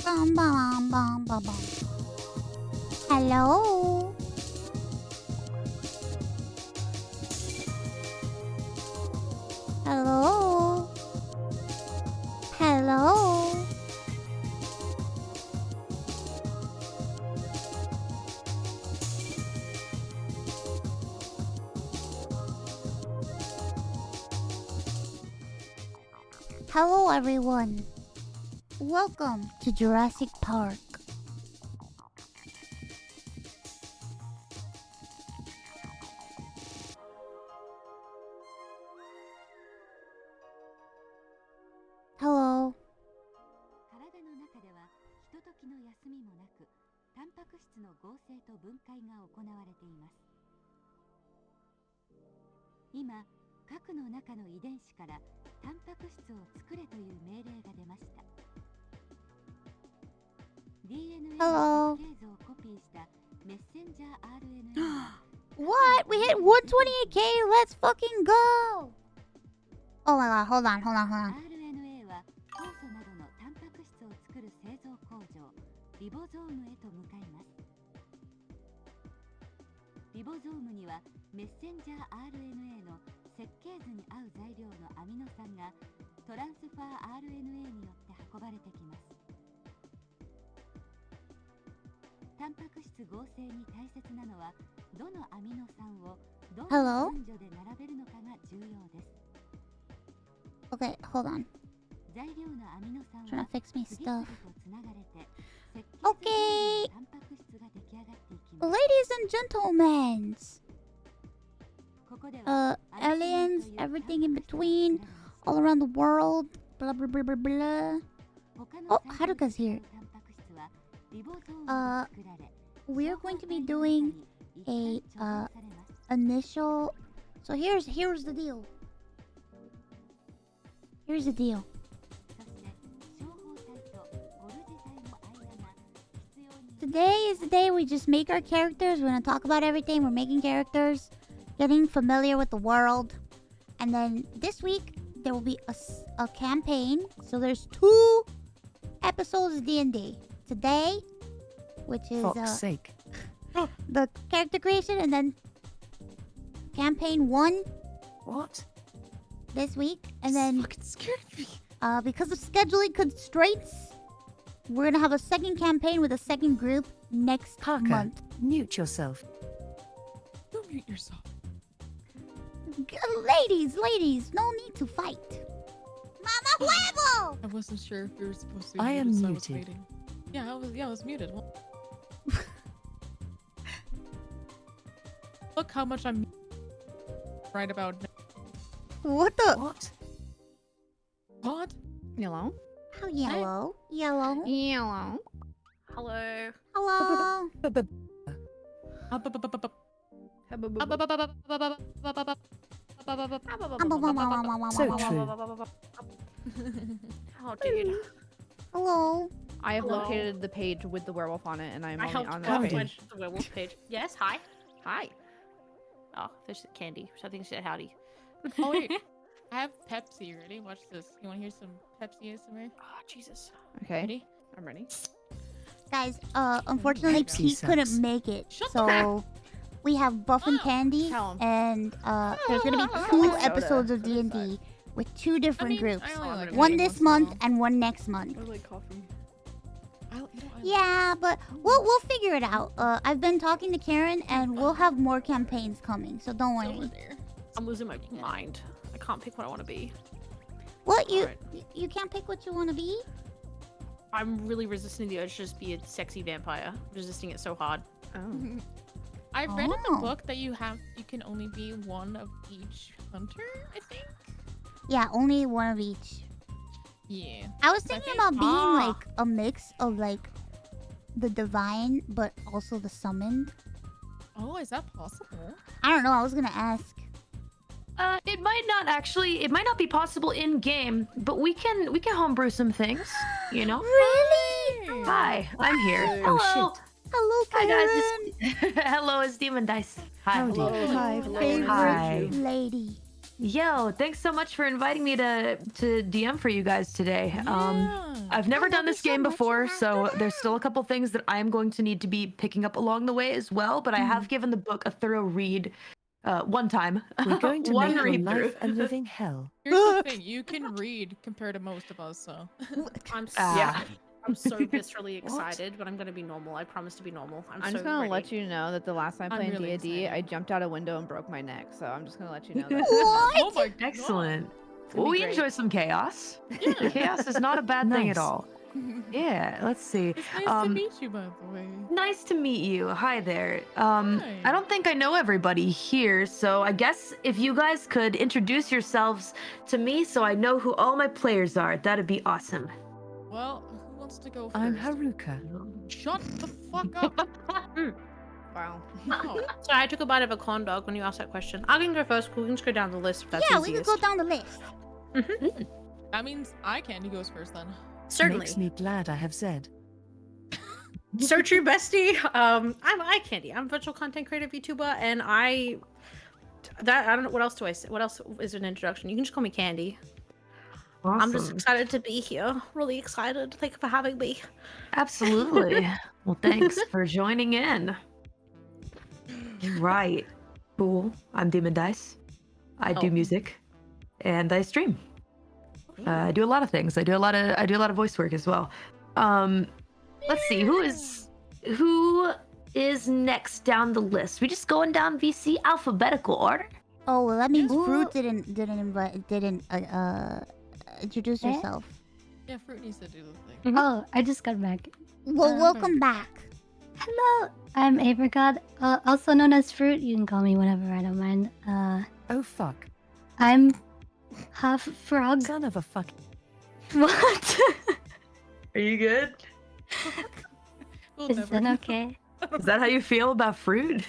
Bum, bum, bum, bum, bum. Hello. Hello. Hello. Hello, everyone. Welcome to Jurassic Park. Hello. 体の中ではひとときの休みもなく、タンパク質の合成と分解が行われています。今、核の中の遺伝子からタンパク質を作れという命令が出ました。DNA の設計図をコピーしたメッセンジャー RNA は What? We hit 128K? Let's fucking go! Oh my god, hold on. RNA は酵素などのタンパク質を作る製造工場リボゾームへと向かいます。リボゾームにはメッセンジャー RNA の設計図に合う材料のアミノ酸がトランスファー RNA によって運ばれてきます。タンパク質合成に大切なのはどのアミノ酸をどの順序で並べるのかが重要です。Okay, hold on. 材料のアミノ酸 Trying は to fix me 次々 stuff. とつながれて設計図 Okay. のタンパク質が出来上がっていきます。 Ladies and gentlemen. ここでは Aliens, everything in between, all around the world, blah blah blah blah blah. Oh, Haruka's here. We're going to be doing a initial. So here's the deal. Here's the deal. Today is the day we just make our characters. We're gonna talk about everything. We're making characters, getting familiar with the world, and then this week there will be a campaign. So there's 2 episodes of D&D today, which is Fuck's sake. the character creation, and then campaign 1 What? this week, and then Fucking scared me. because of scheduling constraints, we're gonna have a second campaign with a second group next Parker, month. mute yourself. Don't mute yourself. Ladies, no need to fight. Mama huevo! I wasn't sure if you were supposed to be I am muted, so muted. I was waiting. Yeah, I was muted. Look how much I'm right about now. What the? What? What? Hello? How yellow? Yellow. Hello. Hello. Hello. So true. Oh, dude. Hello. I have Hello. located the page with the werewolf on it, and I'm I only helped on Howdy. that find page. the werewolf page. Yes, hi. Hi. Oh, there's Candy. So I think she said howdy. Oh wait, I have Pepsi. Ready? Watch this. You want to hear some Pepsi ASMR? Oh, Jesus. Okay, Ready? I'm ready. Guys, unfortunately Pepsi Pete couldn't sucks. make it. Shut So we have Buff and Oh, Candy, tell 'em. and there's gonna be Oh, 2 soda. episodes of What is D&D with 2 different I mean, groups. I only like One it this once in a month while. and one next month. I like coughing. Yeah, but we'll figure it out. I've been talking to Karen, and we'll have more campaigns coming, so don't It's over worry. there. I'm losing my mind. I can't pick what I want to be. What Alright. you can't pick what you want to be? I'm really resisting the urge to just be a sexy vampire. I'm resisting it so hard. Oh. I've read in Oh. the book that you can only be one of each hunter, I think. Yeah, only one of each. Yeah. I was So I thinking think- about being Ah. like a mix of like the divine, but also the summoned. Oh, is that possible? I don't know. I was gonna ask. It might not be possible in game, but we can homebrew some things, you know. Really? Hi, I'm here. Oh, Hello. shit. Hello, Hi Karen. guys. Hello, it's DemonDice. Hi. Howdy. My favorite Hi. lady. Yo, thanks so much for inviting me to DM for you guys today. I've never done this game before, so there's still a couple things that I'm going to need to be picking up along the way as well, but I have given the book a thorough read one time. We're going to One make your read life through. a living hell. Here's the thing: you can read compared to most of us, so. I'm Yeah. I'm so viscerally excited, but I'm gonna be normal. I promise to be normal. I'm just so gonna ready. let you know that the last time I'm playing really D&D, I excited. jumped out a window and broke my neck. So I'm just gonna let you know that. Oh my God. Excellent. gonna Well, be we great. enjoy some chaos. Yeah. Chaos is not a bad thing at Nice. all. Yeah, let's see. It's nice to meet you, by the way. Nice to meet you. Hi there. Hi. I don't think I know everybody here, so I guess if you guys could introduce yourselves to me so I know who all my players are, that'd be awesome. Well, who wants to go first? I'm Haruka. Shut the fuck up. Wow. No. So I took a bite of a corn dog when you asked that question. I can go first. We can just go down the list if that's Yeah, we can easiest. go down the list. That means I can. He goes first then. Certainly. Makes me glad I have said. So true, bestie. I'm iCandy. I'm a virtual content creator VTuber, and I don't know what else do I say. What else is an introduction? You can just call me Candy. Awesome. I'm just excited to be here. Really excited. Thank you for having me. Absolutely. Well, thanks for joining in. Right. Cool. I'm DemonDice. I do Oh. music, and I stream. I do a lot of things. I do a lot of voice work as well. Let's see who is next down the list. We just going down VC alphabetical order. Oh, well, that means Ooh. Fruit didn't introduce Eh? herself. Yeah, Fruit needs to do the thing. Oh, I just got back. Well, welcome back. Hello, I'm Apricot, also known as Fruit. You can call me whatever, I don't mind. Oh fuck. I'm half frog. Son of a fuck. What? Are you good? We'll Is never that okay? Is that how you feel about fruit?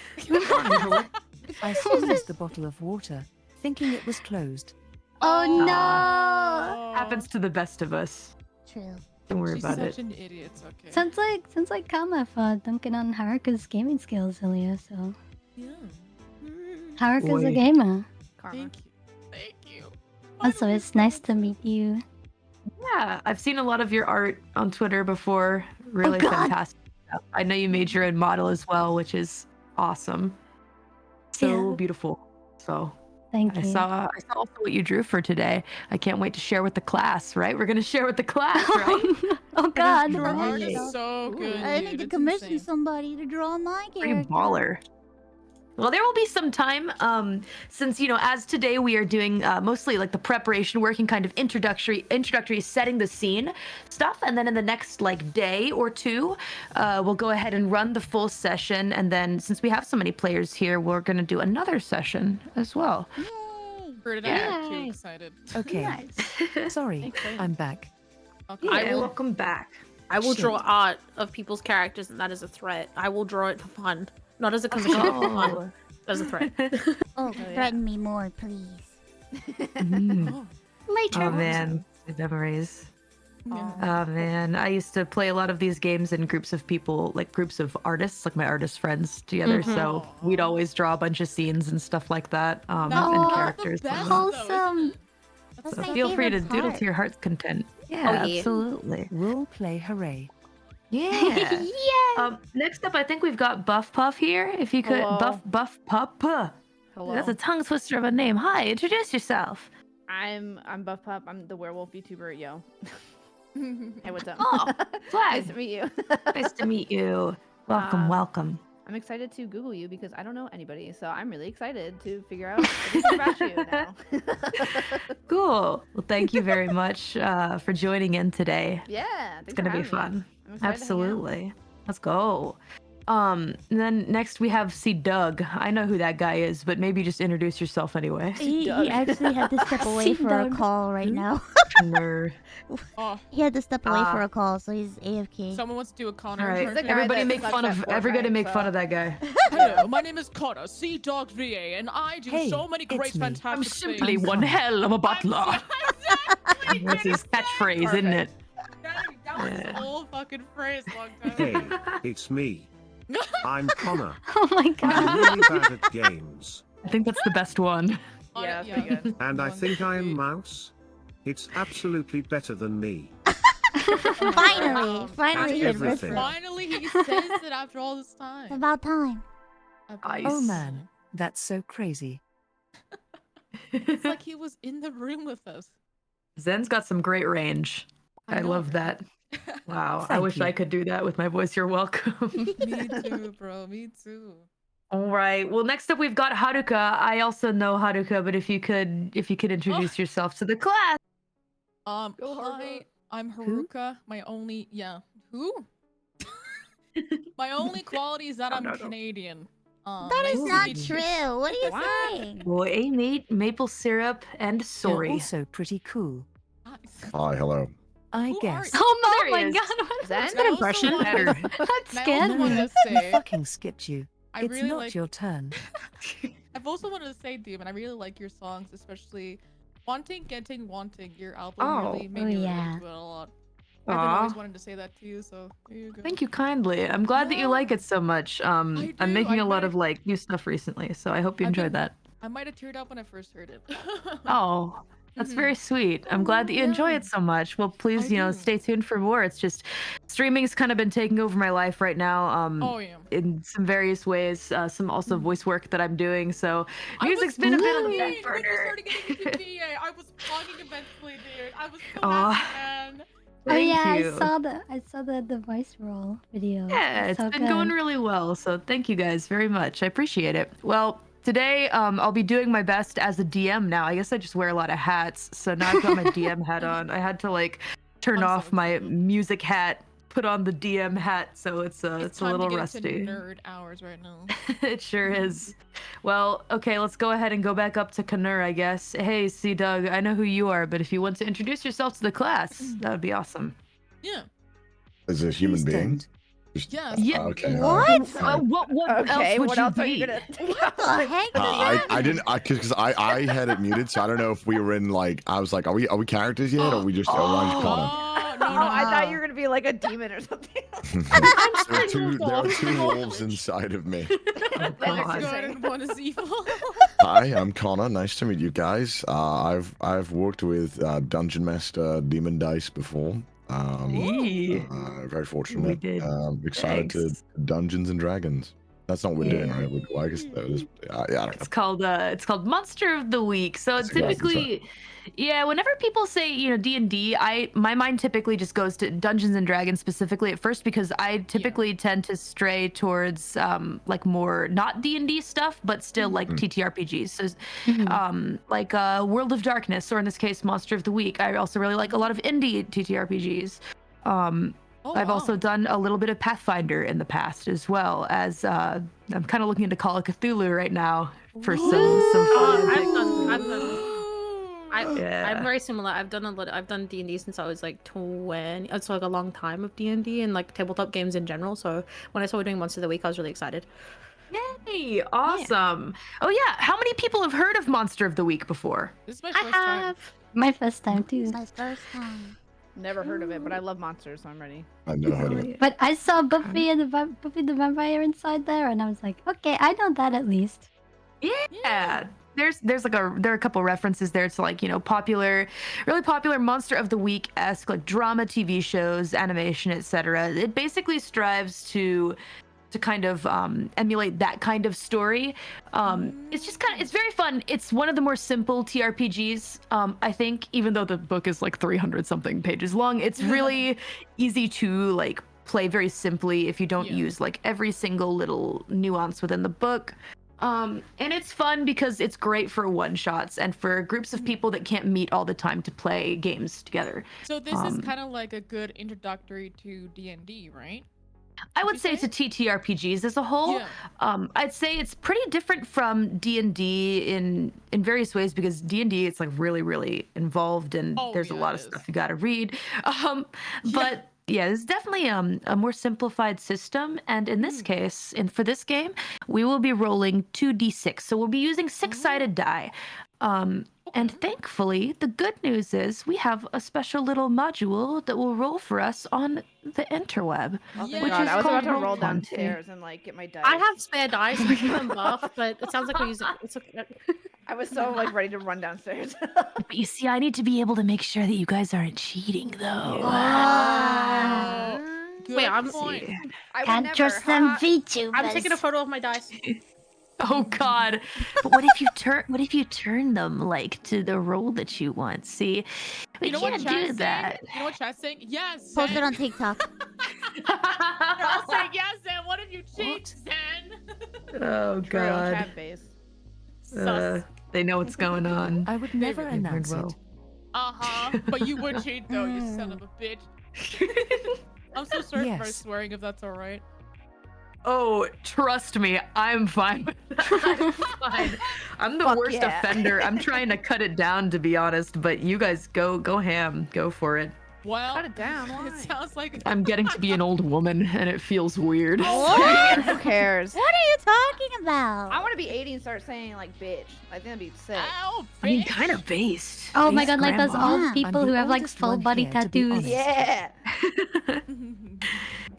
I squeezed the bottle of water, thinking it was closed. Oh no! Oh. Happens to the best of us. True. Don't worry She's about such it. an idiot. It's okay. Sounds like Kama dunking on Haruka's gaming skills earlier, so Yeah. Haruka's a Boy. gamer. Karma. Thank you. Thank you. Also, it's nice to meet you. Yeah, I've seen a lot of your art on Twitter before. Really God. fantastic stuff. I know you made your own model as well, which is awesome. So Yeah. beautiful. So Thank I you. saw also what you drew for today. I can't wait to share with the class, right? We're gonna share with the class, right? Oh god. Your art Right. is so good. I dude. need to It's commission insane. somebody to draw my Pretty character. baller. Well, there will be some time, since as today we are doing mostly like the preparation work and kind of introductory setting the scene stuff, and then in the next day or two, we'll go ahead and run the full session, and then since we have so many players here, we're gonna do another session as well. Yay! Fruit and I are too Yay. excited. Okay. Sorry, Exciting. I'm back. Okay. I will- welcome back. I will Shit. draw art of people's characters, and that is a threat. I will draw it for fun, not as a commission, but for fun. As a threat. Oh, yeah. threaten me more, please. Mm. Oh, Later. Oh man, good memories. yeah. Oh man, I used to play a lot of these games in groups of people, like groups of artists, like my artist friends together. So we'd always draw a bunch of scenes and stuff like that, and That's characters. The best, Oh, though, isn't Wholesome. it? That's So my feel free to favorite doodle part. to your heart's content. Yeah, Oh, yeah. absolutely. Role play hooray. Yeah. Yeah. Next up, I think we've got Buff Puff here. If you could, Hello. Buff Puff. Hello. That's a tongue twister of a name. Hi, introduce yourself. I'm Buff Pup. I'm the werewolf VTuber. Yo. Hey, what's up? Oh, nice Flag. to meet you. Nice to meet you. Welcome, welcome. I'm excited to Google you because I don't know anybody, so I'm really excited to figure out everything about you now. Cool. Well, thank you very much for joining in today. Yeah, It's gonna be fun. I'm excited to hang out. Absolutely. Let's go. And then next we have Doug. I know who that guy is, but maybe just introduce yourself anyway. He Doug. actually had to step away for a Doug. call right now. Nerd. Oh, He had to step away for Ah. a call, so he's AFK. someone wants to do a Connor All right, impression. guy everybody that make sucks fun at of everybody Fortnite, make fun so- of that guy. Hello, my name is Connor, Sea Dog VA, and I do Hey, so many it's great, me. fantastic I'm things. simply one hell of a butler. Exactly. That's his catchphrase, isn't it? That was his Yeah. whole fucking phrase long time Hey, ago. it's me. I'm Connor. Oh my god. I'm really bad at games. I think that's the best one. Yeah, yeah. pretty good. And I One, think I am three. Mouse. It's absolutely better than me. Finally, finally, That's he admits everything. it. Finally, he says it after all this It's time. about time. About Oh Nice. man, that's so crazy. It's like he was in the room with us. Zen's got some great range. I know, love right? that. Wow. I Thank wish you. I could do that with my voice. You're welcome. Me too, bro. Me too. All right. Well, next up we've got Haruka. I also know Haruka, but if you could introduce yourself to the class. Go Hi, Haruka. I'm Who? Haruka. Who? My only quality is that I'm no. Canadian. That is Ooh. not true. What are you What? saying? Boy, meat, maple syrup, and You're sorry. also pretty cool. Hi, hello. I Who guess. are- Oh, There my he is. god. Zen? Good impression. That And I scared also want me. to We say, fucking skipped you. I It's really not like. your turn. I've also wanted to say, Demon, I really like your songs, especially "Wanting, Getting, Wanting." Your album Oh. really made Oh, me relate yeah. to it a lot. I've been always Aw. wanting to say that to you, so there you go. Thank you kindly. I'm glad that you Yeah. like it so much. I'm do, making I a lot might- of like new stuff recently, so I hope you I've enjoyed been- that. I might have teared up when I first heard it. Oh, that's Mhm. very sweet. I'm glad that you enjoy Yeah. it so much. Well, please, I you know, do. stay tuned for more. It's just streaming's kind of been taking over my life right now. Oh yeah. In some various ways, some also Mhm. voice work that I'm doing. So I music's was been a bit on the mean back when you burner. started getting into VA. I was vlogging eventually, dude. I was so Aw. happy, man. Oh Thank yeah, you. I saw the voice roll video. Yeah, It's it's so been going good. really well. So thank you guys very much. I appreciate it. Well, today I'll be doing my best as a DM now. I guess I just wear a lot of hats. So now I've got my DM hat on. I had to like turn I'm so off my excited. music hat, put on the DM hat, so it's a It's little time to get rusty. into nerd hours right now. It sure is. Well, okay, let's go ahead and go back up to Kanur, I guess. Hey, C Doug, I know who you are, but if you want to introduce yourself to the class, that would be awesome. Yeah. Is it a human Please being? don't. Just- Yes. Yeah. Okay. What? What Okay, else would what you else are be? you gonna? What the heck? I didn't because I had it muted, so I don't know if we were in like I was like, are we characters yet, or are we just Connor? Oh, no, Oh, I thought Ah. you were gonna be like a demon or something. there are two wolves inside of me. Oh, One's God. good and one is evil. Hi, I'm Connor. Nice to meet you guys. I've worked with Dungeon Master DemonDice before. Eee. Very fortunate. did. Excited Thanks. to Dungeons and Dragons. That's not what we're doing, Yeah. right? Well, I guess that is, yeah, I don't know. It's called Monster of the Week. So That's exactly typically, yeah, whenever people say, you know, D&D, my mind typically just goes to Dungeons and Dragons specifically at first, because I typically tend to stray towards like more not D&D stuff, but still like TTRPGs. So like World of Darkness, or in this case Monster of the Week. I also really like a lot of indie TTRPGs. Oh, I've also wow. done a little bit of Pathfinder in the past, as well as I'm kind of looking into Call of Cthulhu right now for some fun. Yeah. I'm very similar. I've done D&D since I was like 20. It's like a long time of D&D and like tabletop games in general. So when I saw we were doing Monster of the Week, I was really excited. Yay! Awesome. Oh yeah, how many people have heard of Monster of the Week before? This is my first time. My first time too. It's my first time. Never heard of it, but I love monsters, so I'm ready. I never heard of it. But I saw Buffy and Buffy the Vampire inside there, and I was like, okay, I know that at least. Yeah. There are a couple references there to like, you know, really popular Monster of the Week-esque like drama TV shows, animation, etc. It basically strives to kind of emulate that kind of story. It's very fun. It's one of the more simple TRPGs, I think, even though the book is like 300 something pages long. It's really easy to like play very simply if you don't use like every single little nuance within the book. And it's fun because it's great for one-shots and for groups of people that can't meet all the time to play games together. So this is kind of like a good introductory to D&D, right? I would say to TTRPGs as a whole. Yeah. I'd say it's pretty different from D&D in various ways, because D&D it's like really, really involved, and there's a lot of stuff you got to read. But yeah, it's definitely a more simplified system. And in this case, for this game, we will be rolling 2d6. So we'll be using six-sided die. And thankfully, the good news is we have a special little module that will roll for us on the interweb. Oh, thank Which God. is I was about to called roll Roll20. downstairs and like get my dice. I have spare dice. I can give them buff, but it sounds like we're using. It's okay. I was so like ready to run downstairs. But you see, I need to be able to make sure that you guys aren't cheating, though. Ah. Good Wait, I'm point. I would Can't never. trust them haha. VTubers. I'm taking a photo of my dice. Oh God! But what if you turn? What if you turn them like to the role that you want? See, we You know what can't chat's do saying? that. You know what chat's saying? Yes. Post it on TikTok. They're all saying yes, Zen. What if you cheat, Zen? Oh True, God! chat base. Sus. They know what's going on. I would never really announce well. it. But you would cheat though, you son of a bitch. I'm so sorry for Yes. swearing if that's alright. Oh, trust me, I'm fine with that. I'm fine. I'm the Fuck worst yeah. offender. I'm trying to cut it down, to be honest. But you guys go ham, go for it. Well, Cut it down. Why? it sounds like I'm getting to be an old woman, and it feels weird. What? Who cares? What are you talking about? I want to be 80 and start saying like bitch. I think that'd be sick. Ow, I mean, bitch. kind of based. Oh my Based god, like those grandma. old Yeah. people I'm who the have like oldest full one body here, to be tattoos. honest. Yeah.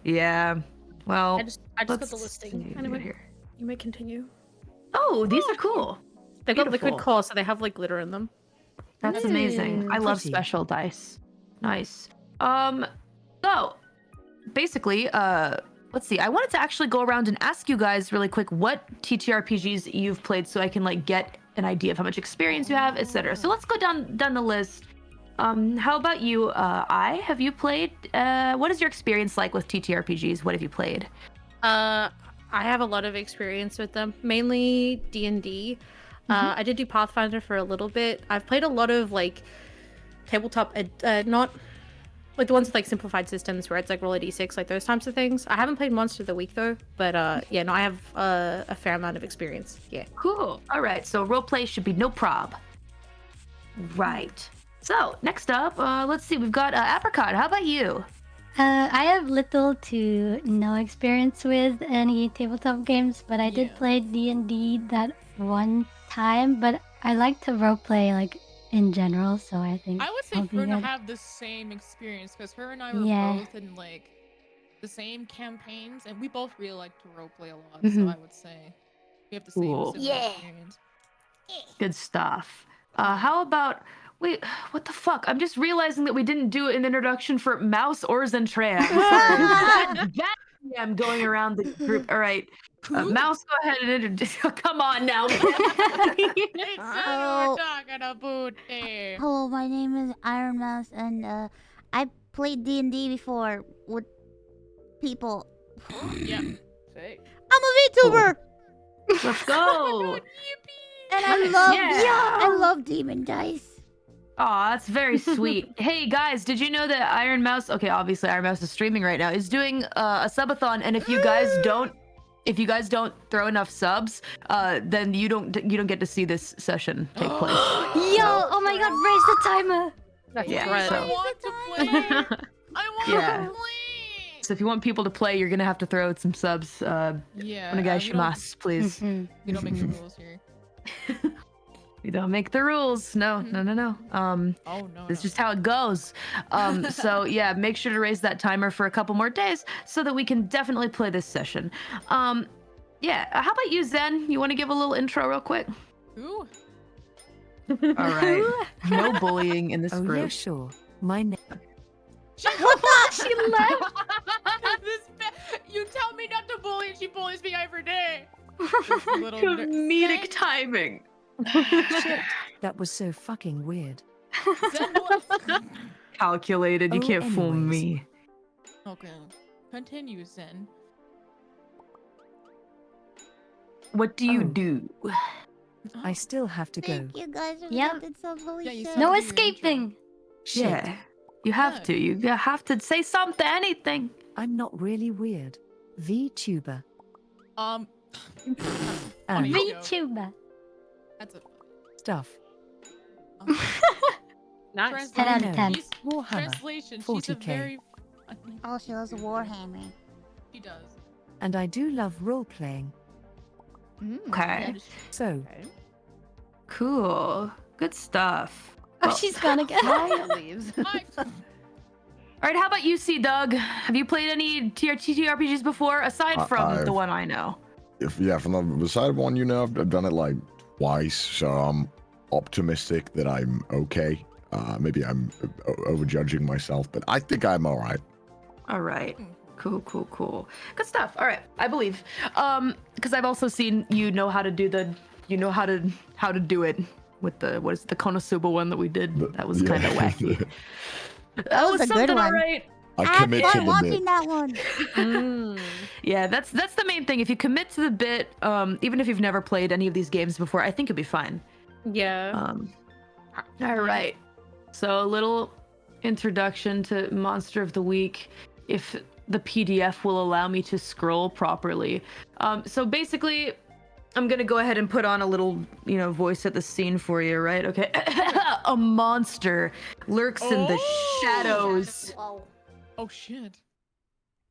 Yeah. Well, I just got let's the listing. see Anyway, here. you may continue. Oh, these are cool. They've got liquid Beautiful. core, so they have like glitter in them. That's amazing. I love Pretty. special dice. Nice. So basically, let's see. I wanted to actually go around and ask you guys really quick what TTRPGs you've played so I can like get an idea of how much experience you have, etc. So let's go down the list. How about you, have you played what is your experience like with TTRPGs? What have you played? I have a lot of experience with them, mainly D&D. I did do Pathfinder for a little bit. I've played a lot of like tabletop, not like the ones with like simplified systems where it's like roll a d6, like those types of things. I haven't played Monster of the Week though, but yeah, no, I have a fair amount of experience. Yeah. Cool. All right. So roleplay should be no prob. Right. So next up, let's see. We've got Apricot. How about you? I have little to no experience with any tabletop games, but I did Yeah. play D&D that one time. But I like to roleplay like in general, so I think I would say I'll be Ferna good. have the same experience because her and I were Yeah. both in like the same campaigns, and we both really like to roleplay a lot. Mhm. So I would say we have the same Cool. similar Yeah. experience. Good stuff. How about wait? What the fuck? I'm just realizing that we didn't do an introduction for Mouse or Zentrea. I'm sorry. that I'm going around the group. All right, Mouse, go ahead and introduce. Come on now. It's Oh. we're talking about there. Hello, my name is Ironmouse, and I played D&D before with people. Yep. Sick. I'm a VTuber, Let's go. and I Nice. love Yeah. I love DemonDice. Aw, that's very sweet. Hey guys, did you know that Ironmouse? Okay, obviously Ironmouse is streaming right now. Is doing a subathon, and if you guys don't throw enough subs, then you don't get to see this session take place. Yo, oh my god, raise the timer! That's Yeah, right. so- I want to play. I want Yeah. to play. So if you want people to play, you're gonna have to throw out some subs. Yeah. Onegaishimasu, please. We don't make the rules here. We don't make the rules. No. Oh no. It's just how it goes. So yeah, make sure to raise that timer for a couple more days so that we can definitely play this session. Yeah. How about you, Zen? You want to give a little intro real quick? Ooh. All right. No bullying in this Oh group. yeah, sure. My name. What the? She left. You tell me not to bully, and she bullies me every day. This little Comedic Zen- timing. Shit, that was so fucking weird. Zen was- Calculated. You Oh, can't fool anyways. me. Okay. Continue, Zen. What do you Oh. do? I still have to go. Thank you guys. Yep. Did some holy Yeah, you shit. said No do your intro. escaping! Shit, Yeah. You have Yeah. to. You have to say something, anything. I'm not really weird. VTuber. Um. And Funny joke. VTuber. That's a. stuff. Nice. 10 out of 10. Warhammer. Translation. She's a 40K. very. funny- Oh, she loves Warhammer. She does. And I do love role playing. Okay. So, Cool. Good stuff. Oh, Well, she's gone again. Leaves. Hi. All right, how about you, Doug? Have you played any TTRPGs before, aside from I've- the one I know? From the beside one, I've done it like twice, so I'm optimistic that I'm okay. Maybe I'm overjudging myself, but I think I'm all right. All right. Cool. Good stuff. All right. I believe. Because I've also seen you know how to do how to do it with the what is it, the Konosuba one that we did. That was kind of wacky. That was a good something one. all right. I I commit had to fun the watching bit. that one. Yeah, that's the main thing. If you commit to the bit, even if you've never played any of these games before, I think you'll be fine. Yeah. All right. So a little introduction to Monster of the Week, if the PDF will allow me to scroll properly. So basically, I'm gonna go ahead and put on a little, voice at the scene for you, right? Okay. A monster lurks in the shadows. Oh shit.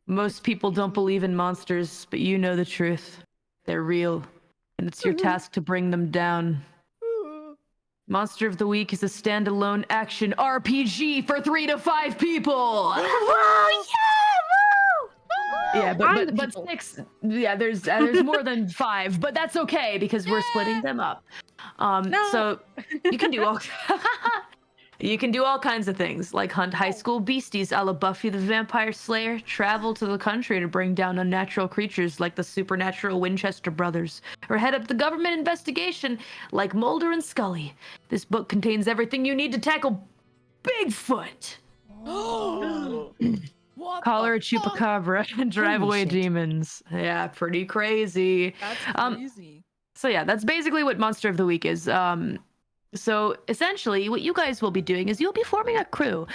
Most people don't believe in monsters, but you know the truth. They're real, and it's your task to bring them down. Monster of the Week is a standalone action RPG for 3 to 5 people. Yeah, but 6. Yeah, there's more than 5, but that's okay because we're splitting them up. So you can do all you can do all kinds of things, like hunt high school beasties a la Buffy the Vampire Slayer, travel to the country to bring down unnatural creatures like the supernatural Winchester brothers, or head up the government investigation like Mulder and Scully. This book contains everything you need to tackle Bigfoot. What Collar a the fuck? chupacabra and drive Holy away shit. demons. Yeah, pretty crazy. That's crazy. So yeah, that's basically what Monster of the Week is. So essentially, what you guys will be doing is you'll be forming a crew.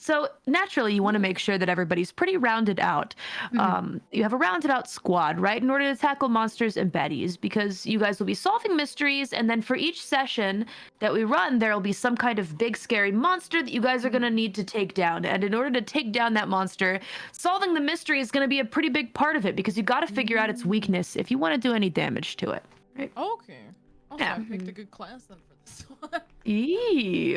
So naturally, you want to make sure that everybody's pretty rounded out. You have a rounded out squad, right, in order to tackle monsters and baddies, because you guys will be solving mysteries, and then for each session that we run, there will be some kind of big scary monster that you guys are going to need to take down. And in order to take down that monster, solving the mystery is going to be a pretty big part of it, because you got to figure out its weakness if you want to do any damage to it. Right? Okay. Also, Yeah. I picked a good class then for this one.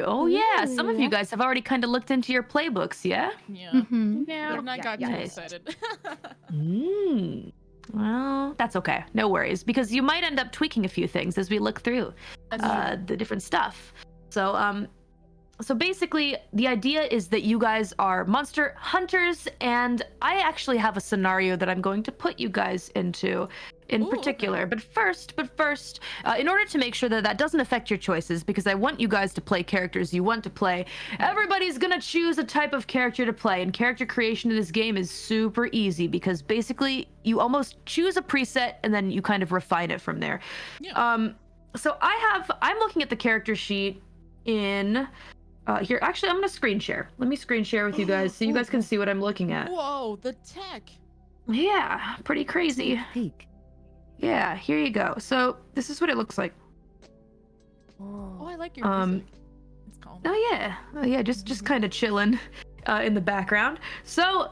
Oh yeah, some of you guys have already kind of looked into your playbooks, yeah? Yeah. Yeah, and I got too Nice. excited. Well, that's okay. No worries, because you might end up tweaking a few things as we look through the different stuff. So basically, the idea is that you guys are monster hunters, and I actually have a scenario that I'm going to put you guys into in particular. Okay. But first, in order to make sure that that doesn't affect your choices, because I want you guys to play characters you want to play, everybody's gonna choose a type of character to play, and character creation in this game is super easy, because basically you almost choose a preset and then you kind of refine it from there. Yeah. So I'm looking at the character sheet in here. Actually, I'm gonna screen share. Let me screen share with you guys so you guys can see what I'm looking at. Whoa, the tech. Yeah, pretty crazy. Peak. Yeah, here you go. So this is what it looks like. Oh, I like your music. It's calm. Oh yeah, just kind of chilling in the background. So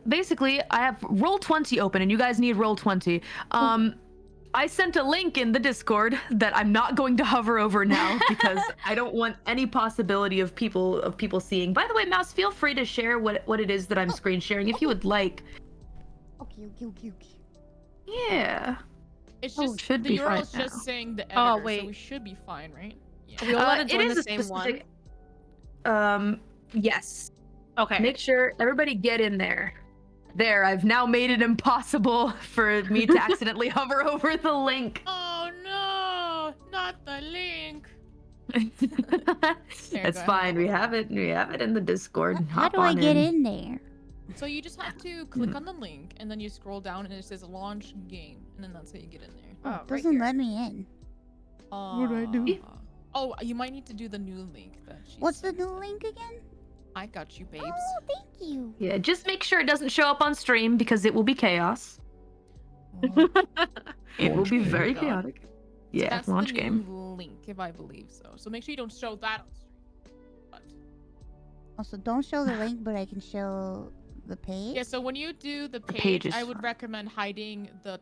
basically, I have Roll20 open, and you guys need Roll20. I sent a link in the Discord that I'm not going to hover over now because I don't want any possibility of people seeing. By the way, Mouse, feel free to share what it is that I'm screen sharing if you would like. Okay. Yeah. It's just should the be URL fine is just now. saying the editor, Oh, wait. so we should be fine, right? Yeah. Are we all allowed to It join is the a same specific. one? Yes. Okay. Make sure everybody get in there. There, I've now made it impossible for me to accidentally hover over the link. Oh no, not the link. It's fine. We have it in the Discord. How Hop do I on get in there? So you just have to click on the link, and then you scroll down, and it says launch game, and then that's how you get in there. Oh, it doesn't let me in. What do I do? Oh, you might need to do the new link that she What's the sent. new link again? I got you, babes. Oh, thank you. Yeah, just make sure it doesn't show up on stream because it will be chaos. Oh. It will be very God. chaotic. Yeah, That's launch the game. new link, if I believe so. So make sure you don't show that on stream. But Also, don't show the link, but I can show the page. yeah, so when you do the page, page is I would fine. recommend hiding the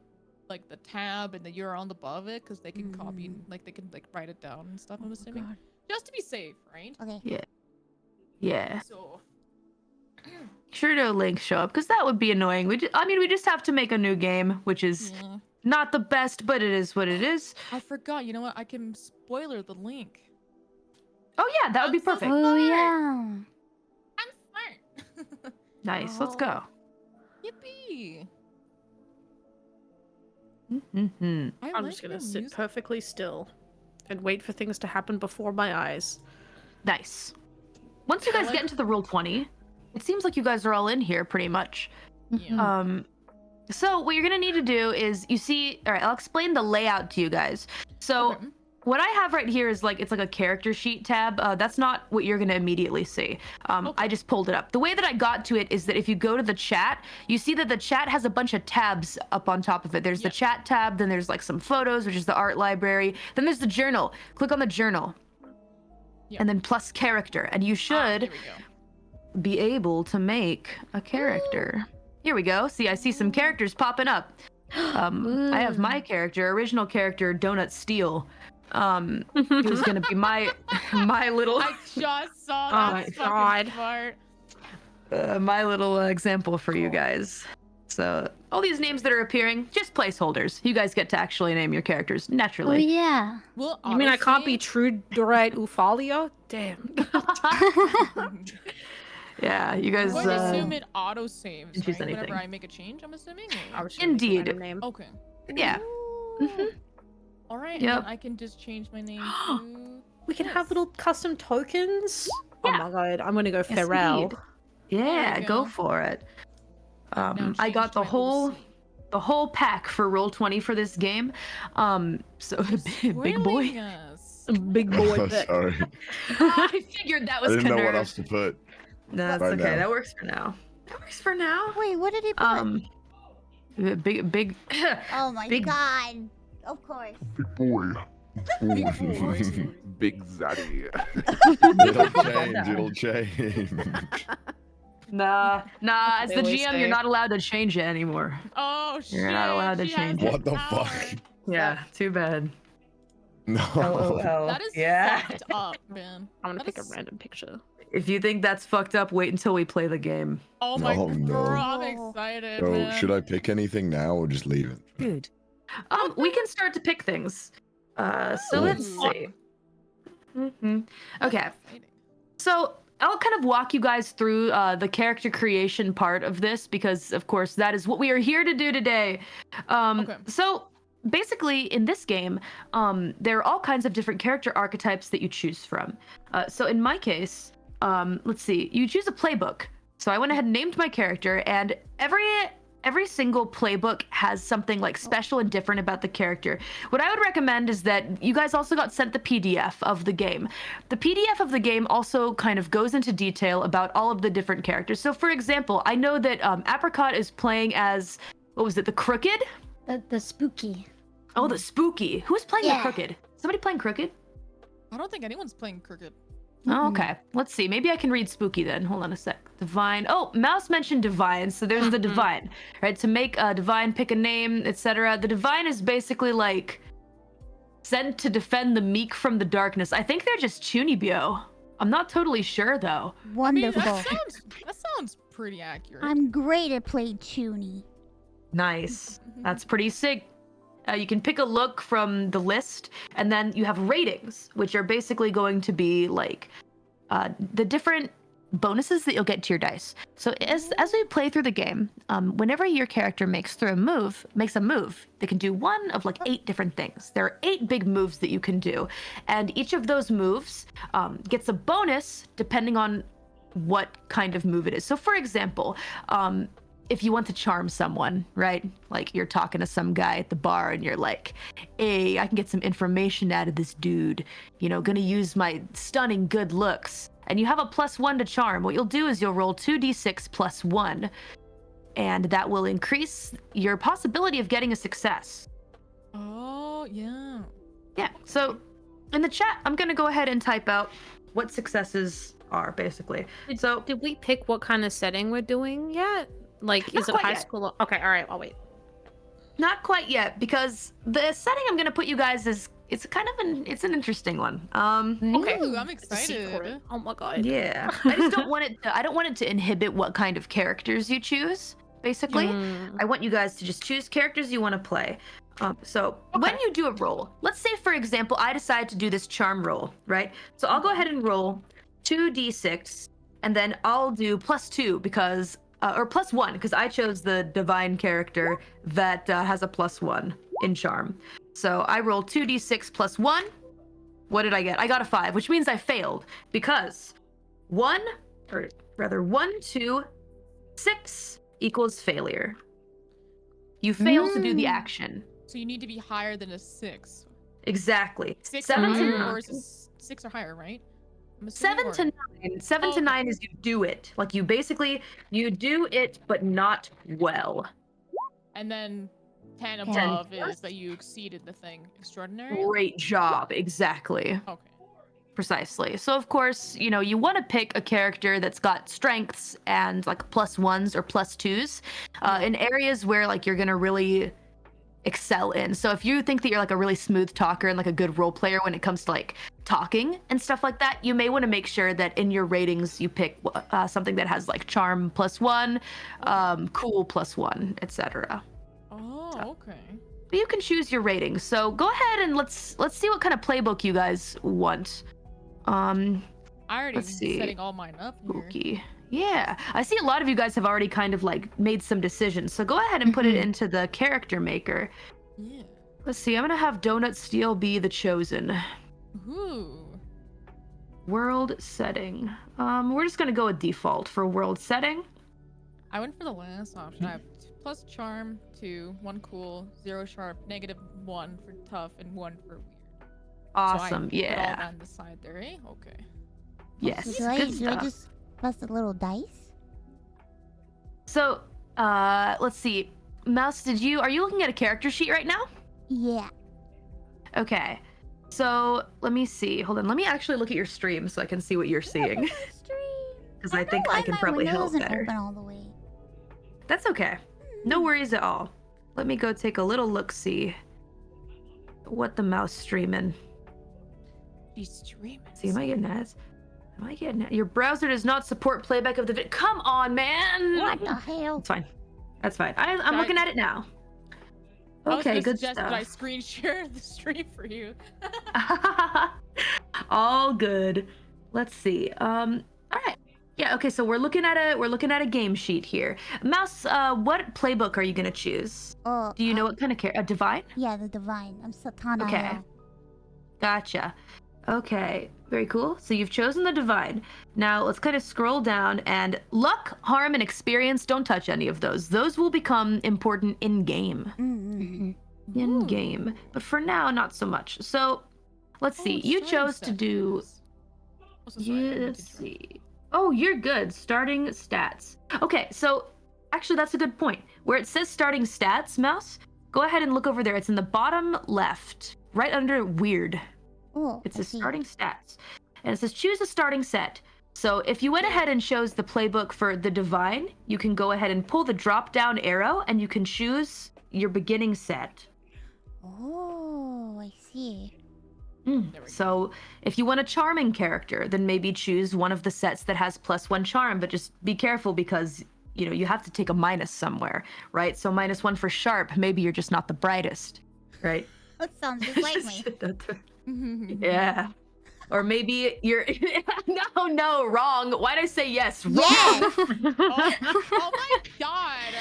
tab and the URL above it, because they can copy, they can write it down and stuff. I'm assuming, God. just to be safe, right? Okay. Yeah. So Sure no links show up because that would be annoying. We just have to make a new game, which is Not the best, but it is what it is. I forgot. You know what? I can spoiler the link. Oh yeah, that would be I'm so perfect. Oh yeah. I'm smart. Nice. Let's go. Yippee! Mm-hmm. I'm just gonna sit perfectly still and wait for things to happen before my eyes. Nice. Once you guys get into the Roll20, it seems like you guys are all in here pretty much. Yeah. So what you're gonna need to do is all right, I'll explain the layout to you guys. So what I have right here is it's like a character sheet tab. That's not what you're gonna immediately see. I just pulled it up. The way that I got to it is that if you go to the chat, you see that the chat has a bunch of tabs up on top of it. There's the chat tab, then there's some photos, which is the art library. Then there's the journal. Click on the journal. And then plus character, and you should be able to make a character. Here we go. See, I see some characters popping up. I have my character, original character, Donut Steel. Who's gonna be my little. I just saw Oh that my fucking part. My little example for you guys. So all these names that are appearing, just placeholders. You guys get to actually name your characters Oh naturally. yeah. Well, You mean I can't be True Dorite Ufalia? Damn. Yeah, you guys. I assume it auto saves choose whenever anything. I make a change. I'm assuming. I was just gonna make a Indeed. random name. Okay. Yeah. All right. Yep. And then I can just change my name to. We can have little custom tokens. Yeah. Oh my god, I'm gonna go Yes, Pharrell. indeed. Yeah, There you go go. for it. Now I got change the my little whole pack for Roll20 for this game. So big boy. Spoiling us. Big boy. Oh, Beck. sorry. I figured that I was didn't know what Canard. else to put. No, that's Right okay. now. That works for now. That works for now. Wait, what did he put? Big. Oh my big- god. Of course. Boy. Big Zaddy. It'll change. Nah. As They the always GM, say. you're not allowed to change it anymore. Oh shit. You're not allowed to she has change the What the power. fuck? Yeah, too bad. No. That is Yeah. fucked up, man. I'm gonna That pick a is- random picture. If you think that's fucked up, wait until we play the game. Oh my Oh, no. bro, I'm excited, So man. should I pick anything now or just leave it? Good. We can start to pick things. So let's see. Okay. So I'll kind of walk you guys through the character creation part of this because, of course, that is what we are here to do today. So basically, in this game, there are all kinds of different character archetypes that you choose from. So in my case, let's see, you choose a playbook. So I went ahead and named my character, and every single playbook has something special and different about the character. What I would recommend is that you guys also got sent the PDF of the game. The PDF of the game also kind of goes into detail about all of the different characters. So for example, I know that Apricot is playing as, what was it, the Crooked? The spooky. Oh, the Spooky. Who's playing the Yeah. Crooked? Somebody playing Crooked? I don't think anyone's playing Crooked. Oh, okay. Let's see. Maybe I can read Spooky then. Hold on a sec. Divine. Oh, Mouse mentioned Divine. So there's the Divine, right? To make a Divine, pick a name, etc. The Divine is basically sent to defend the meek from the darkness. I think they're just Chunibyo. I'm not totally sure though. I mean, Wonderful. that sounds pretty accurate. I'm great at playing Chuny. Nice. That's pretty sick. You can pick a look from the list, and then you have ratings, which are basically going to be the different bonuses that you'll get to your dice. So as we play through the game, whenever your character makes a move, they can do one of 8 different things. There are 8 big moves that you can do, and each of those moves gets a bonus depending on what kind of move it is. So for example, if you want to charm someone, right? You're talking to some guy at the bar and you're like, hey, I can get some information out of this dude, gonna use my stunning good looks. And you have a +1 to charm. What you'll do is you'll roll 2d6 + 1, and that will increase your possibility of getting a success. Oh, yeah. Yeah, so in the chat, I'm gonna go ahead and type out what successes are, basically. So Did we pick what kind of setting we're doing yet? Is it quite high yet. school? Okay, all right, I'll wait. Not quite yet, because the setting I'm gonna put you guys is it's an interesting one. Okay. Ooh, I'm It's a secret. excited. Oh my god. Yeah. I just don't want it to inhibit what kind of characters you choose, basically. I want you guys to just choose characters you want to play. So when you do a roll, let's say for example, I decide to do this charm roll, right? So I'll go ahead and roll 2d6, and then I'll do +2 because, or +1 because I chose the divine character that has a +1 in charm. So I roll 2d6 +1. What did I get? I got a 5, which means I failed because 1, 2, 6 equals failure. You fail to do the action. So you need to be higher than a 6. Exactly. 6 7 or to higher, 9. or is it 6 or higher, right? I'm assuming, 7 to 9. 7 to 9 is you do it. Like you basically you do it, but not well. And then 10 above is that you exceeded the thing. Extraordinary. Great job. Exactly. Okay. Precisely. So of course, you know, you want to pick a character that's got strengths and like +1s or +2s in areas where like you're gonna really excel in. So if you think that you're like a really smooth talker and like a good role player when it comes to like talking and stuff like that, you may want to make sure that in your ratings you pick something that has like charm +1, cool +1, etc. Oh, okay. But you can choose your ratings. So go ahead and let's see what kind of playbook you guys want. I already let's see. setting all mine up here. Okay. Yeah, I see a lot of you guys have already kind of like made some decisions. So go ahead and put it into the character maker. Yeah. Let's see. I'm gonna have Donut Steel be the chosen. Ooh. World setting. We're just gonna go with default for world setting. I went for the last option. I have plus charm 2, 1 cool, 0 sharp, -1 for tough, and 1 for weird. Awesome. So I put all Yeah. that on the side there, eh? Okay. Yes. Do I Good do I stuff. just press a little dice? So, let's see. Mouse, are you looking at a character sheet right now? Yeah. Okay. So, let me see. Hold on. Let me actually look at your stream so I can see what you're seeing. Because I think I can probably help better. Open all the way. That's okay. No worries at all. Let me go take a little look-see what the mouse streaming. He's streaming. See, am I getting ads? Am I getting ads? Your browser does not support playback of the video. Come on, man! What the hell? It's fine. That's fine. I'm looking at it now. Okay, good Suggest stuff. that I screen share the stream for you. All good. Let's see. All right. Yeah. Okay. So we're looking at a game sheet here. Mouse. What playbook are you gonna choose? Oh. Do you know what kind of character? A divine? Yeah, the divine. I'm Satana. Okay. Gotcha. Okay. Very cool. So you've chosen the divine. Now let's kind of scroll down, and luck, harm, and experience, don't touch any of those. Those will become important in game. Mm-hmm. In game. But for now, not so much. So let's see. You chose to do. Let's see. Oh, you're good. Starting stats. Okay, so actually that's a good point. Where it says starting stats, Mouse, go ahead and look over there. It's in the bottom left, right under weird. Oh, It says starting stats. And it says choose a starting set. So if you went ahead and chose the playbook for the divine, you can go ahead and pull the drop down arrow and you can choose your beginning set. Oh, I see. So if you want a charming character, then maybe choose one of the sets that has +1 charm, but just be careful because, you know, you have to take a minus somewhere, right? So -1 for sharp, maybe you're just not the brightest, right? That sounds just like me. Yeah. Or maybe you're no, wrong. Why'd I say yes? Wrong. Yes! Oh my god.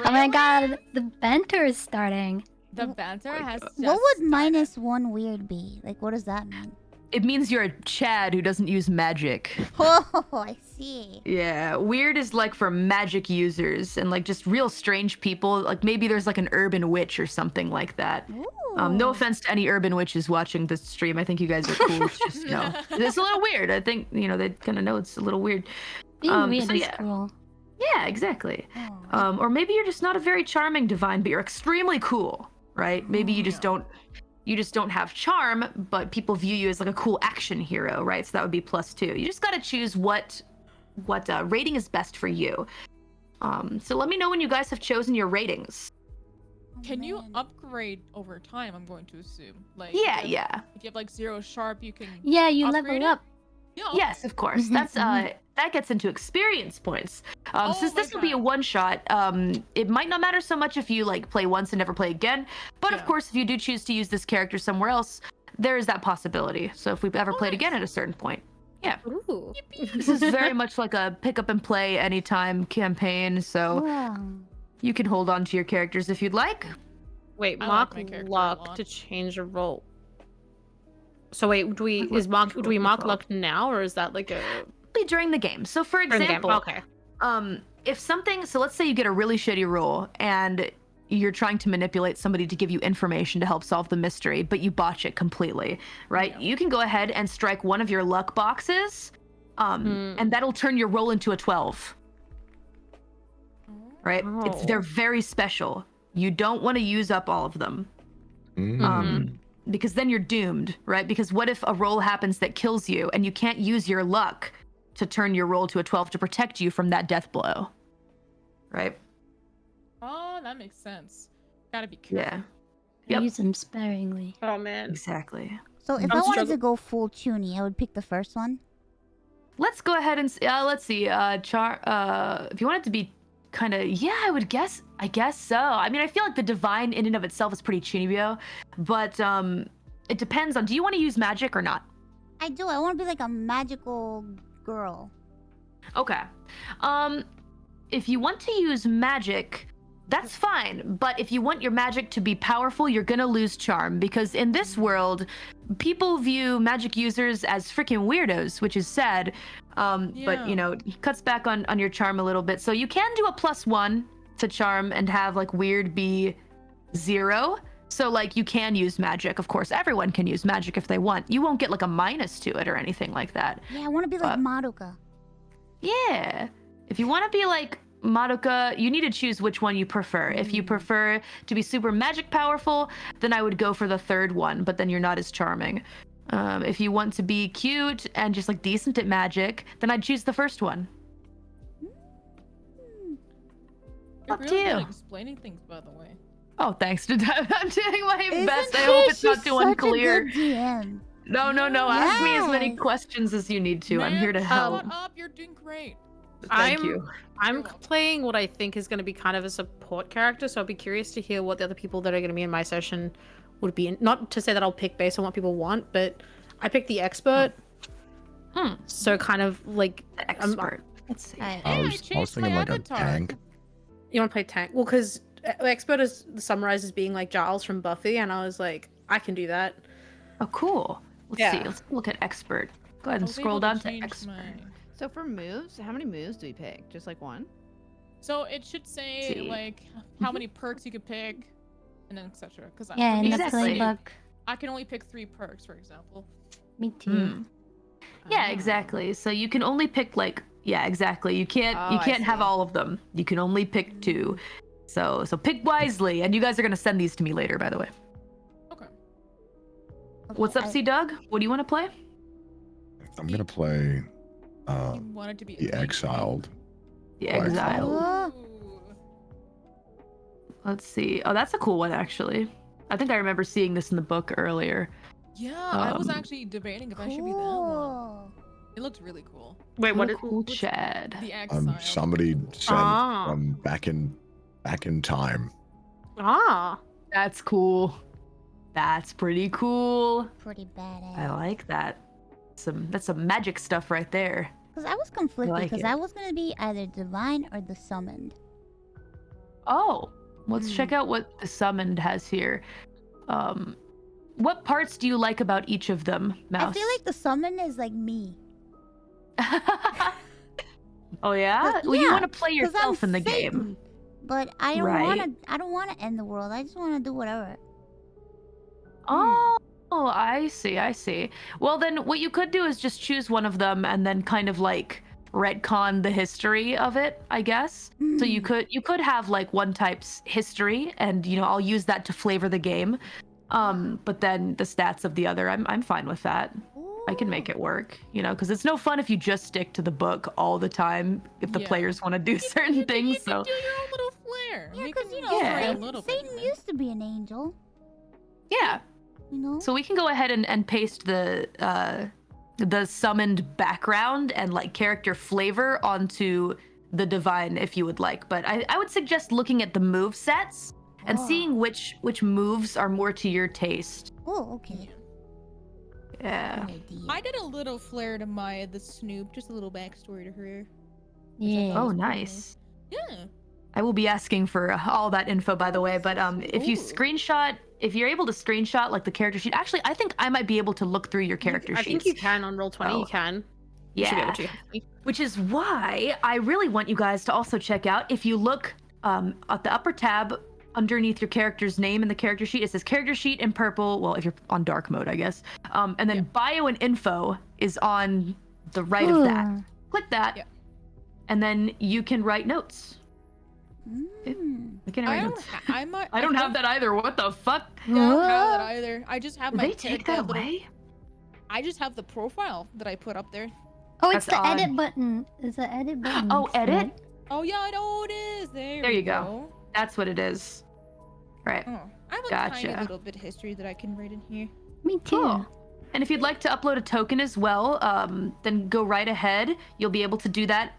Oh my god, the banter is starting. The banter has just What would -1 weird be? Like, what does that mean? It means you're a Chad who doesn't use magic. Oh, I see. Yeah, weird is like for magic users and like just real strange people. Like maybe there's like an urban witch or something like that. No offense to any urban witches watching this stream. I think you guys are cool. It's just, you know, it's a little weird. I think, you know, they kind of know it's a little weird. Being weird so is yeah. cool. Yeah, exactly. Or maybe you're just not a very charming divine, but you're extremely cool, right? Maybe you just don't have charm, but people view you as like a cool action hero, right? So that would be +2. You just got to choose what rating is best for you. So let me know when you guys have chosen your ratings. Can you upgrade over time? I'm going to assume. Like Yeah. If you have like 0 sharp, you can. Yeah, you upgrade level it? up. Yeah. Yes, of course. That's that gets into experience points. Since my this will be a God. one shot, it might not matter so much if you like play once and never play again. But of Yeah. course, if you do choose to use this character somewhere else, there is that possibility. So if we've ever Oh, played again nice. at a certain point, yeah, Ooh. this is very much like a pick up and play anytime campaign. So Wow. you can hold on to your characters if you'd like. Wait, I like mark my character a luck lot. to change a role. So wait, do we What- do we mark what- luck now, or is that like a During the game. So for during the game? example, Okay. if something, so let's say you get a really shitty roll and you're trying to manipulate somebody to give you information to help solve the mystery, but you botch it completely, right? Yeah. You can go ahead and strike one of your luck boxes, and that'll turn your roll into a 12, right? They're Oh. very special. You don't want to use up all of them. Because then you're doomed, right? Because what if a roll happens that kills you and you can't use your luck to turn your roll to a 12 to protect you from that death blow, right? Oh, that makes sense. Gotta be careful. Yeah. Yep. Use them sparingly. Oh man. Exactly. So if I'm I wanted to struggling. go full Chuny, I would pick the first one. Let's go ahead and let's see. If you want it to be kind of, yeah, I guess so. I mean, I feel like the divine in and of itself is pretty chunibyo, but it depends on, do you want to use magic or not? I do. I want to be like a magical girl. Okay. If you want to use magic, that's fine. But if you want your magic to be powerful, you're gonna lose charm, because in this world, people view magic users as freaking weirdos, which is sad. But you know, it cuts back on your charm a little bit. So you can do a +1 to charm and have like weird be 0. So like you can use magic. Of course, everyone can use magic if they want. You won't get like a minus to it or anything like that. Yeah, I want to be like Madoka. Yeah. If you want to be like Madoka, you need to choose which one you prefer. If you prefer to be super magic powerful, then I would go for the third one, but then you're not as charming. If you want to be cute and just like decent at magic, then I'd choose the first one. You're Up to really good you. at explaining things, by the way. Oh, thanks to I'm doing my Isn't best. I she? hope it's She's not too unclear. Such a good DM. No. Ask me as many Yes. questions as you need to. I'm Man, here to help. Shut up, you're doing great. Thank you. I'm You're welcome. playing what I think is going to be kind of a support character, so I'll be curious to hear what the other people that are going to be in my session would be. Not to say that I'll pick based on what people want, but I picked the expert. So kind of like The expert. Let's see. Alright. I Yeah, I was changed thinking my like avatar. a tank. you want to play tank. Well, because expert is summarized as being like Giles from Buffy, and I was like, I can do that. Oh, cool. Let's Yeah. see. Let's look at expert. Go ahead I and was scroll able down to change expert. So for moves, how many moves do we pick? Just like one? So it should say See. like how many perks you could pick, and then etc. Because Yeah, in Exactly. the playbook. I can only pick 3 perks, for example. Me too. Mm. Yeah, Ah. exactly. So you can only pick like, yeah, exactly. You can't Oh, I have see. all of them. You can only pick 2. So pick wisely. And you guys are gonna send these to me later, by the way. Okay. What's up, C Doug? What do you want to play? I'm gonna play You wanted to be the Exiled. The Like- Exile. Ooh. Let's see. Oh, that's a cool one, actually. I think I remember seeing this in the book earlier. Yeah, I was Um, actually debating if I should be that one. Cool. It looked really cool. Wait, what is? Cool Chad. The Exile. Somebody sent Ah. from back in time. Ah, That's cool. That's pretty cool. Pretty badass. I like that. That's some magic stuff right there. Because I was conflicted like because it. I was going to be either divine or the summoned. Oh, let's check out what the summoned has here. What parts do you like about each of them, Mouse? I feel like the summoned is like me. Oh yeah? But Well, you yeah, want to play 'cause I'm yourself in the game. Satan. But I don't Right. want to. I don't want to end the world. I just want to do whatever. Oh, I see. Well, then what you could do is just choose one of them and then kind of like retcon the history of it, I guess. So you could have like one type's history, and I'll use that to flavor the game. But then the stats of the other, I'm fine with that. I can make it work, because it's no fun if you just stick to the book all the time if the Yeah. players want to do certain things. You So can do your own little flair. Yeah, We because can Yeah. vary a little bit, Satan man. used to be an angel. yeah. You know. So we can go ahead and paste the the summoned background and like character flavor onto the divine if you would like. But I would suggest looking at the move sets and seeing which moves are more to your taste. Oh, okay. Yeah. Good idea. I did a little flair to Maya the Snoop, just a little backstory to her. Yeah. Oh, was pretty nice. Yeah. I will be asking for all that info, by the way. But if you screenshot, if you're able to screenshot like the character sheet, actually, I think I might be able to look through your character I sheets. think you can on Roll20. Oh. You can. You should be Yeah. able to. Which is why I really want you guys to also check out, if you look at the upper tab underneath your character's name in the character sheet, it says character sheet in purple. Well, if you're on dark mode, I guess. And then bio and info is on the right of that. Click that. Yeah. And then you can write notes. Mm. You can I write don't, notes. I don't have that either. What the fuck? Yeah, I don't have that either. I just have Did my they take that little- away? I just have the profile that I put up there. Oh, it's That's the odd. edit button. It's the edit button. Oh, next to edit? it. Oh yeah, I know it is. There There we you go. That's what it is. Right. Oh, I have a tiny Gotcha. little bit of history that I can write in here. Me too. Cool. And if you'd like to upload a token as well, then go right ahead. You'll be able to do that,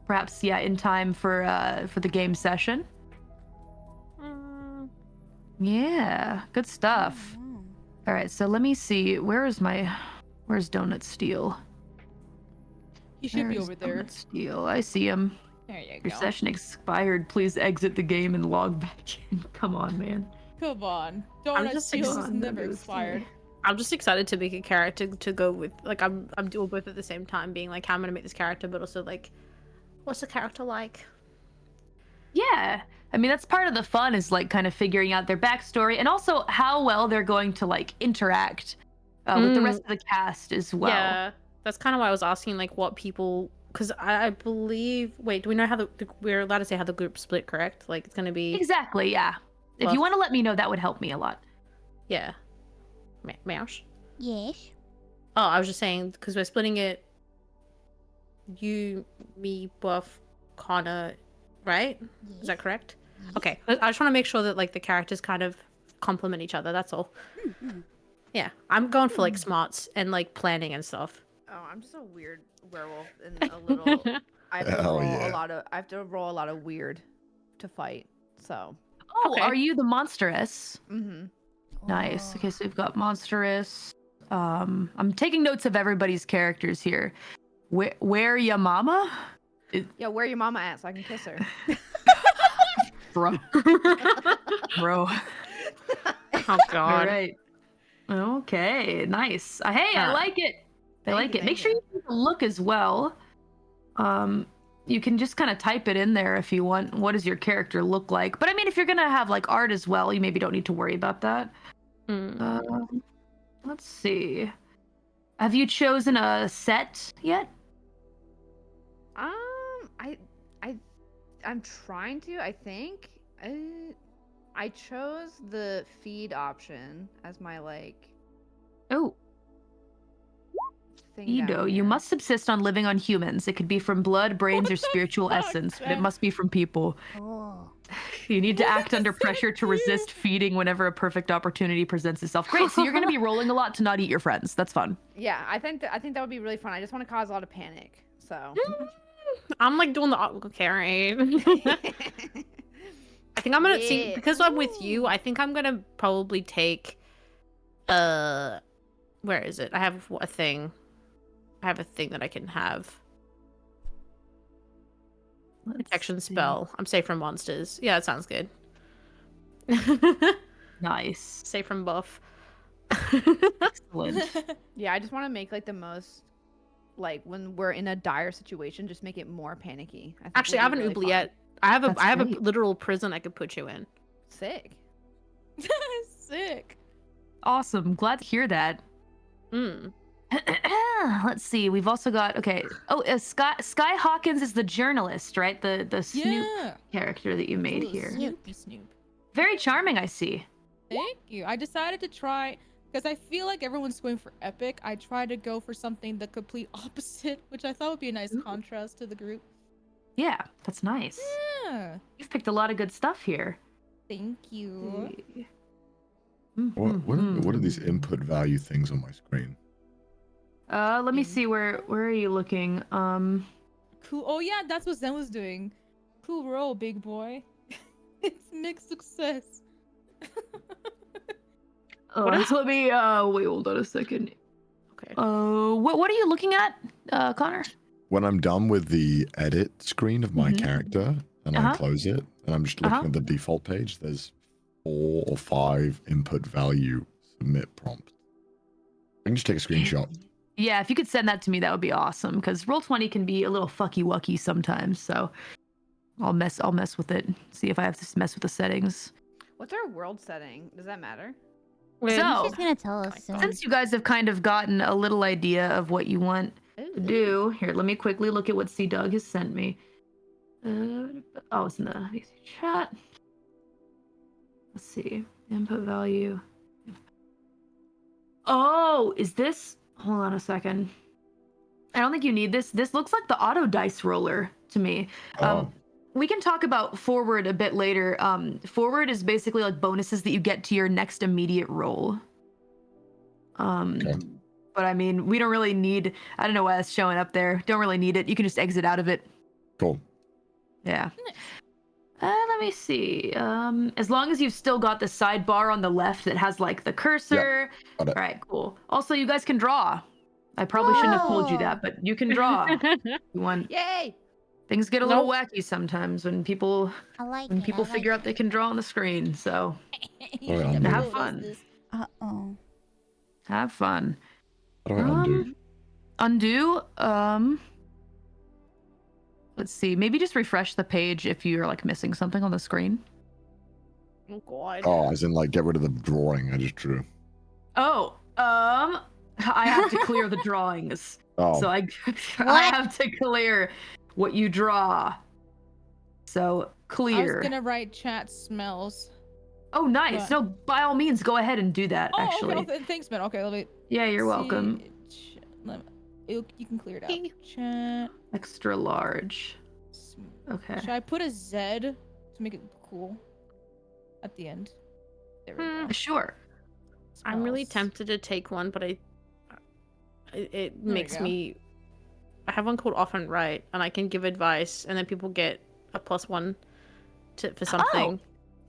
perhaps, in time for the game session. Yeah, good stuff. Oh, All right, so let me see. Where's Donut Steel? He should be There's over there. Donut Steel. I see him. There you Your go. session expired. Please exit the game and log back in. Come on, man. Come on. I'm Donut just Steels is excited. never expired. I'm just excited to make a character to go with. Like, I'm doing both at the same time, being like, how I'm gonna make this character, but also like, what's the character like? Yeah. I mean, that's part of the fun, is like kind of figuring out their backstory and also how well they're going to like interact with the rest of the cast as well. Yeah, that's kind of why I was asking, like, what people, because I believe. Wait, do we know how we're allowed to say how the group split? Correct? Like, it's gonna be Exactly, yeah. If Well- you want to let me know, that would help me a lot. yeah. Mouse. yes. Oh, I was just saying because we're splitting it. You, me, Buff, Connor, right? Is that correct? Yes. Okay. I just want to make sure that like the characters kind of complement each other. That's all. Mm. Yeah, I'm going for like smarts and like planning and stuff. Oh, I'm just a weird werewolf and a little. I have to Hell roll yeah. I have to roll a lot of weird to fight. So. Oh, Okay. are you the monstrous? Mm-hmm. Nice. Oh. Okay, so we've got monstrous. I'm taking notes of everybody's characters here. Where ya mama? Yeah, where your mama at so I can kiss her. Bro. Bro. Oh God. All right. Okay, nice. Hey, I like it. I Thank like you, it. Make thank sure you take a look as well. You can just kind of type it in there if you want. What does your character look like? But I mean, if you're gonna have like art as well, you maybe don't need to worry about that. Let's see. Have you chosen a set yet? I'm trying to. I think I chose the feed option as my like Oh, thing. down Edo, you here. must subsist on living on humans. It could be from blood, brains, or spiritual fuck, essence, but it Jen? must be from people. Oh. You need to What act does under that pressure to mean? resist feeding whenever a perfect opportunity presents itself. Great, so you're going to be rolling a lot to not eat your friends. That's fun. Yeah, I think that would be really fun. I just want to cause a lot of panic. So. I'm like doing the okay, right? I think I'm gonna see Yeah. because I'm with you. I think I'm gonna probably take. Where is it? I have a thing. I have a thing that I can have. Protection spell. I'm safe from monsters. Yeah, that sounds good. Nice. Safe from buff. Excellent. Yeah, I just want to make like the most, like when we're in a dire situation, just make it more panicky. I think Actually, I would have be an really fun. oubliette. I have a That's I have a great. literal prison I could put you in. Sick. Sick. Awesome. Glad to hear that. Mm. Let's see. We've also got Sky Hawkins is the journalist, right? The Snoop Yeah. character that you made Little here. Snoopy Snoop. Very charming, I see. Thank you. I decided to try because I feel like everyone's going for epic. I tried to go for something the complete opposite, which I thought would be a nice contrast to the group. Yeah, that's nice. Yeah. You've picked a lot of good stuff here. Thank you. What are these input value things on my screen? Let me see, where are you looking? Cool. Oh yeah, that's what Zen was doing. Cool roll, big boy. It's mixed success. Let me wait, hold on a second. Okay. What are you looking at, Connor? When I'm done with the edit screen of my character and I close it, and I'm just looking at the default page, there's 4 or 5 input value submit prompt. I can just take a screenshot. Yeah, if you could send that to me, that would be awesome. Because Roll20 can be a little fucky wucky sometimes. So I'll mess with it. See if I have to mess with the settings. What's our world setting? Does that matter? So She's gonna tell us soon. since you guys have kind of gotten a little idea of what you want to do, here, let me quickly look at what C Doug has sent me. Oh, it's in the chat. Let's see. Input value. Oh, is this? Hold on a second. I don't think you need this. This looks like the auto dice roller to me. We can talk about forward a bit later. Forward is basically like bonuses that you get to your next immediate roll. But I mean, we don't really need. I don't know why that's showing up there. Don't really need it. You can just exit out of it. Cool. Yeah. Let me see. As long as you've still got the sidebar on the left that has like the cursor. Got it. All right, cool. Also, you guys can draw. I probably shouldn't have told you that, but you can draw. You want? Yay! Things get a little wacky sometimes when people figure out they can draw on the screen. So have fun. Uh-oh. Have fun. How do I undo? Undo. Let's see. Maybe just refresh the page if you're like missing something on the screen. Oh god. Oh, as in like get rid of the drawing I just drew. Oh, I have to clear the drawings. Oh. So I have to clear what you draw. So clear. I was gonna write chat smells. Oh, nice. But... No, by all means, go ahead and do that. Oh, actually. okay. Thanks, man. Okay, let me. Yeah, you're welcome. You can clear it out. Chat. Extra large. Okay. Should I put a Z to make it cool at the end? There we go. Sure. I'm really tempted to take one, but it makes me. I have one called Off and Right, and I can give advice, and then people get a +1 for something.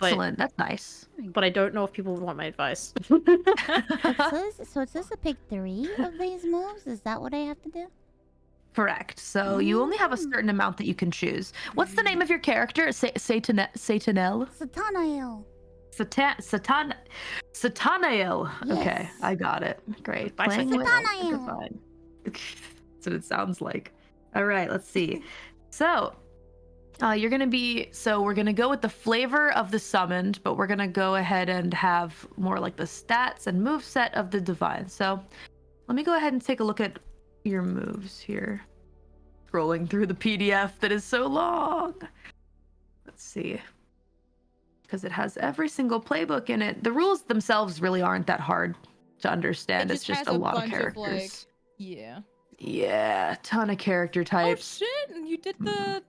Oh, excellent. That's nice. But I don't know if people would want my advice. So it says to pick 3 of these moves. Is that what I have to do? Correct. So you only have a certain amount that you can choose. What's the name of your character? Satanel? Satanael. Satanael. Yes. Okay, I got it. Great. Playing with Satanael. That's what it sounds like. All right, let's see. So, we're gonna go with the flavor of the summoned, but we're gonna go ahead and have more like the stats and moveset of the divine. So, let me go ahead and take a look at your moves here. Scrolling through the PDF that is so long. Let's see. Because it has every single playbook in it. The rules themselves really aren't that hard to understand. It's just a lot of characters. Yeah, ton of character types. Oh shit! You did the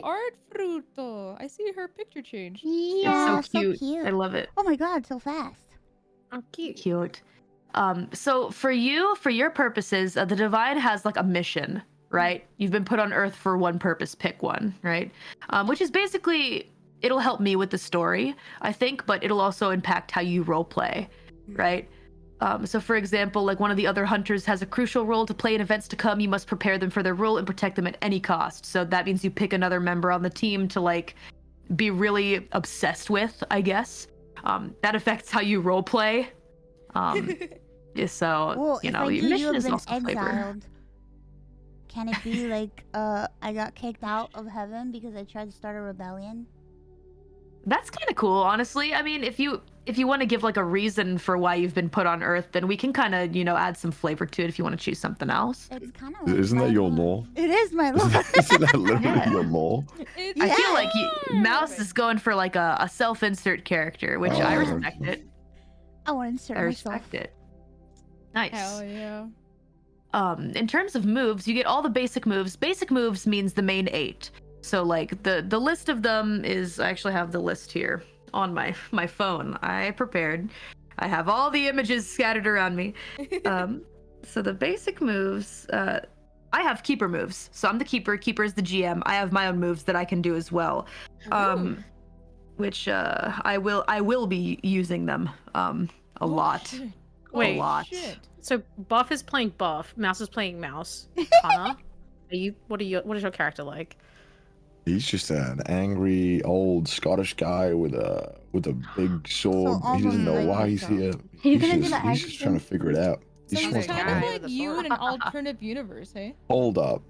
art fruto. I see her picture change. Yeah, it's so cute. I love it. Oh my god, so fast. Oh, cute. Cute. So for your purposes, the divine has like a mission, right? You've been put on Earth for one purpose. Pick one, right? Which is basically, it'll help me with the story, I think, but it'll also impact how you roleplay, right? So for example, like one of the other hunters has a crucial role to play in events to come. You must prepare them for their role and protect them at any cost. So that means you pick another member on the team to like be really obsessed with, I guess. That affects how you roleplay. So, well, your mission is also exiled, flavor. Can it be like I got kicked out of heaven because I tried to start a rebellion? That's kind of cool, honestly. I mean, if you want to give like a reason for why you've been put on Earth, then we can kind of, add some flavor to it if you want to choose something else. It's kind of like Isn't that your law? It is my law. Isn't that literally your law? I feel like Mouse is going for like a self-insert character, which I respect it. I want to insert myself. I respect it. Nice. Hell yeah. In terms of moves, you get all the basic moves. Basic moves means the main 8. So like the list of them is, I actually have the list here on my phone. I prepared. I have all the images scattered around me. So the basic moves, I have keeper moves. So I'm the keeper. Keeper is the GM. I have my own moves that I can do as well. Which I will be using them a lot. Shit. Wait. A lot. Shit. So Buff is playing Buff, Mouse is playing Mouse. Hannah, what is your character like? He's just an angry old Scottish guy with a big sword. He doesn't know almost why like he's yourself. here. You're gonna do the He's just trying to figure it out. So He just he's wants to kind know. of With like the you sword. in an alternative universe, hey? Hold up.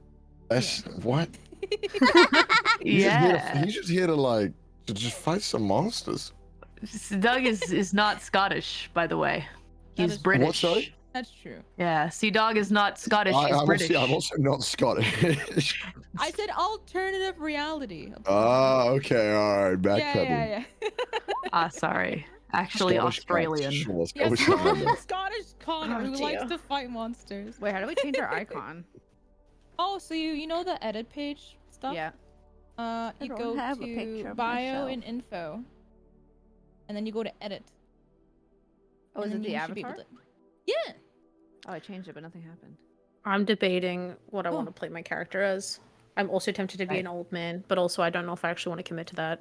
That's what? Yeah. He's just here to like to just fight some monsters. Doug is not Scottish, by the way. That He's is true. British. What, sorry? That's true. Yeah, Sea Dog is not Scottish. He's British. I'm also not Scottish. I said alternative reality. Okay, all right, backpedaling. Yeah. Sorry. Actually, Scottish Australian. Cats, sure, Yeah, Scottish Cats. Scottish Connor who likes to fight monsters. Wait, how do we change our icon? Oh, so you know the edit page stuff? Yeah. You don't go have a picture to of bio myself. and info, and then you go to edit. Oh, is and it then the you should be able avatar? to- Yeah. Oh, I changed it, but nothing happened. I'm debating what I Oh. want to play my character as. I'm also tempted to be an old man, but also I don't know if I actually want to commit to that.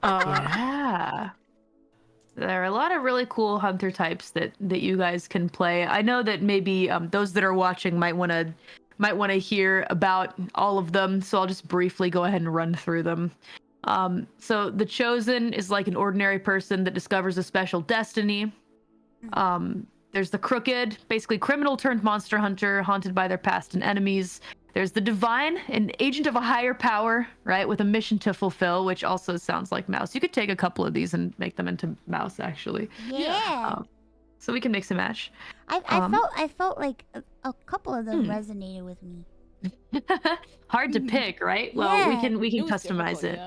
Yeah. There are a lot of really cool hunter types that you guys can play. I know that maybe those that are watching might want to hear about all of them, so I'll just briefly go ahead and run through them. So the Chosen is like an ordinary person that discovers a special destiny. There's the Crooked, basically criminal turned monster hunter, haunted by their past and enemies. There's the Divine, an agent of a higher power, right, with a mission to fulfill, which also sounds like Mouse. You could take a couple of these and make them into Mouse, actually. Yeah. So we can mix and match. I felt like a couple of them resonated with me. Hard to pick, right? Well, we Yeah. can It was customize difficult, it.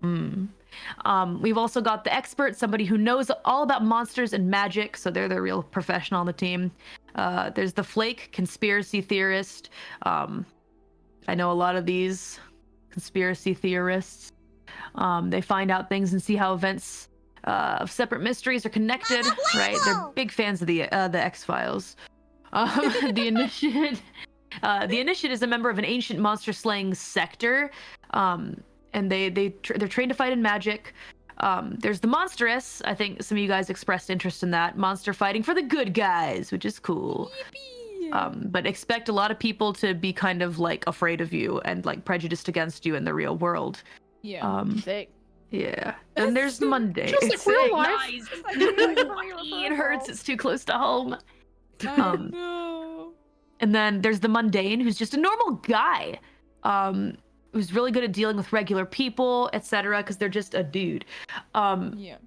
yeah. We've also got the Expert, somebody who knows all about monsters and magic, so they're the real professional on the team. There's the Flake, conspiracy theorist. I know a lot of these conspiracy theorists. They find out things and see how events of separate mysteries are connected, right? They're big fans of the X-Files. The Initiate. The Initiate is a member of an ancient monster-slaying sector. And they're trained to fight in magic. There's the Monstrous. I think some of you guys expressed interest in that. Monster fighting for the good guys, which is cool. But expect a lot of people to be kind of like afraid of you and like prejudiced against you in the real world. Yeah. Sick. Yeah. And there's the Monday. Just like It's real sick. life. Nice. It hurts. It's too close to home. I know. And then there's the Mundane, who's just a normal guy. Who's really good at dealing with regular people, etc., because they're just a dude. Yeah.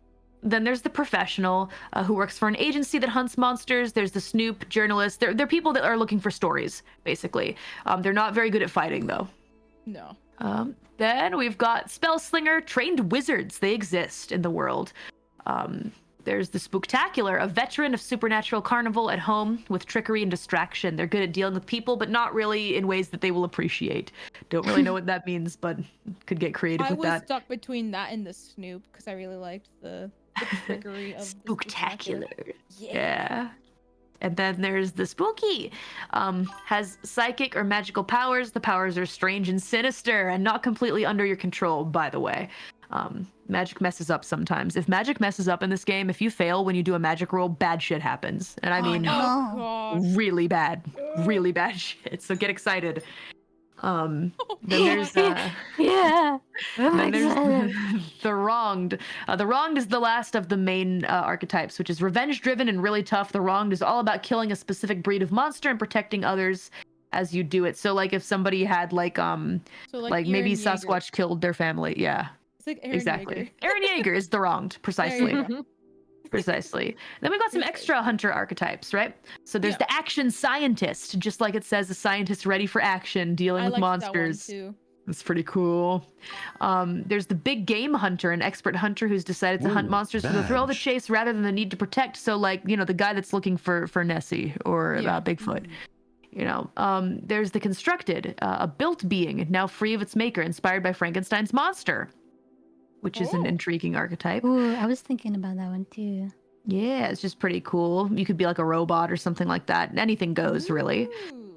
Then there's the Professional, who works for an agency that hunts monsters. There's the Snoop, journalist. They're people that are looking for stories, basically. They're not very good at fighting, though. No. Then we've got Spellslinger, trained wizards. They exist in the world. There's the Spooktacular, a veteran of supernatural carnival at home with trickery and distraction. They're good at dealing with people, but not really in ways that they will appreciate. Don't really know what that means, but could get creative I with was that. stuck between that and the Snoop because I really liked the trickery of the Spooktacular. Yeah. And then there's the Spooky. Has psychic or magical powers. The powers are strange and sinister and not completely under your control, by the way. Magic messes up sometimes. If magic messes up in this game, if you fail when you do a magic roll, bad shit happens. And I mean, Oh gosh. really bad shit. So get excited. Then there's Yeah. then there's the Wronged. The Wronged is the last of the main archetypes, which is revenge-driven and really tough. The Wronged is all about killing a specific breed of monster and protecting others as you do it. So like if somebody had like So maybe Eren Yeager. Sasquatch killed their family, yeah. It's like Eren Exactly. Yeager. Eren Yeager is the Wronged, precisely. There you go. Precisely. Then we've got some extra hunter archetypes, right? So there's Yeah. the action scientist, just like it says, a scientist ready for action, dealing I with liked that one monsters. too. That's pretty cool. There's the big game hunter, an expert hunter who's decided to hunt Ooh, monsters for the thrill of the badge. chase rather than the need to protect. So like, the guy that's looking for Nessie or Yeah. Bigfoot. There's the constructed, a built being, now free of its maker, inspired by Frankenstein's monster, which is an Oh. intriguing archetype. Ooh, I was thinking about that one too. Yeah, it's just pretty cool. You could be like a robot or something like that. Anything goes, really.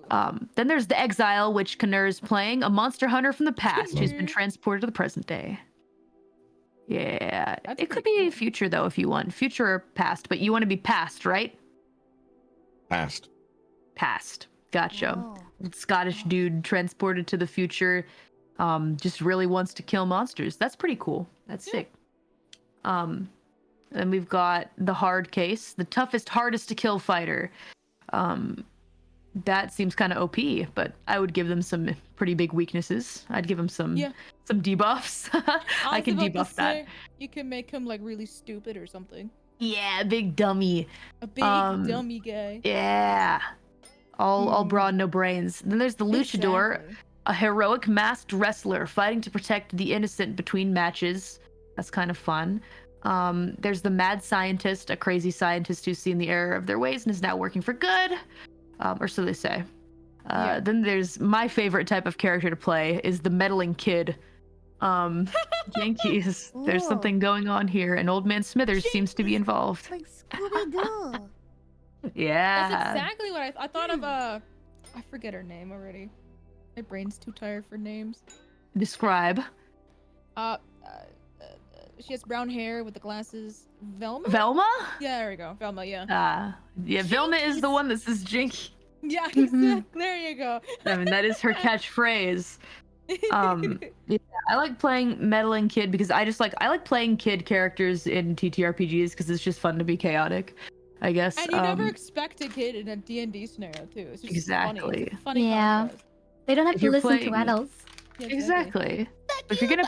Then there's the Exile, which Knur is playing, a monster hunter from the past who's been transported to the present day. Yeah, it could be future though if you want, future or past, but you want to be past, right? Past. Past. Gotcha. Oh. Scottish dude transported to the future, just really wants to kill monsters. That's pretty cool. That's sick. And we've got the hard case, the toughest, hardest to kill fighter. That seems kind of OP, but I would give them some pretty big weaknesses. I'd give them some debuffs. I can debuff that. You can make him like really stupid or something. Yeah, big dummy. A big dummy guy. Yeah. All broad, no brains. Then there's the luchador, Exactly. a heroic masked wrestler fighting to protect the innocent between matches. That's kind of fun. There's the mad scientist, a crazy scientist who's seen the error of their ways and is now working for good. Or so they say. Then there's my favorite type of character to play is the meddling kid. Yankees. There's something going on here, and Old Man Smithers seems to be involved. Like Scooby-Doo. Yeah. That's exactly what I thought of. I forget her name already. My brain's too tired for names. Describe. She has brown hair with the glasses. Velma? Velma? Yeah, there we go. Velma, yeah. Yeah, Velma is the one that says Jinky. Yeah, exactly. There you go. I mean, that is her catchphrase. Yeah, I like playing meddling kid because I like playing kid characters in TTRPGs because it's just fun to be chaotic, I guess. And you never expect a kid in a D&D scenario too. It's just Exactly. funny. It's a funny Yeah. contrast. They don't have If to you're listen playing- to adults. Yeah, Exactly. If you're gonna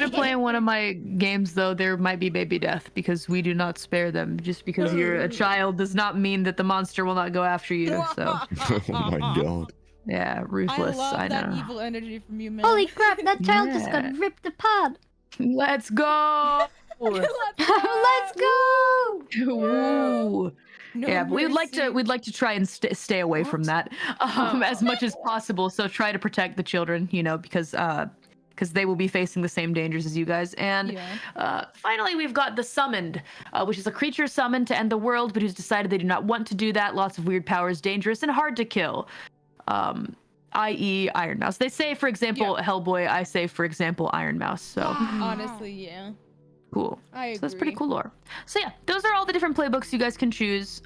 play in one of my games, though, there might be baby death because we do not spare them. Just because you're a child does not mean that the monster will not go after you. So Oh my god. yeah, ruthless. I love I that know. evil energy from you, man. Holy crap, that child just got Yeah. ripped apart. Let's go. Let's go! Ooh. No Yeah, but mercy. we'd like to try and stay away from that as much as possible. So try to protect the children, because they will be facing the same dangers as you guys. And finally, we've got the Summoned, which is a creature summoned to end the world, but who's decided they do not want to do that. Lots of weird powers, dangerous and hard to kill. I.e. Ironmouse. They say, for example, Hellboy. I say, for example, Ironmouse. So Honestly, yeah. cool. I agree. So that's pretty cool lore. So yeah, those are all the different playbooks you guys can choose.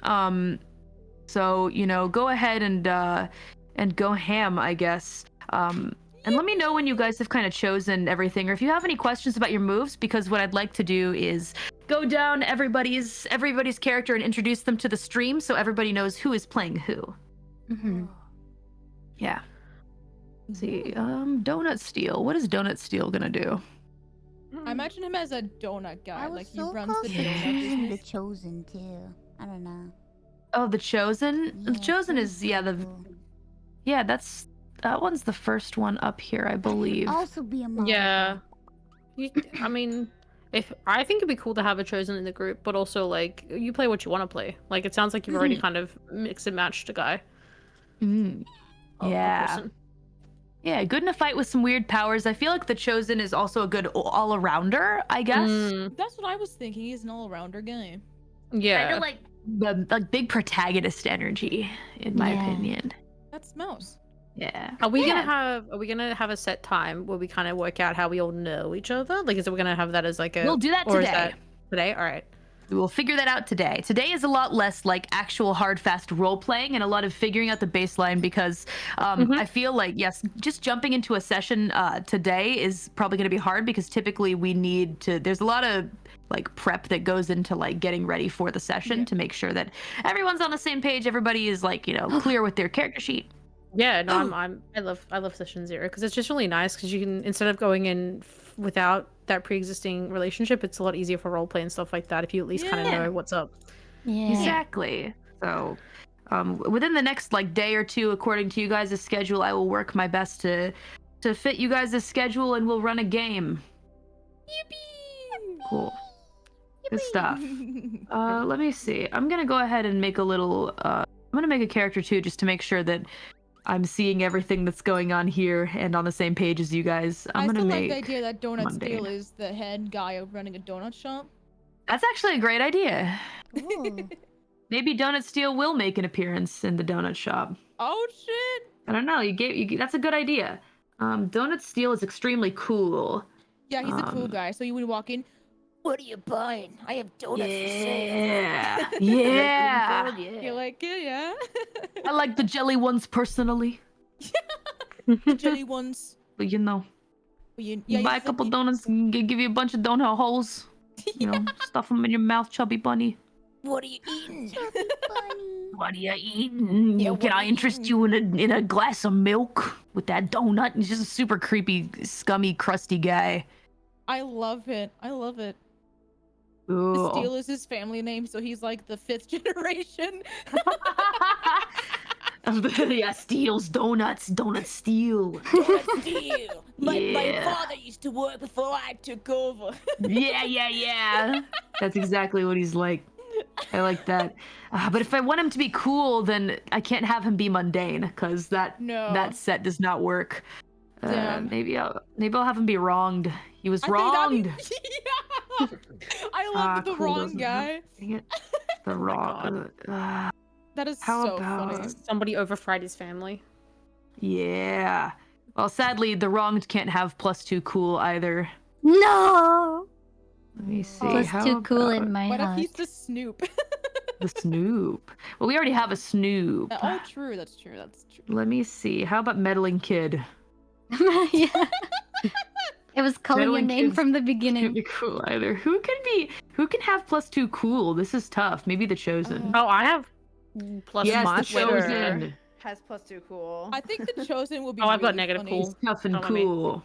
So go ahead and go ham, I guess. And let me know when you guys have kind of chosen everything, or if you have any questions about your moves, because what I'd like to do is go down everybody's character and introduce them to the stream, so everybody knows who is playing who. Mm-hmm. Yeah. Let's see, Donut Steel. What is Donut Steel gonna do? I imagine him as a donut guy. I was Like he so runs close the to donut choosing the business. Chosen too. I don't know. Oh, the Chosen. The Yeah, Chosen is Chosen's the cool. that one's the first one up here, I believe. Also be a mom. Yeah. I mean, I think it'd be cool to have a chosen in the group, but also like you play what you want to play. Like it sounds like you've already kind of mixed and matched a guy. Mm. a Yeah. person. Yeah, good in a fight with some weird powers. I feel like the Chosen is also a good all-arounder, I guess. That's what I was thinking. He's an all-rounder guy. Yeah. Kind of like the big protagonist energy, in my opinion. That's Mouse. Yeah. Are we gonna have a set time where we kind of work out how we all know each other? Like, is it we're gonna have that as like a? We'll do that or is today. that today? All right. We will figure that out today. Today is a lot less like actual hard, fast role playing and a lot of figuring out the baseline because I feel like, yes, just jumping into a session today is probably going to be hard because typically we need to, there's a lot of like prep that goes into like getting ready for the session to make sure that everyone's on the same page. Everybody is like, clear with their character sheet. Yeah, no, I love session 0 because it's just really nice because you can, instead of going in without that pre-existing relationship, it's a lot easier for roleplay and stuff like that if you at least kind of know what's up. Yeah. Exactly. So within the next like day or two, according to you guys' schedule, I will work my best to fit you guys' schedule and we'll run a game. Yippee! Cool. Good stuff. Let me see. I'm gonna go ahead and make a little I'm gonna make a character too just to make sure that I'm seeing everything that's going on here and on the same page as you guys. I I'm gonna still make like the idea that Donut mundane. Steel is the head guy of running a donut shop. That's actually a great idea. Ooh. Maybe Donut Steel will make an appearance in the donut shop. Oh shit! I don't know. That's a good idea. Donut Steel is extremely cool. Yeah, he's a cool guy. So you would walk in. What are you buying? I have donuts for sale. Yeah, yeah. You like it? Yeah. I like the jelly ones personally. The jelly ones. But you know, Yeah, you buy a couple donuts, and give you a bunch of donut holes. You know, stuff them in your mouth, chubby bunny. What are you eating? Chubby bunny. What are you eating? Yeah, Can I interest you in a glass of milk with that donut? He's just a super creepy, scummy, crusty guy. I love it. I love it. Ooh. Steele is his family name, so he's like the 5th generation. Yeah, Steele's donuts. Donut Steel. Donut Steele. My Yeah. father used to work before I took over. Yeah. That's exactly what he's like. I like that. But if I want him to be cool, then I can't have him be mundane, because that set does not work. Damn. Maybe I'll have him be wronged. He was wronged. Yeah. I love the cool, wrong doesn't guy. Dang it. The wrong. That is How so about- funny. Somebody overfried his family. Yeah. Well, sadly, the wronged can't have +2 cool either. No. Let me see. Plus How too cool about in my What if heart. he's the Snoop? the Snoop? Well, we already have a Snoop. Oh, true. That's true. That's true. Let me see. How about meddling kid? Yeah. It was calling your Meddling name kids from the Can't beginning. be cool either. Who can have +2 cool? This is tough. Maybe the chosen. Oh, I have plus yes, my the chosen. Has +2 cool. I think the chosen will be. Oh, I've got really negative funny. cool. He's tough and Don't let me. cool,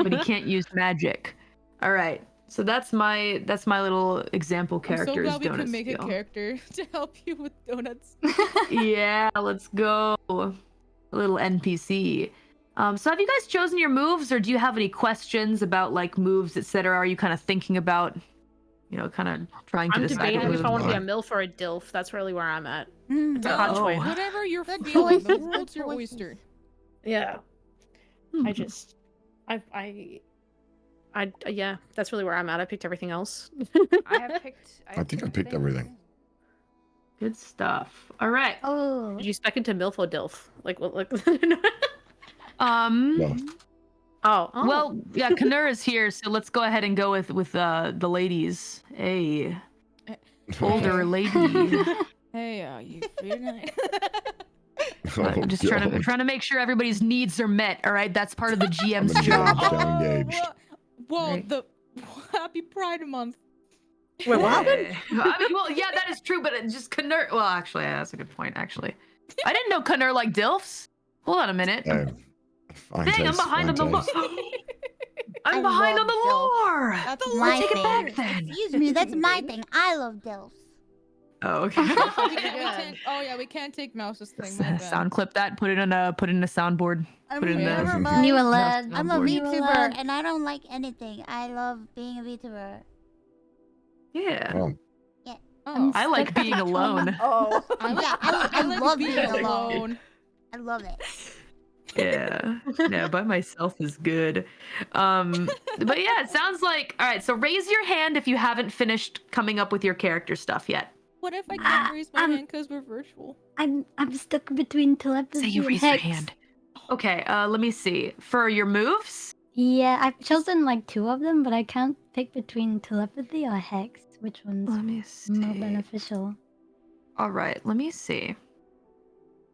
but he can't use magic. All right. So that's my little example I'm character. so is glad we Donut can make a Steel. character to help you with donuts. Yeah, let's go. A little NPC. So have you guys chosen your moves, or do you have any questions about like moves, etc.? Are you kind of thinking about, kind of trying to I'm decide debating what if I want to be a Right. MILF or a DILF. That's really where I'm at. Mm. It's a hard Oh. choice. Whatever you're Good feeling, the choices, world's good your choices. oyster. Yeah. Hmm. Yeah, that's really where I'm at. I picked everything else. I have picked. I think I picked everything. Good stuff. All right. Oh. Did you spec into MILF or DILF? Like what? Like. Well, Oh. Well, yeah, Kanur is here, so let's go ahead and go with the ladies. Hey, older lady. Hey, you feeling I'm just trying to make sure everybody's needs are met. All right, that's part of the GM's I'm job. engaged. I'm engaged. Whoa, Right. the happy Pride Month. Wait, what happened? I mean, well, yeah, that is true, but it just Kanur. Well, actually, yeah, that's a good point. Actually, I didn't know Kanur liked DILFs. Hold on a minute. Fine Dang, I'm taste, behind on fine the lore. taste. I I'm behind on love the lore. That's Let's my take it thing. back then. Excuse me, that's my thing. I love DILFs. Oh, okay. We can't take Mouse's thing. My bad. Sound clip that. Put it in a soundboard. Put it in never the. mind. New alert. I'm a Soundboard. VTuber and I don't like anything. I love being a VTuber. Yeah. Oh, Oh, I like being alone. Oh. I like love being being alone. alone. I love it. Yeah. Yeah, by myself is good. But yeah, it sounds like all right, so raise your hand if you haven't finished coming up with your character stuff yet. What if I can't raise my hand because we're virtual? I'm stuck between telepathy Say you and raise your hex. hand. Okay, let me see. For your moves? Yeah, I've chosen like 2 of them, but I can't pick between telepathy or hex. Which one's Let me see. more beneficial? All right, let me see.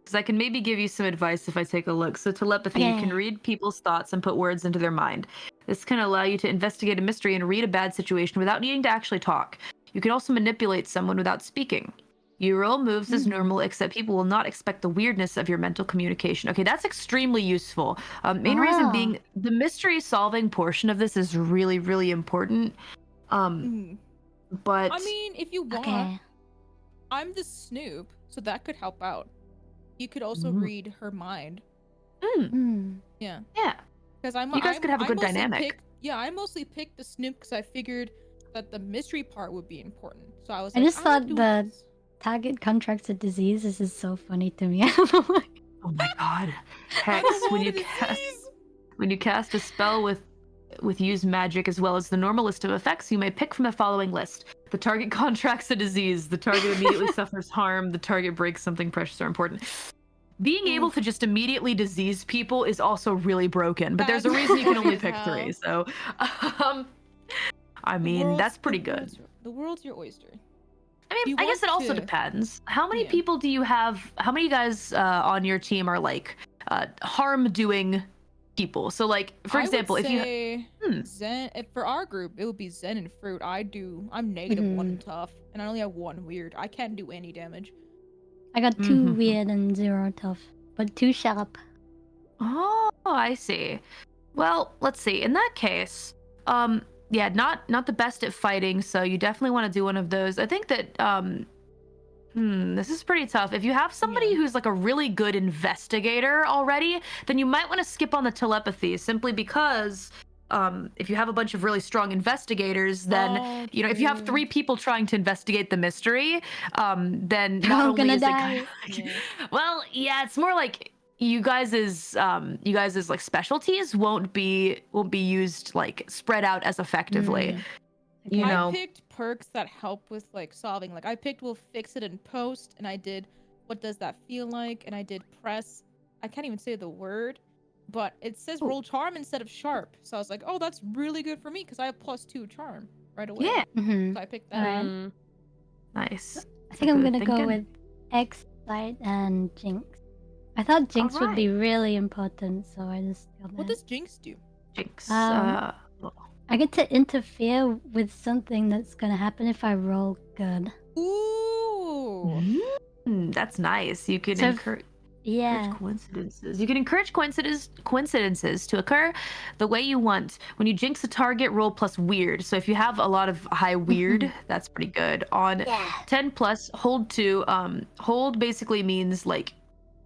Because I can maybe give you some advice if I take a look. So telepathy, you can Okay. read people's thoughts and put words into their mind. This can allow you to investigate a mystery and read a bad situation without needing to actually talk. You can also manipulate someone without speaking. You roll moves as normal, except people will not expect the weirdness of your mental communication. Okay, that's extremely useful. Main reason Ah. being the mystery solving portion of this is really, really important. But I mean, if you want, Okay. I'm the Snoop, so that could help out. You could also Mm. read her mind. Hmm. Yeah, yeah, because I'm. You guys could have a I good mostly dynamic. I mostly picked the Snoop because I figured that the mystery part would be important. So I was. I like, just I'll thought do the this. target contracts a disease. This is so funny to me. I don't know why. oh my god. I Hex, don't when want you a cast disease. when you cast a spell with with use magic as well as the normal list of effects, you may pick from the following list. The target contracts a disease, the target immediately suffers harm, the target breaks something precious or important. Being able to just immediately disease people is also really broken, but there's a reason you can only pick 3. So, I mean, that's pretty good. The world's your oyster. I mean, I guess it also depends. How many people do you have? How many guys on your team are like harm-doing people? So, like, for example, if you Zen, for our group, it would be Zen and Fruit. I'm -1 in tough, and I only have 1 weird. I can't do any damage. I got 2 weird and 0 tough, but 2 sharp. Oh, I see. Well, let's see. In that case, yeah, not the best at fighting, so you definitely want to do one of those. I think that this is pretty tough. If you have somebody who's like a really good investigator already, then you might want to skip on the telepathy simply because if you have a bunch of really strong investigators, then if you have 3 people trying to investigate the mystery, then not only is it well, yeah, it's more like you guys' like specialties won't be used like spread out as effectively. I picked perks that help with like solving. Like I picked we'll fix it in post, and I did what does that feel like, and I did press. I can't even say the word, but it says roll charm instead of sharp. So I was like, oh, that's really good for me because I have +2 charm right away. Yeah. So I picked that. Nice. I think I'm gonna go with X-Light and Jinx. I thought Jinx would be really important, so I just got that. What does Jinx do? Jinx. I get to interfere with something that's gonna happen if I roll good. Ooh. That's nice. You can encourage coincidences. You can encourage coincidences to occur the way you want. When you jinx a target, roll plus weird. So if you have a lot of high weird, that's pretty good. On 10 plus, hold 2. Hold basically means like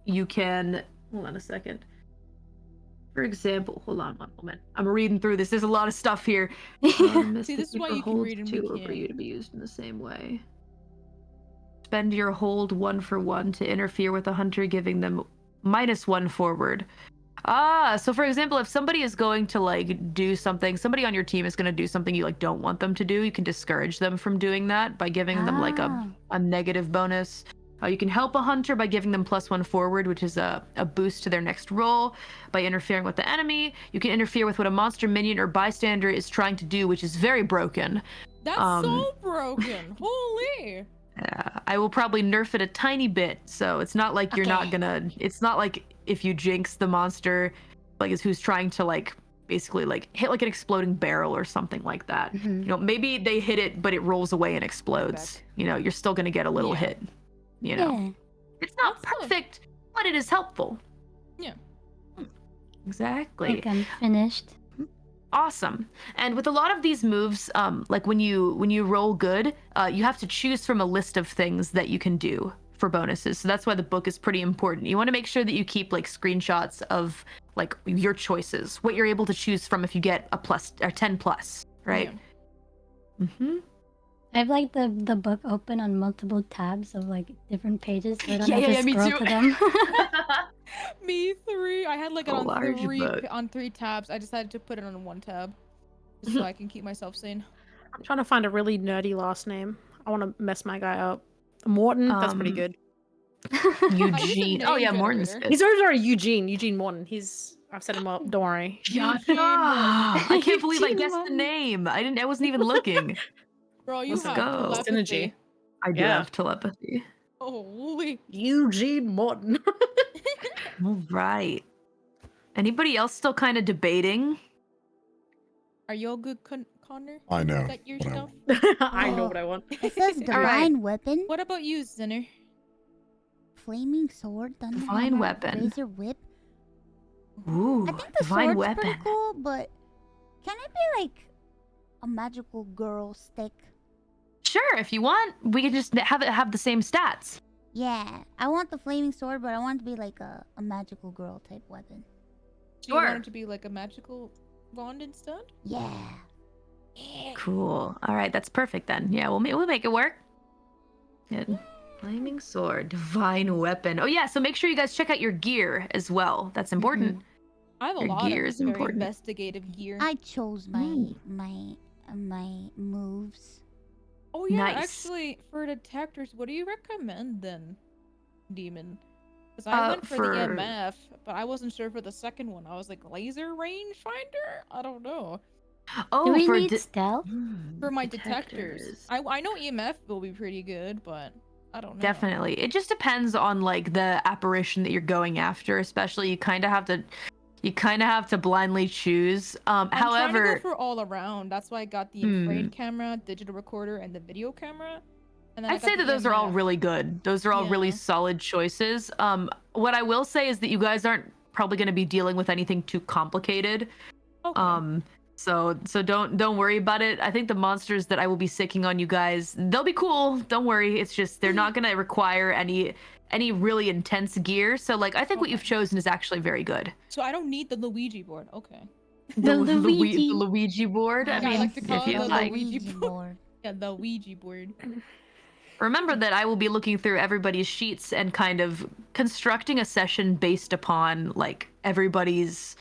you can hold on a second. For example, hold on one moment. I'm reading through this. There's a lot of stuff here. See, this is why you can read and we can't. For you to be used in the same way. Spend your hold 1 for 1 to interfere with a hunter, giving them -1 forward. So for example, if somebody is going to like do something, somebody on your team is going to do something you like don't want them to do, you can discourage them from doing that by giving them like a negative bonus. You can help a hunter by giving them +1 forward, which is a boost to their next roll. By interfering with the enemy, you can interfere with what a monster, minion, or bystander is trying to do, which is very broken. That's so broken. Holy. I will probably nerf it a tiny bit, so it's not like you're not gonna. It's not like if you jinx the monster, like is who's trying to like basically like hit like an exploding barrel or something like that. You know, maybe they hit it, but it rolls away and explodes. You know, you're still gonna get a little hit. You know, it's not perfect, but it is helpful. Yeah. Exactly. I think I'm finished. Awesome. And with a lot of these moves, like when you roll good, you have to choose from a list of things that you can do for bonuses. So that's why the book is pretty important. You want to make sure that you keep like screenshots of like your choices, what you're able to choose from if you get a plus or 10 plus, right? Yeah. I have like the book open on multiple tabs of like different pages, so I don't have to scroll to them. Me 3. I had like it on 3 tabs. I decided to put it on 1 tab just so I can keep myself sane. I'm trying to find a really nerdy last name. I want to mess my guy up. Morton, that's pretty good. Eugene. Oh yeah, Morton's good. He's already Eugene. Eugene Morton. I've set him up. Don't worry. I can't believe I guessed the name. I wasn't even looking. Bro, you have telepathy. Synergy. I do have telepathy. Holy. Eugene Morton. All right. Anybody else still kind of debating? Are you all good, Connor? I know. Got your stuff? I know what I want. It says divine weapon. What about you, Zinner? Flaming sword, divine weapon, razor whip. Ooh, I think the divine sword's weapon. pretty cool, but can it be like a magical girl stick? Sure, if you want, we can just have the same stats. Yeah, I want the flaming sword, but I want it to be like a magical girl type weapon. Sure. You want it to be like a magical wand instead? Yeah. Cool. All right, that's perfect then. Yeah, we'll make it work. Good. Flaming sword, divine weapon. Oh yeah, so make sure you guys check out your gear as well. That's important. I have a Your lot gear of is very important. investigative gear. I chose my moves. Oh yeah, Nice. actually, for detectors, what do you recommend then, Demon? Because I went for the EMF, but I wasn't sure for the second one. I was like, laser rangefinder? I don't know. Do we for need stealth? For my detectors. I know EMF will be pretty good, but I don't know. Definitely. It just depends on like the apparition that you're going after, especially you kind of have to blindly choose. I'm trying to However, go for all around. That's why I got the infrared camera, digital recorder, and the video camera. And then I'd say that those are all really good. Those are all really solid choices. What I will say is that you guys aren't probably going to be dealing with anything too complicated. Okay. So don't worry about it. I think the monsters that I will be sicking on you guys, they'll be cool. Don't worry. It's just they're not going to require any really intense gear. So like I think what you've chosen is actually very good. So I don't need the Luigi board. Okay. The Luigi board. Yeah, I mean, I like to call if it you the like. Luigi board. Yeah, the Ouija board. Remember that I will be looking through everybody's sheets and kind of constructing a session based upon like everybody's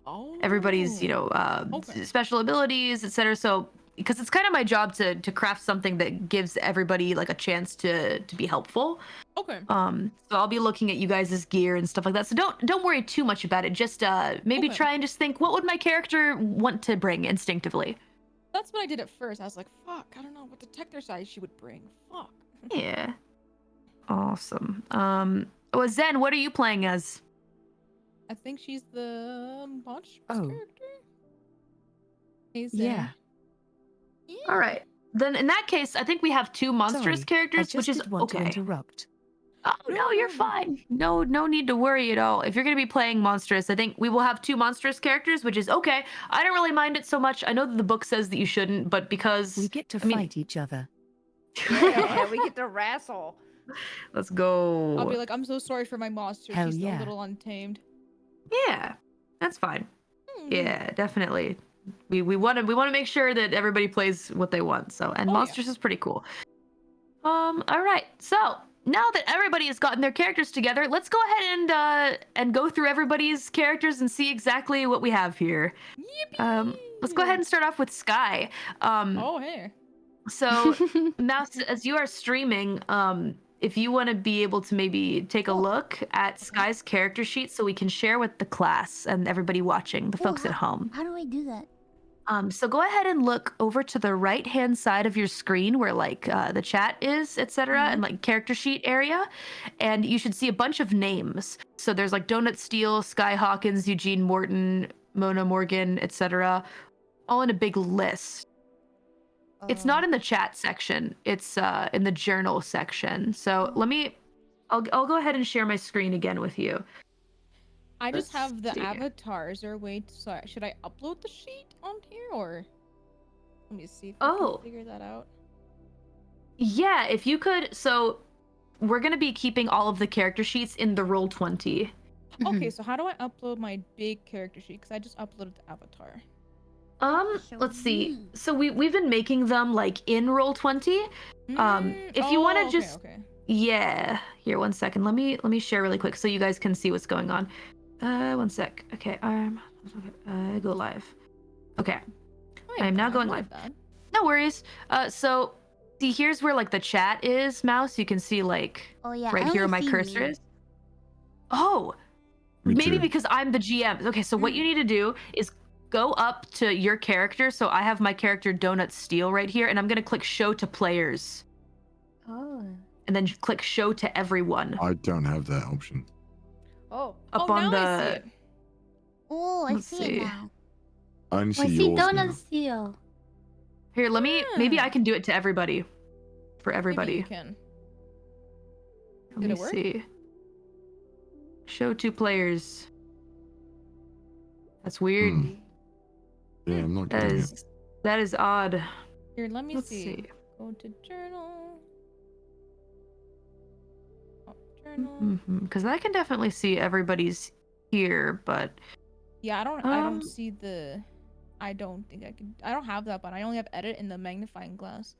special abilities, etc. So because it's kind of my job to craft something that gives everybody like a chance to be helpful. Okay. So I'll be looking at you guys' gear and stuff like that. So don't worry too much about it. Just maybe try and just think, what would my character want to bring instinctively? That's what I did at first. I was like, fuck, I don't know what detector size she would bring. Fuck. Yeah. Awesome. Zen, what are you playing as? I think she's the monstrous Oh. character. Hey, Zen. Yeah. All right. Then in that case, I think we have two monstrous Sorry, characters, I just which is did want to okay. interrupt. Oh no, you're fine. No need to worry at all. If you're gonna be playing monstrous, I think we will have two monstrous characters, which is okay. I don't really mind it so much. I know that the book says that you shouldn't, but because We get to fight each other. Yeah, we get to wrestle. Let's go. I'll be like, I'm so sorry for my monster. Hell She's yeah. a little untamed. Yeah, that's fine. Yeah, definitely. We want to make sure that everybody plays what they want. So and monstrous is pretty cool. All right. So now that everybody has gotten their characters together, let's go ahead and go through everybody's characters and see exactly what we have here. Yippee! Let's go ahead and start off with Sky. Oh hey. So Mouse, as you are streaming, if you want to be able to maybe take a look at Sky's character sheet so we can share with the class and everybody watching, the folks at home. How do I do that? So go ahead and look over to the right-hand side of your screen where like the chat is, etc., and like character sheet area, and you should see a bunch of names. So there's like Donut Steele, Sky Hawkins, Eugene Morton, Mona Morgan, etc., all in a big list. It's not in the chat section. It's in the journal section. So I'll go ahead and share my screen again with you. I just have the avatars. Or wait, sorry, should I upload the sheet on here or? Let me see if I can figure that out. Yeah, if you could. So we're gonna be keeping all of the character sheets in the Roll20. Okay, so how do I upload my big character sheet? Because I just uploaded the avatar. Let's see. So we've been making them like in Roll20. If you want to just yeah, here 1 second. Let me share really quick so you guys can see what's going on. 1 sec. Okay, go live. Okay, I'm now going live. No worries. So see, here's where like the chat is, Mouse. You can see like right here where my cursor is. Oh, maybe because I'm the GM. Okay, so what you need to do is go up to your character. So I have my character Donut Steele right here, and I'm gonna click Show to Players. Oh. And then click Show to Everyone. I don't have that option. Oh. Up on the. I see it. Oh, I see it now. I only see I see yours now. Donut Steele. Here, let me. Maybe I can do it to everybody. For everybody. Maybe you can. Let me see. Show 2 players. That's weird. Yeah, I'm not getting it. That is odd. Here, let me Let's see. Go to journal. Oh, journal. Because I can definitely see everybody's here, but yeah, I don't see the. I don't think I can. I don't have that, but I only have edit in the magnifying glass.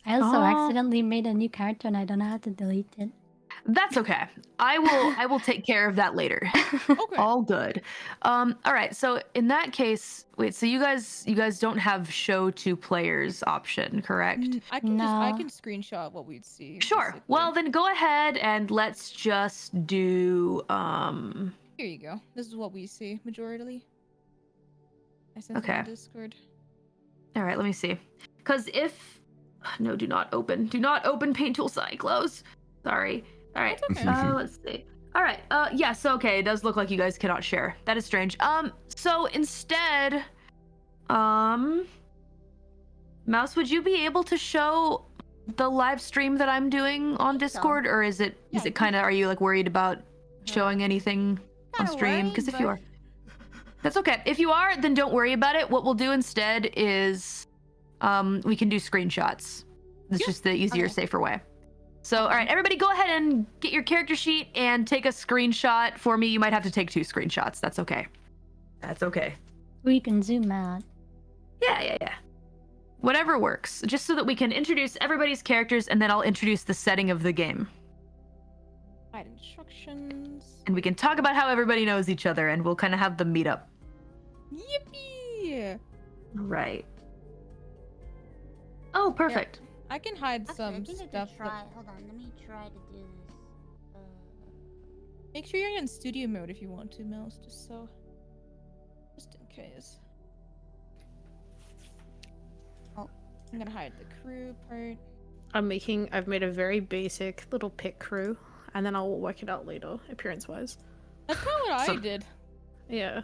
I also accidentally made a new character and I don't know how to delete it. That's okay. I will take care of that later. Okay. All good. All right. So in that case, wait. So you guys don't have show to players option, correct? I can screenshot what we'd see. Sure. basically. Well, then go ahead and let's just do Here you go. This is what we see majorly. I sent it Okay. on Discord. All right, let me see. Because if no, do not open paint tool side close. Sorry. All right. That's okay. Let's see. All right. Yeah. So okay, it does look like you guys cannot share. That is strange. So instead, Mouse, would you be able to show the live stream that I'm doing on Discord, or is it kind of? Are you like worried about showing anything on stream? Because if you are, that's okay. If you are, then don't worry about it. What we'll do instead is, we can do screenshots. It's just the easier, safer way. So, all right, everybody go ahead and get your character sheet and take a screenshot for me. You might have to take 2 screenshots. That's okay. That's okay. We can zoom out. Yeah. Whatever works. Just so that we can introduce everybody's characters, and then I'll introduce the setting of the game. Hide instructions. And we can talk about how everybody knows each other, and we'll kind of have the meetup. Yippee! Right. Oh, perfect. Yeah, I can hide some I think stuff. I could try. Hold on, let me try to do this. Make sure you're in studio mode if you want to, Mouse, just in case. Oh. I'm gonna hide the crew part. I've made a very basic little pit crew, and then I'll work it out later, appearance-wise. That's kind of what I did. Yeah.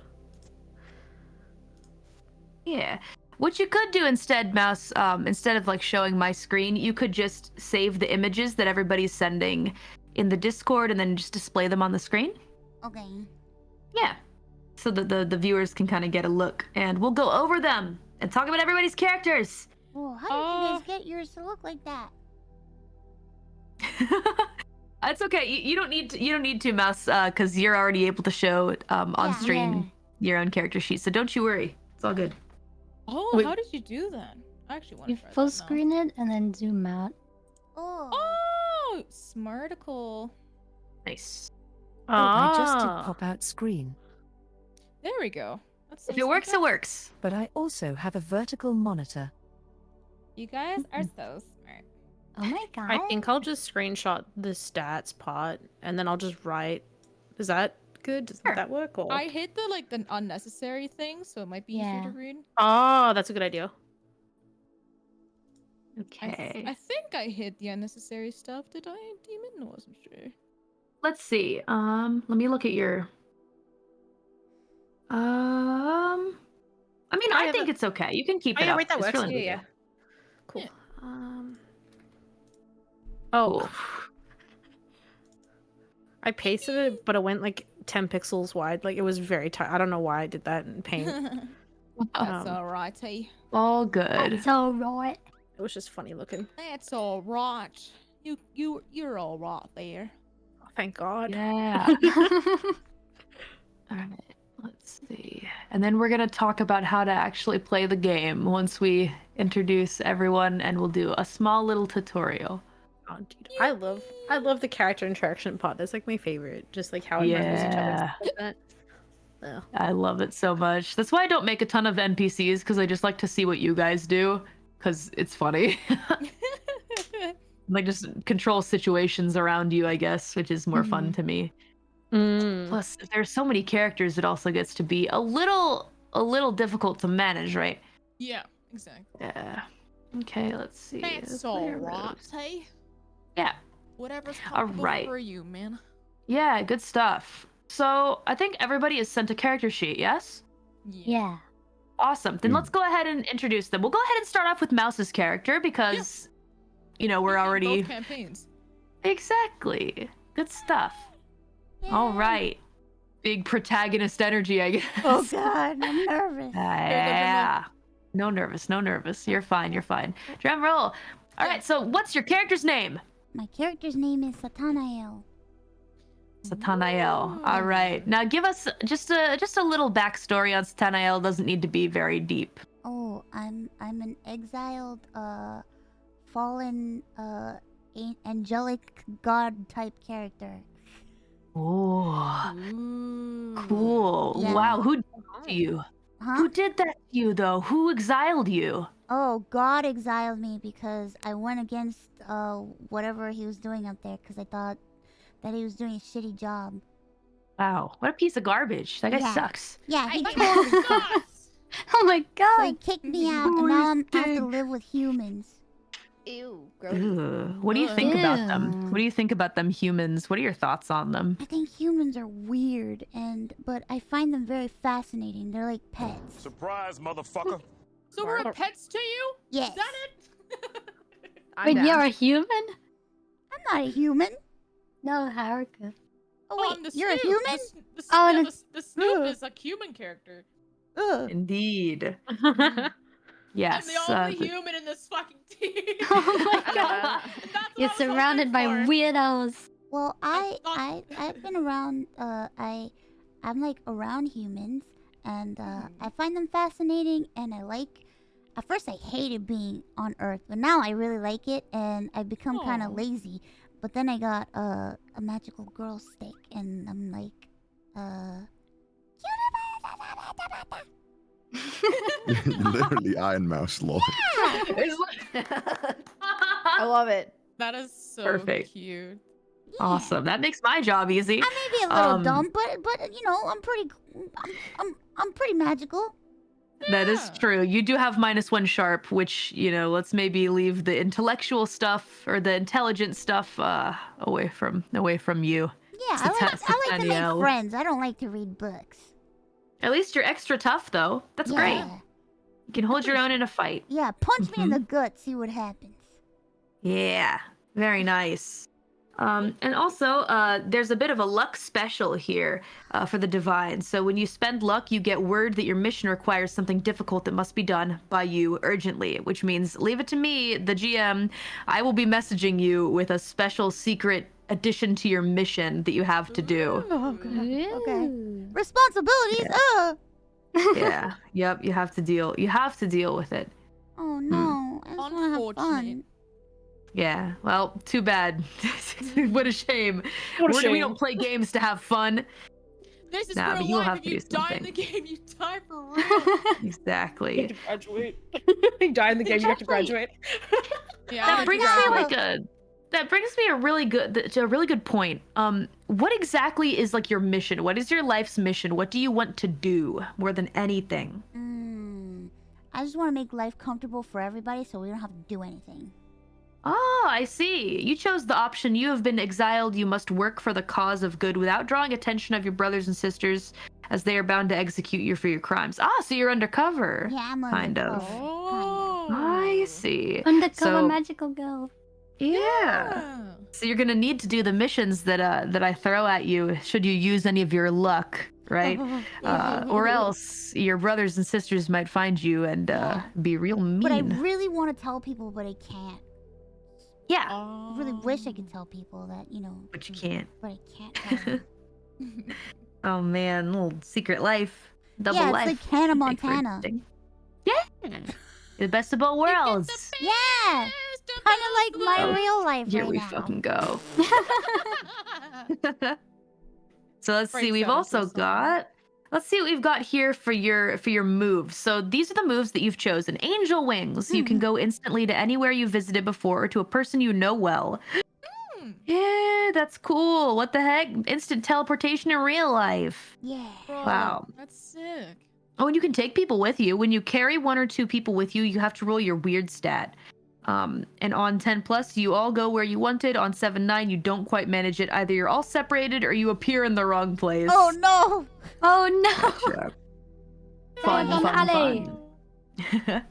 Yeah. What you could do instead, Mouse, instead of like showing my screen, you could just save the images that everybody's sending in the Discord and then just display them on the screen. Okay. Yeah. So that the viewers can kind of get a look, and we'll go over them and talk about everybody's characters. Well, how did you guys get yours to look like that? That's okay. You don't need to, Mouse, because you're already able to show on stream your own character sheet. So don't you worry. It's all good. Oh, Wait. how did you do that? I actually want You to try full that now. screen it and then zoom out. Oh, smarticle. Nice. I just did pop-out screen. There we go. If it works, it works. But I also have a vertical monitor. You guys are so smart. Oh my god. I think I'll just screenshot the stats part, and then I'll just write. Is that good? Does that work? Or... I hit the unnecessary things, so it might be easier to read. Oh, that's a good idea. Okay. I think I hit the unnecessary stuff. Did I, Demon? I wasn't sure. Let's see. Let me look at your. I mean, I think it's okay. You can keep it up. Wait, that It's works. really Yeah. Cool. Yeah. Oh. Cool. I pasted it, but it went like 10 pixels wide. Like it was very tight. I don't know why I did that in Paint. That's alrighty. All good. It's alright. It was just funny looking. That's alright. You're alright there. Oh, thank God. Yeah. All right. Let's see. And then we're gonna talk about how to actually play the game once we introduce everyone, and we'll do a small little tutorial. Oh, dude. I love the character interaction part. That's like my favorite. Just like how everyone knows each other and stuff like that. Yeah. I love it so much. That's why I don't make a ton of NPCs, because I just like to see what you guys do, because it's funny. Like just control situations around you, I guess, which is more fun to me. Plus, if there's so many characters, it also gets to be a little difficult to manage, right? Yeah, exactly. Yeah. Okay, let's see. That's alright, hey? Yeah. Whatever's All comfortable right. for you, man. Yeah, good stuff. So I think everybody is sent a character sheet, yes? Yeah. Awesome. Then let's go ahead and introduce them. We'll go ahead and start off with Mouse's character because, you know, we're already... Both campaigns. Exactly. Good stuff. All right. Big protagonist energy, I guess. Oh god, I'm nervous. Yeah. No nervous. You're fine. Drum roll. All right, so what's your character's name? My character's name is Satanael. Satanael. All right. Now give us just a little backstory on Satanael. Doesn't need to be very deep. Oh, I'm an exiled, fallen, angelic god type character. Oh, cool. Yeah. Wow, who did that to you? Huh? Who did that to you, though? Who exiled you? Oh, God exiled me because I went against whatever he was doing up there because I thought that he was doing a shitty job. Wow, what a piece of garbage. That guy Yeah. sucks. Yeah, he I totally sucks. Oh my god. So he kicked me out, and now I have to live with humans. Ew, gross. Ugh. What do you think about them? What do you think about them humans? What are your thoughts on them? I think humans are weird, but I find them very fascinating. They're like pets. Surprise, motherfucker. So we're pets to you? Yes. Is that it? I'm Wait, down. you're a human? I'm not a human. No, Haruka. Oh wait, I'm the you're a Snoop. human? Oh, Yeah, and the Snoop is a human character. Ugh. Indeed. Yes. I'm the only human in this fucking team. Oh my I know. god. That's what You're I was surrounded by hoping for. weirdos. Well, I've been around. I'm like around humans, and I find them fascinating, and I like. At first, I hated being on Earth, but now I really like it, and I've become kind Aw. of lazy. But then I got a magical girl stick, and I'm like, Literally Ironmouse lore. I love it. That is so Perfect. cute. Awesome. That makes my job easy. I may be a little dumb, but you know, I'm pretty magical. That is Yeah. true. You do have -1 sharp, which, you know, let's maybe leave the intellectual stuff or the intelligent stuff away from you. Yeah, I like to make Danielle. friends. I don't like to read books. At least you're extra tough, though. That's great. Yeah. You can hold your own in a fight. Yeah, punch me in the gut, see what happens. Yeah, very nice. And also, there's a bit of a luck special here for the divine. So when you spend luck, you get word that your mission requires something difficult that must be done by you urgently, which means leave it to me, the GM. I will be messaging you with a special secret addition to your mission that you have to do. Oh, God. Okay. Responsibilities. Yeah. Yep. You have to deal with it. Oh no. I just want to have Unfortunate. fun. Yeah. Well, too bad. What a shame. What a We shame. don't play games to have fun. This is Nah, real but you'll life. have If to you do die in something. the game, you die for real. Exactly. You have to graduate. You die in the game, you have to graduate. Yeah, That I brings do me that. that brings me a really good point. What exactly is like your mission? What is your life's mission? What do you want to do more than anything? I just want to make life comfortable for everybody so we don't have to do anything. Oh, I see. You chose the option. You have been exiled. You must work for the cause of good without drawing attention of your brothers and sisters, as they are bound to execute you for your crimes. Ah, so you're undercover. Yeah, I'm kind of. undercover. Oh. I see. Undercover So- magical girl. Yeah. So you're gonna need to do the missions that I throw at you, should you use any of your luck, right? Or else your brothers and sisters might find you and be real mean. But I really want to tell people, but I can't. Yeah. I really wish I could tell people that, you know. But you can't. But I can't tell them. Oh man, little secret life, double Yeah, it's life. like Hannah Make for Montana. interesting. Yeah. The best of both worlds. Yeah. Kind of like my Oh, real life Here right we now. fucking go. So let's see. Breaks We've out also into a song. got. Let's see what we've got here for your moves. So these are the moves that you've chosen. Angel wings. You can go instantly to anywhere you visited before or to a person you know well. Yeah, that's cool. What the heck? Instant teleportation in real life. Yeah. Bro, Wow. That's sick. Oh, and you can take people with you. When you carry 1 or 2 people with you, you have to roll your weird stat. And on 10+, you all go where you wanted. On 7-9, you don't quite manage it. Either you're all separated or you appear in the wrong place. Oh no. Oh no. Gotcha. Fun, Dragon fun, Alley. fun.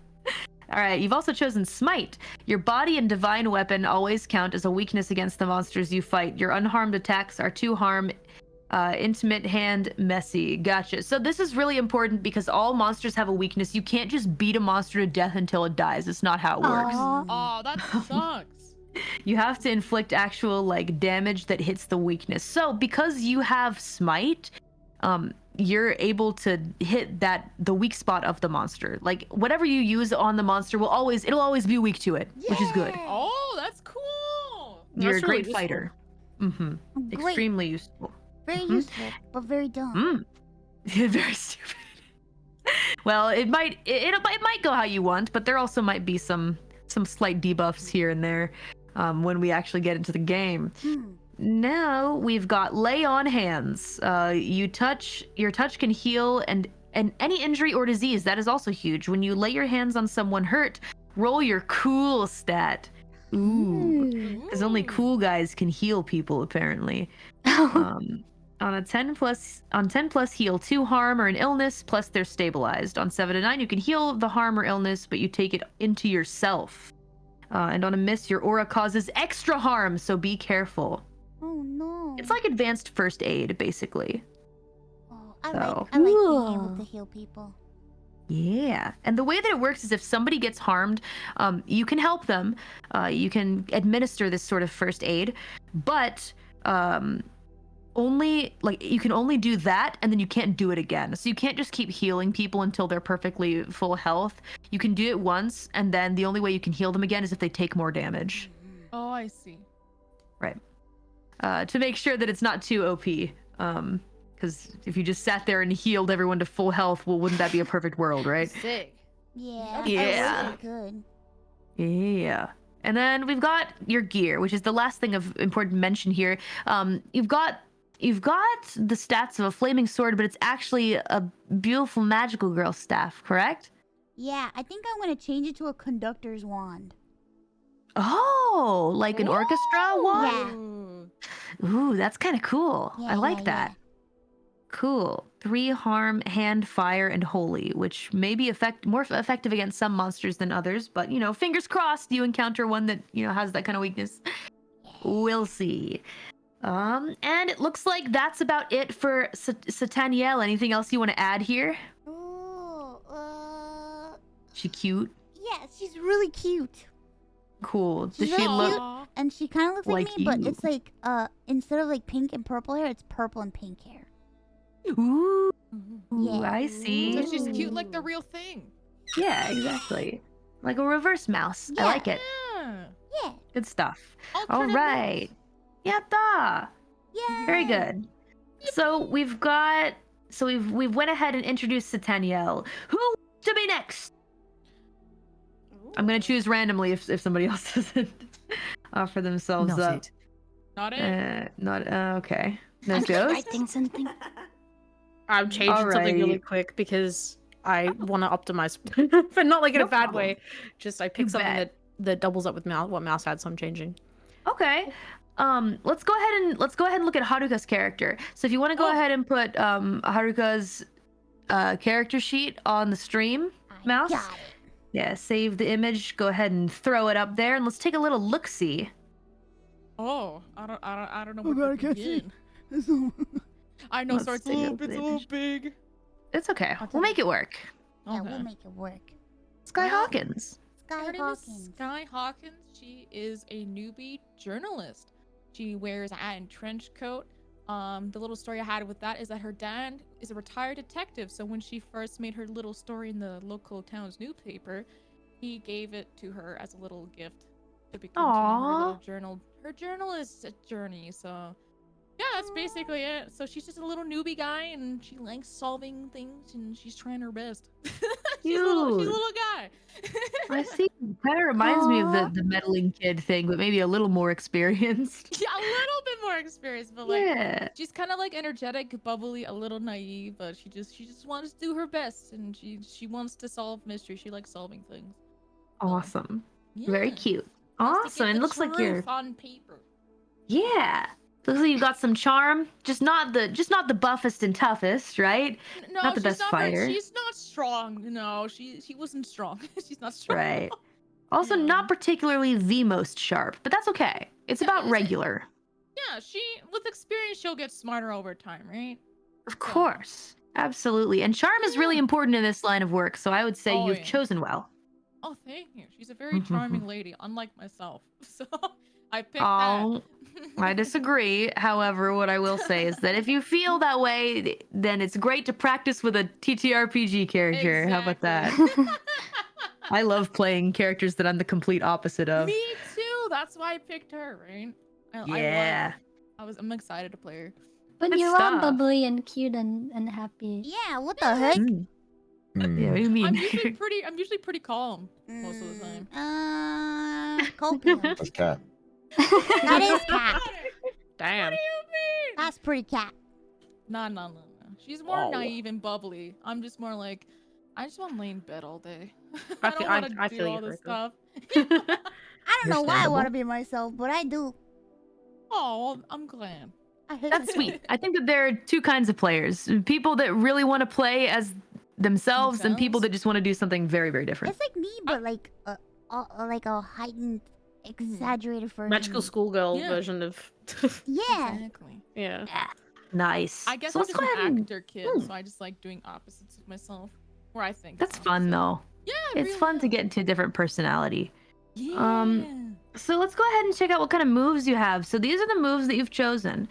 All right, you've also chosen Smite. Your body and divine weapon always count as a weakness against the monsters you fight. Your unharmed attacks are 2 harm, intimate, hand, messy. Gotcha. So this is really important because all monsters have a weakness. You can't just beat a monster to death until it dies. It's not how it works. Oh, that sucks. You have to inflict actual like damage that hits the weakness. So because you have Smite, you're able to hit the weak spot of the monster. Like whatever you use on the monster it'll always be weak to it, which is good. Oh, that's cool. You're a That's really great fighter. Mm-hmm. Great. Extremely useful. Very Mhm. useful, but very dumb. Very stupid. Well, it might go how you want, but there also might be some slight debuffs here and there when we actually get into the game. Now we've got lay on hands. Your touch can heal and any injury or disease. That is also huge. When you lay your hands on someone hurt, roll your cool stat. Ooh, because only cool guys can heal people apparently. On a 10 plus heal 2 harm or an illness plus they're stabilized. On 7 to 9 you can heal the harm or illness, but you take it into yourself. And on a miss your aura causes extra harm, so be careful. Oh no. It's like advanced first aid basically. Oh, I like being able to heal people. Yeah, and the way that it works is if somebody gets harmed, you can help them. You can administer this sort of first aid, but you can only do that, and then you can't do it again. So you can't just keep healing people until they're perfectly full health. You can do it once, and then the only way you can heal them again is if they take more damage. Oh, I see. Right. To make sure that it's not too OP. Because if you just sat there and healed everyone to full health, well, wouldn't that be a perfect world, right? Sick. Yeah. Yeah. That's really good. Yeah. And then we've got your gear, which is the last thing of important mention here. You've got the stats of a flaming sword, but it's actually a beautiful magical girl staff, correct? Yeah, I think I'm gonna change it to a conductor's wand. Oh, like an orchestra wand? Yeah. Ooh, that's kind of cool. Yeah, I like yeah, that. yeah. Cool. 3 harm, hand, fire, and holy, which may be more effective against some monsters than others, but fingers crossed you encounter one that has that kind of weakness. We'll see. And it looks like that's about it for Sataniel. Anything else you want to add here? Ooh, She cute? yeah, she's really cute. Cool. Does She's she really look cute, and she kind of looks like like me, but you? it's like instead of like pink and purple hair, it's purple and pink hair. Ooh, Yeah. I see. So she's cute like the real thing. Yeah, exactly. Like a reverse mouse. I Yeah. like it. Yeah. Yeah. Good stuff. All Alternate right. Yatta. Yeah. Very good. So we've went ahead and introduced Sataniel. Who to be next? I'm gonna choose randomly if somebody else doesn't offer themselves Not up. it. Not it. Not okay. No I'm ghost. writing something. I'm changing something really Alright. quick because I want to optimize, but not like in No a bad problem. way. Just I You picked something bet. that doubles up with what Mouse had, so I'm changing. Okay. Let's go ahead and look at Haruka's character. So if you want to go ahead and put Haruka's character sheet on the stream, Mouse. Got it. Yeah, save the image. Go ahead and throw it up there, and let's take a little look-see. Oh, I don't know Oh where God, to I can't see. begin. I know, Let's so it's take a it's look. all big. It's okay. I'll We'll take make it work. Yeah, Okay. we'll make it work. Sky Yeah. Hawkins. Sky Her name is Hawkins. Sky Hawkins. She is a newbie journalist. She wears a hat and trench coat. The little story I had with that is that her dad is a retired detective. So when she first made her little story in the local town's newspaper, he gave it to her as a little gift to continue her little her journalist journey. So yeah, that's basically it. So she's just a little newbie guy, and she likes solving things, and she's trying her best. she's a little guy. I see. Kind of reminds me of the meddling kid thing, but maybe a little more experienced. Yeah, a little bit more experience, but like Yeah. she's kind of like energetic, bubbly, a little naive, but she just wants to do her best, and she wants to solve mysteries. She likes solving things. Awesome. Yeah. Very cute. Wants to Awesome. get And it the looks like you're truth on paper. yeah. Looks like you've got some charm. Just not the buffest and toughest, right? No, Not the she's best not fighter. She's not strong. No, she wasn't strong. She's not strong. Right. Also, Yeah. not particularly the most sharp, but that's okay. It's about regular. Yeah, she with experience she'll get smarter over time, right? Of course. Absolutely. And charm is really important in this line of work, so I would say Oh, you've yeah. chosen well. Oh, thank you. She's a very charming lady, unlike myself. So I picked Oh, that. I disagree. However, what I will say is that if you feel that way, then it's great to practice with a TTRPG character. How about that? I love playing characters that I'm the complete opposite of. Me too. That's why I picked her, right? Yeah. I'm excited to play her. But Good you're all stuff. bubbly and cute and happy. Yeah, what the heck? Yeah, what do you mean? I'm usually pretty calm most of the time. Copium. That's cat. That is cat. Damn. What do you mean? That's pretty cat. No. She's more naive and bubbly. I'm just more like, I just want to lay in bed all day. I don't want to do feel all you, this Rico. stuff. I don't know why I want to Understandable. be myself, but I do. Oh, I'm glad. That's sweet. I think that there are two kinds of players: people that really want to play as themselves, and people that just want to do something very, very different. It's like me, but like a heightened, exaggerated version. Magical schoolgirl Yeah. version of. Yeah. Exactly. Yeah. Nice. I guess So I'm let's just go an ahead and- actor kid, so I just like doing opposites of myself. Where I think That's it's fun opposite. though. Yeah, It's really fun to is. get into a different personality. Yeah. So let's go ahead and check out what kind of moves you have. So these are the moves that you've chosen.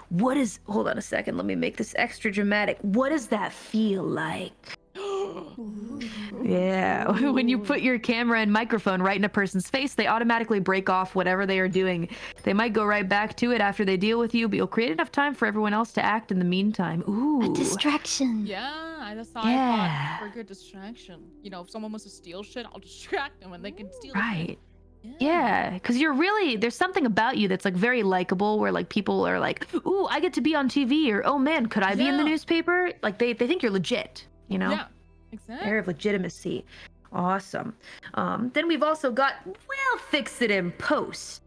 What is, hold on a second, let me make this extra dramatic. What does that feel like? Yeah, when you put your camera and microphone right in a person's face, they automatically break off whatever they are doing. They might go right back to it after they deal with you, but you'll create enough time for everyone else to act in the meantime. Ooh. A distraction. Yeah, that's how I Yeah. thought for good distraction. You know, if someone wants to steal shit, I'll distract them and they can steal the Right. shit. Yeah, because you're really, there's something about you that's like very likable where like people are like, ooh, I get to be on TV, or oh man, could I be in the Yeah. newspaper? Like they think you're legit, you know? Yeah, exactly. Air of legitimacy. Awesome. Then we've also got, we'll fix it in post.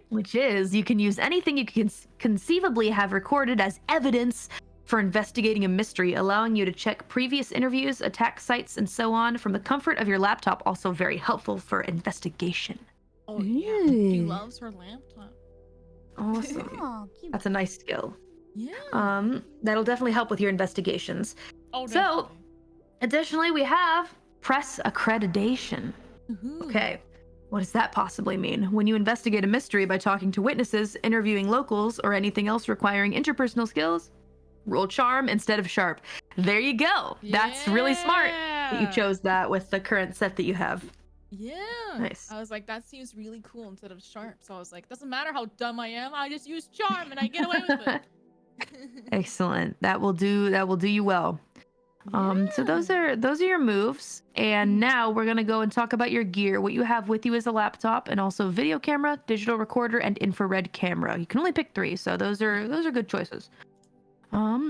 Which is, you can use anything you can conceivably have recorded as evidence for investigating a mystery, allowing you to check previous interviews, attack sites, and so on from the comfort of your laptop. Also very helpful for investigation. Oh yeah, he Ooh. loves her laptop. Awesome. Oh, cute. That's a nice skill. Yeah. That'll definitely help with your investigations. Oh, So, definitely. additionally, we have press accreditation. Ooh. Okay. What does that possibly mean? When you investigate a mystery by talking to witnesses, interviewing locals, or anything else requiring interpersonal skills, roll charm instead of sharp. There you go. That's really smart that you Yeah. chose that with the current set that you have. Yeah. Nice. I was like, that seems really cool instead of sharp. So I was like, doesn't matter how dumb I am, I just use charm and I get away with it. Excellent. That will do you well. So those are your moves, and now we're gonna go and talk about your gear. What you have with you is a laptop, and also video camera, digital recorder, and infrared camera. You can only pick 3, so those are good choices.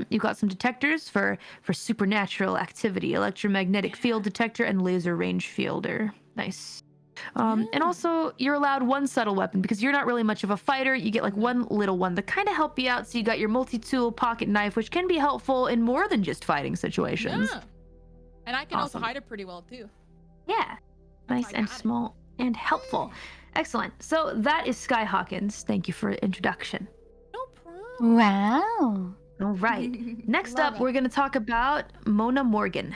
You've got some detectors for supernatural activity, electromagnetic field detector, and laser range fielder. Nice. And also you're allowed 1 subtle weapon because you're not really much of a fighter. You get like 1 little one that kind of help you out. So you got your multi-tool pocket knife, which can be helpful in more than just fighting situations. Yeah. And I can also Awesome. hide it pretty well too. Yeah. Nice I and got it. small and helpful. Excellent. So that is Sky Hawkins. Thank you for the introduction. No problem. Wow. All right. Next Love up, it. we're going to talk about Mona Morgan.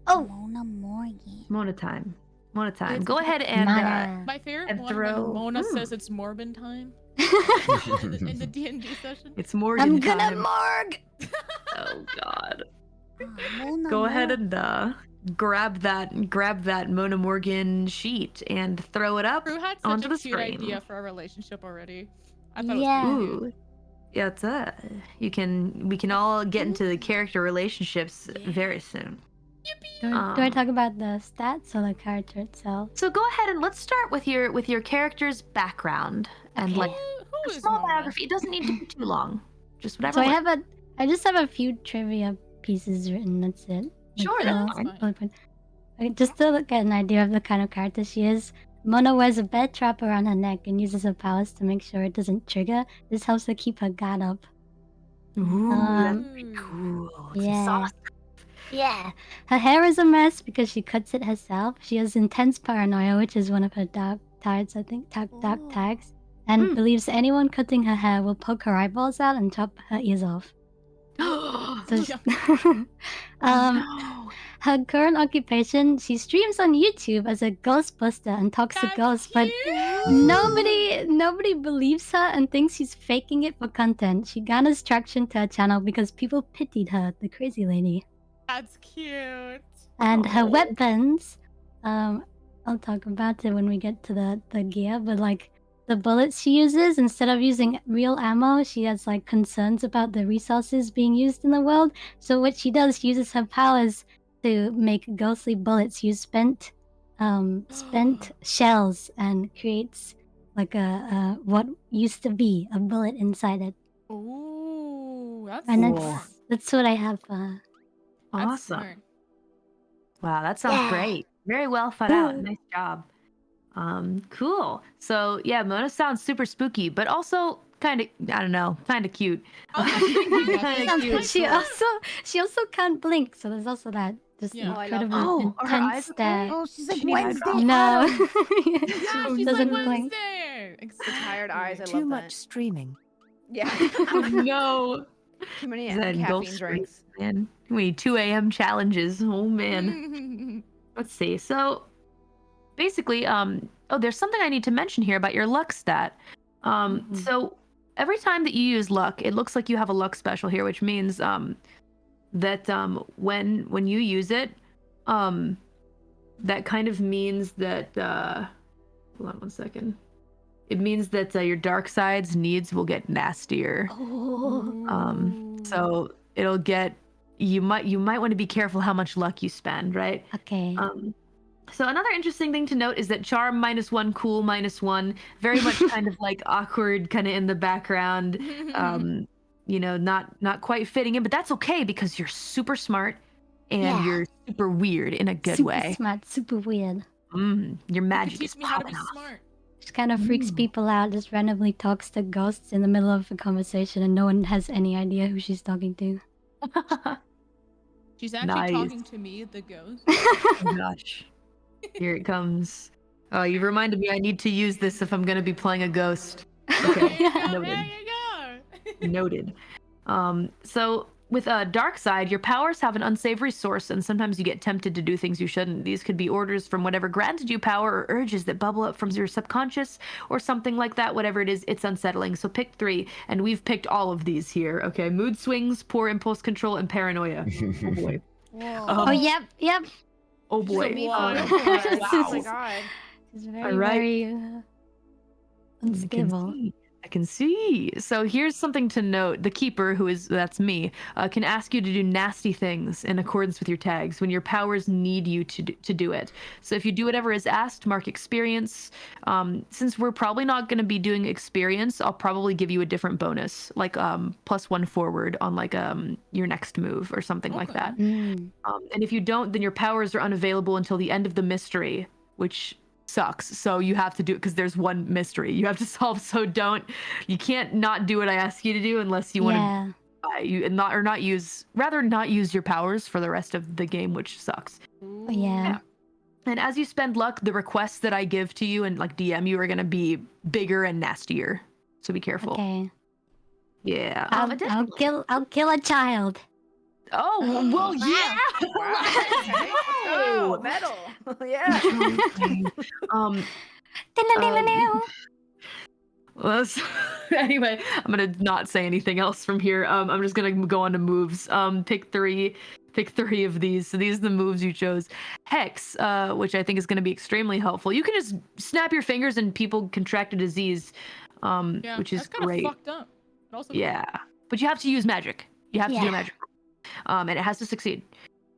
Oh, Mona Morgan. Mona time. Mona time. It's- Go ahead and Mana. My favorite And one throw- when Mona says it's Morbin time in the D&D session. it's Morgan I'm gonna time. morgue. Oh God. Mona Go ahead Morgan. and grab that Mona Morgan sheet and throw it up Drew had such onto a the cute screen. idea for our relationship already. I thought Yeah. it was really cute. Ooh. Yeah, it's we can all get into the character relationships very soon. Do I talk about the stats or the character itself? So go ahead and let's start with your character's background and Okay. like Who a is small Mona? biography. It doesn't need to be too long. Just whatever. So works. I just have a few trivia pieces written. That's it. Sure, no that's fine. bullet point. Okay, just to get an idea of the kind of character she is. Mona wears a bear trap around her neck and uses her powers to make sure it doesn't trigger. This helps her keep her guard up. Ooh, Um, that'd be cool. Some yeah. sauce. Yeah. Her hair is a mess because she cuts it herself. She has intense paranoia, which is one of her dark tags, I think. Dark tags. And believes anyone cutting her hair will poke her eyeballs out and chop her ears off. So No. her current occupation, she streams on YouTube as a ghostbuster and talks to ghosts, but nobody believes her and thinks she's faking it for content. She garners traction to her channel because people pitied her, the crazy lady. That's cute. And her weapons, I'll talk about it when we get to the gear, but like the bullets she uses, instead of using real ammo, she has like concerns about the resources being used in the world. So what she does, she uses her powers to make ghostly bullets, use spent shells, and creates like a what used to be a bullet inside it. Ooh, that's And Cool. that's what I have. That's Awesome. smart. Wow, that sounds Yeah. great. Very well thought out. Nice job. Cool. So yeah, Mona sounds super spooky, but also kind of, I don't know, kind of cute. Sounds cute. She also can't blink, so there's also that. Just Yeah. Oh, I love incredibly that. Oh, are her intense eyes stare. okay? Oh, she's like She needs Wednesday. eyebrows. No. Yeah, She she's doesn't like blink. Wednesday. The tired eyes. I Too love much that. streaming. Yeah. Oh no. Too many Zen, don't caffeine scream, drinks. man. We need 2 a.m. challenges. Oh man. Let's see. So basically, oh, there's something I need to mention here about your luck stat. So every time that you use luck, it looks like you have a luck special here, which means that when you use it, that kind of means that hold on one second. It means that your dark side's needs will get nastier. So it'll get you might want to be careful how much luck you spend, right? Okay. So another interesting thing to note is that charm -1, cool -1, very much kind of like awkward, kind of in the background. You know, not quite fitting in, but that's okay because you're super smart and Yeah. you're super weird in a good Super way. smart, super weird. Your magic teach is me how to be popping off. smart. She kind of freaks people out, just randomly talks to ghosts in the middle of a conversation, and no one has any idea who she's talking to. She's actually Nice. talking to me, the ghost. Oh gosh. Here it comes. Oh, you reminded me I need to use this if I'm going to be playing a ghost. Okay, noted. There you go. Noted. So with a dark side, your powers have an unsavory source, and sometimes you get tempted to do things you shouldn't. These could be orders from whatever granted you power, or urges that bubble up from your subconscious, or something like that. Whatever it is, it's unsettling. So pick 3, and we've picked all of these here. Okay, mood swings, poor impulse control, and paranoia. Oh boy. Oh, yep. Oh boy. Oh my god. She's very, All right. very unstable. I can see. So here's something to note. The keeper, that's me, can ask you to do nasty things in accordance with your tags when your powers need you to do it. So if you do whatever is asked, mark experience. Since we're probably not going to be doing experience, I'll probably give you a different bonus, like +1 forward on like your next move or something like that. And if you don't, then your powers are unavailable until the end of the mystery, which sucks. So you have to do it because there's one mystery you have to solve. So you can't not do what I ask you to do unless you want to not use your powers for the rest of the game, which sucks. Yeah. And as you spend luck, the requests that I give to you and like DM you are going to be bigger and nastier. So be careful. Okay. Yeah. I'll kill a child. Oh, well, yeah. Oh, metal. Yeah. Anyway, I'm gonna not say anything else from here. I'm just gonna go on to moves. Pick three of these. So these are the moves you chose. Hex, which I think is gonna be extremely helpful. You can just snap your fingers and people contract a disease, which is that's great. Fucked up. But also yeah, but you have to use magic. You have to do magic. And it has to succeed.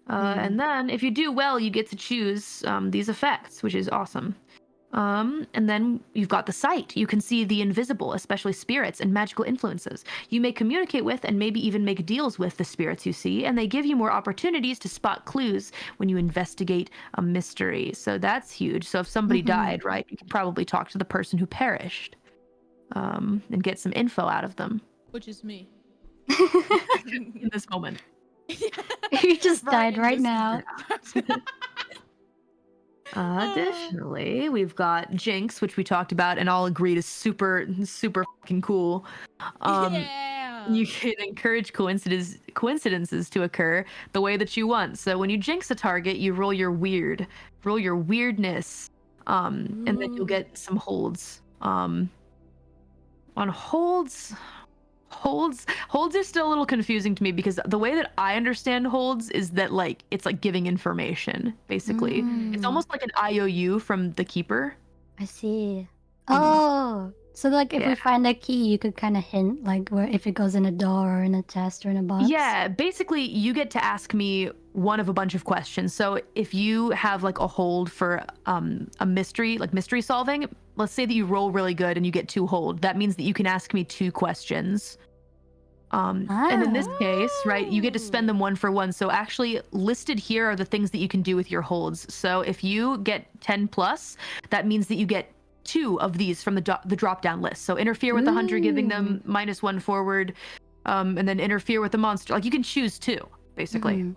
And then if you do well, you get to choose these effects, which is awesome. And then you've got the sight. You can see the invisible, especially spirits and magical influences. You may communicate with and maybe even make deals with the spirits you see, and they give you more opportunities to spot clues when you investigate a mystery. So that's huge. So if somebody died, right, you can probably talk to the person who perished and get some info out of them. Which is me. In this moment. You just died right now. Additionally, we've got Jinx, which we talked about and all agreed is super fucking cool. You can encourage coincidences to occur the way that you want. So when you jinx a target, you roll your weirdness, and then you'll get some holds. On holds are still a little confusing to me because the way that I understand holds is that like it's like giving information basically. It's almost like an IOU from the keeper. I see. Oh, so like if Yeah. we find a key, you could kind of hint like where if it goes in a door or in a chest or in a box. Yeah, basically you get to ask me one of a bunch of questions. So if you have like a hold for a mystery, like mystery solving, let's say that you roll really good and you get 2 hold. That means that you can ask me 2 questions. And in this case, right, you get to spend them 1 for 1. So actually listed here are the things that you can do with your holds. So if you get 10 plus, that means that you get 2 of these from the drop down list. So interfere with the hunter, giving them -1 forward, and then interfere with the monster. Like you can choose 2, basically.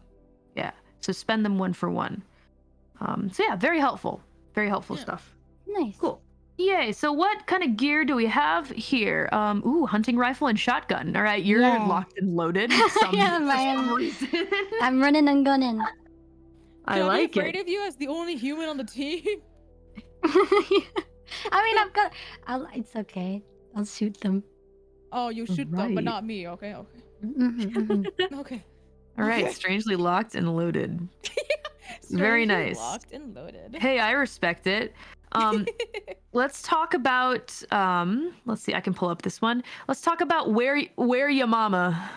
Yeah. So spend them 1 for 1. So yeah, very helpful stuff. Nice. Cool. Yay. So what kind of gear do we have here? Ooh, hunting rifle and shotgun. All right, you're locked and loaded. I'm running and gunning. I like be afraid it. of you as the only human on the team. I mean, it's okay. I'll shoot them. Oh, you shoot them, but not me. Okay. Okay. All right, strangely locked and loaded. Very nice. Locked and loaded. Hey, I respect it. Let's talk about let's see, I can pull up this one. Let's talk about where your mama.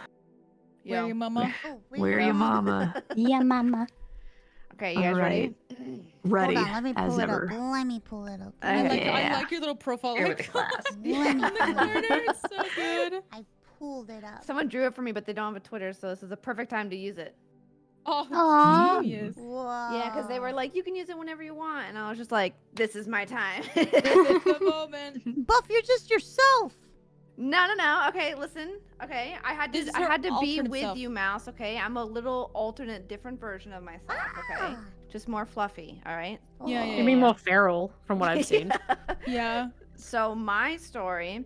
Where your mama? Where your mama? Yeah, mama. Okay, you guys ready? Ready. Hold on, let me pull as it ever. up. Let me pull it up. I Yeah. like your little profile. Here with the icon. class. Let me pull it up. It's so good. I pulled it up. Someone drew it for me, but they don't have a Twitter, so this is a perfect time to use it. Oh, Aw. genius. Whoa. Yeah, because they were like, you can use it whenever you want, and I was just like, this is my time. This is the moment. Buff, you're just yourself. No. Okay, listen. Okay, I had This is to her be alternate with self. you, Mouse. Okay, I'm a little alternate, different version of myself. Okay, just more fluffy. All right. Yeah. You mean more feral, from what I've seen. Yeah. So my story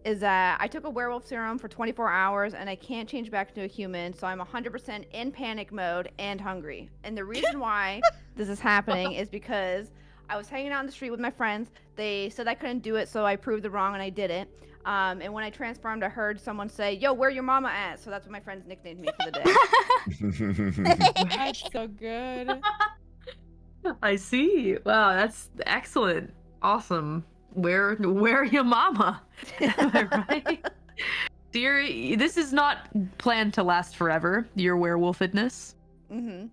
is that I took a werewolf serum for 24 hours and I can't change back into a human, so I'm 100% in panic mode and hungry. And the reason why this is happening is because I was hanging out on the street with my friends. They said I couldn't do it, so I proved them wrong and I did it. And when I transformed, I heard someone say, "Yo, where your mama at?" So that's what my friends nicknamed me for the day. That's so good. I see. Wow, that's excellent. Awesome. Where your mama? Am I right? Dear, this is not planned to last forever, your werewolfedness. Mm-hmm.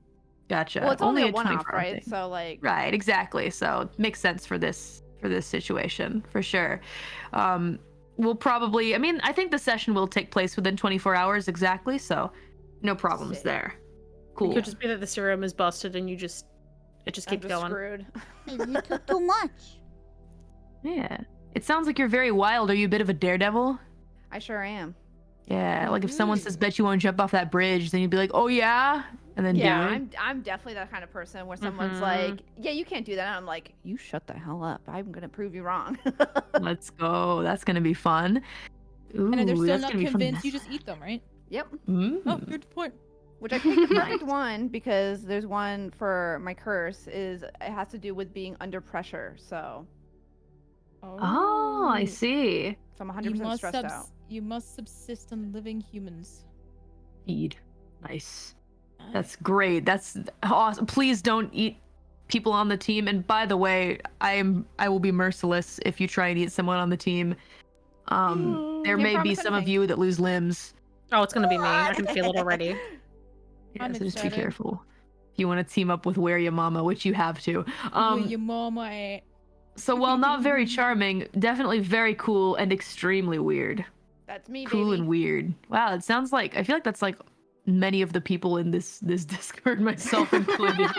Gotcha. Well, it's only a 24 one-off, right? thing. So like. Right, exactly. So makes sense for this situation, for sure. We'll probably, I mean, I think the session will take place within 24 hours exactly, so no problems Sick. there. It Cool. could just be that the serum is busted and it just I'm keeps just going. screwed. Hey, you took too much. Yeah. It sounds like you're very wild. Are you a bit of a daredevil? I sure am. Yeah, like if someone says, bet you won't jump off that bridge, then you'd be like, oh yeah? And then Yeah, do it. I'm definitely that kind of person where someone's like, yeah, you can't do that. And I'm like, you shut the hell up. I'm going to prove you wrong. Let's go. That's going to be fun. Ooh, And if they're still that's not gonna be fun. convinced, you just eat them, right? Yep. Oh, good point. Which I picked the perfect one because there's one for my curse is it has to do with being under pressure. So Oh, I see. I'm 100% stressed out. You must subsist on living humans. Feed. Nice. That's great. That's awesome. Please don't eat people on the team. And by the way, I will be merciless if you try and eat someone on the team. There Can't may be promise some of anything. you that lose limbs. Oh, it's gonna be me. I can feel it already. Yeah, I'm so just be excited. careful. If you want to team up with Where Your Mama, which you have to. Where your mama at? So while not very charming, definitely very cool and extremely weird. That's me, Cool baby. and weird. Wow, it sounds like, I feel like that's like many of the people in this Discord, myself included.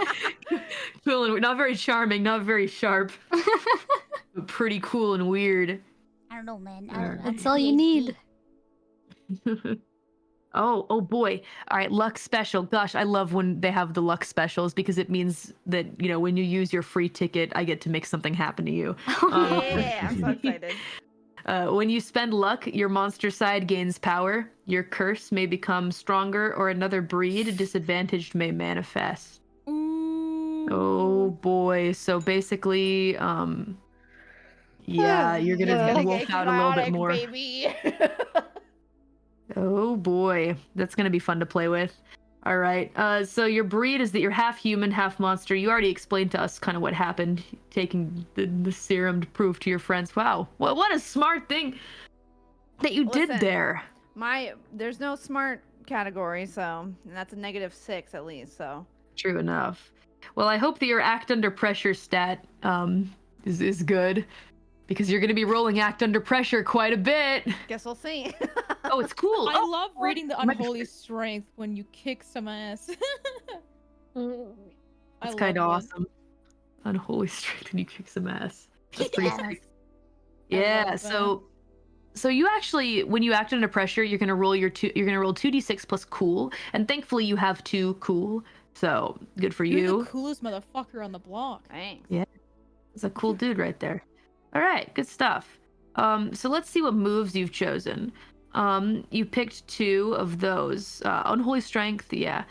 Cool and not very charming, not very sharp, but pretty cool and weird. I don't know, man. That's all you need. Oh boy. All right, luck special. Gosh, I love when they have the luck specials because it means that, you know, when you use your free ticket, I get to make something happen to you. Yeah, I'm so excited. When you spend luck, your monster side gains power. Your curse may become stronger, or another breed disadvantaged may manifest. Ooh. Oh boy. So basically, yeah, you're gonna Like wolf out a little bit exotic, more. baby. Oh boy, that's gonna be fun to play with. All right. So your breed is that you're half human, half monster. You already explained to us kind of what happened, taking the serum to prove to your friends. Wow, what a smart thing that you did there. There's no smart category, so and that's a -6 at least. So true enough. Well, I hope that your act under pressure stat is good, because you're going to be rolling act under pressure quite a bit. Guess we'll see. Oh, it's cool. I love reading the unholy strength when you kick some ass. That's kind of awesome. Unholy strength when you kick some ass. That's pretty sweet. Yeah. So you actually, when you act under pressure, you're gonna roll 2d6 plus cool, and thankfully you have 2 cool. So good for you. You're the coolest motherfucker on the block. Thanks. Yeah. It's a cool dude right there. All right, good stuff. So let's see what moves you've chosen. You picked 2 of those. Unholy Strength, yeah.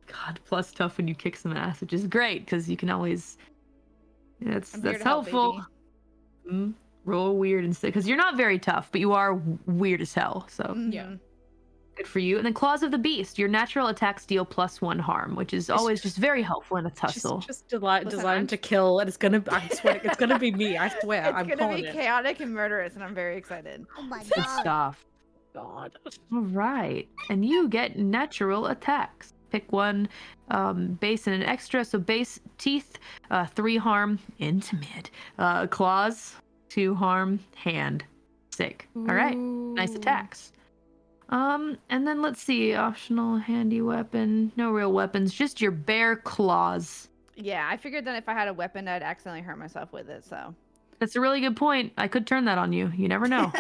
God, plus tough when you kick some ass, which is great because you can always. Yeah, that's helpful. Roll weird instead, because you're not very tough, but you are weird as hell. So yeah, good for you. And then Claws of the Beast, your natural attacks deal +1 harm, which is always just very helpful in a tussle. Just designed to kill, and it's gonna. I swear, it's gonna be me. I swear. It's I'm gonna be calling it. chaotic and murderous, and I'm very excited. Oh my Good stuff. God. All right, and you get natural attacks. Pick one, base and an extra. So base teeth, 3 harm, intimate. Claws, 2 harm, hand. Sick. All right, nice attacks. And then let's see, optional handy weapon. No real weapons, just your bare claws. Yeah, I figured that if I had a weapon, I'd accidentally hurt myself with it. So that's a really good point. I could turn that on you. You never know.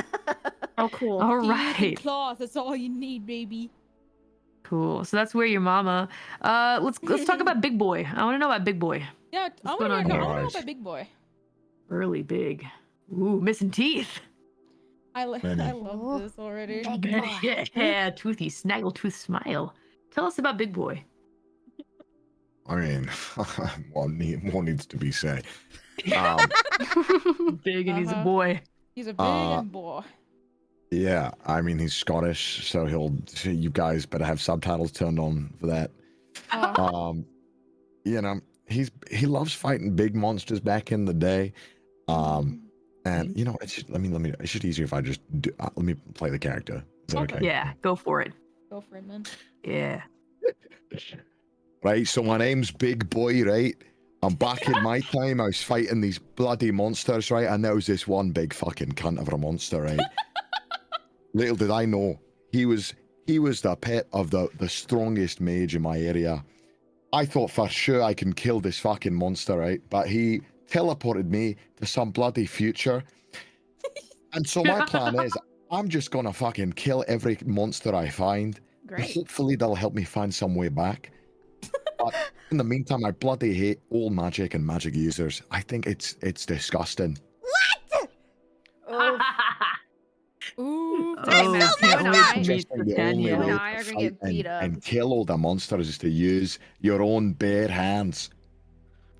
Oh, cool. All right. Claws, that's all you need, baby. Cool. So that's where your mama. Let's talk about Big Boy. I want to know about Big Boy. Yeah, I want to know about Big Boy. Really big. Ooh, missing teeth. I love this already. Yeah, toothy, snaggletooth smile. Tell us about Big Boy. I mean, more needs to be said. Big and he's a boy. He's a big boy. Yeah, I mean, he's Scottish, so you guys better have subtitles turned on for that. You know, he loves fighting big monsters back in the day. And you know, it's just easier if I just let me play the character. Is that okay? Yeah, go for it. Go for it, man. Yeah. Right, so my name's Big Boy, right? I'm back in my time, I was fighting these bloody monsters, right? And there was this one big fucking cunt of a monster, right? Little did I know, he was the pet of the strongest mage in my area. I thought for sure I can kill this fucking monster, right? But he teleported me to some bloody future. And so my plan is, I'm just gonna fucking kill every monster I find. Great. Hopefully that'll help me find some way back. But in the meantime, I bloody hate all magic and magic users. I think it's disgusting. Ooh, Just the only way to fight and kill all the monsters is to use your own bare hands.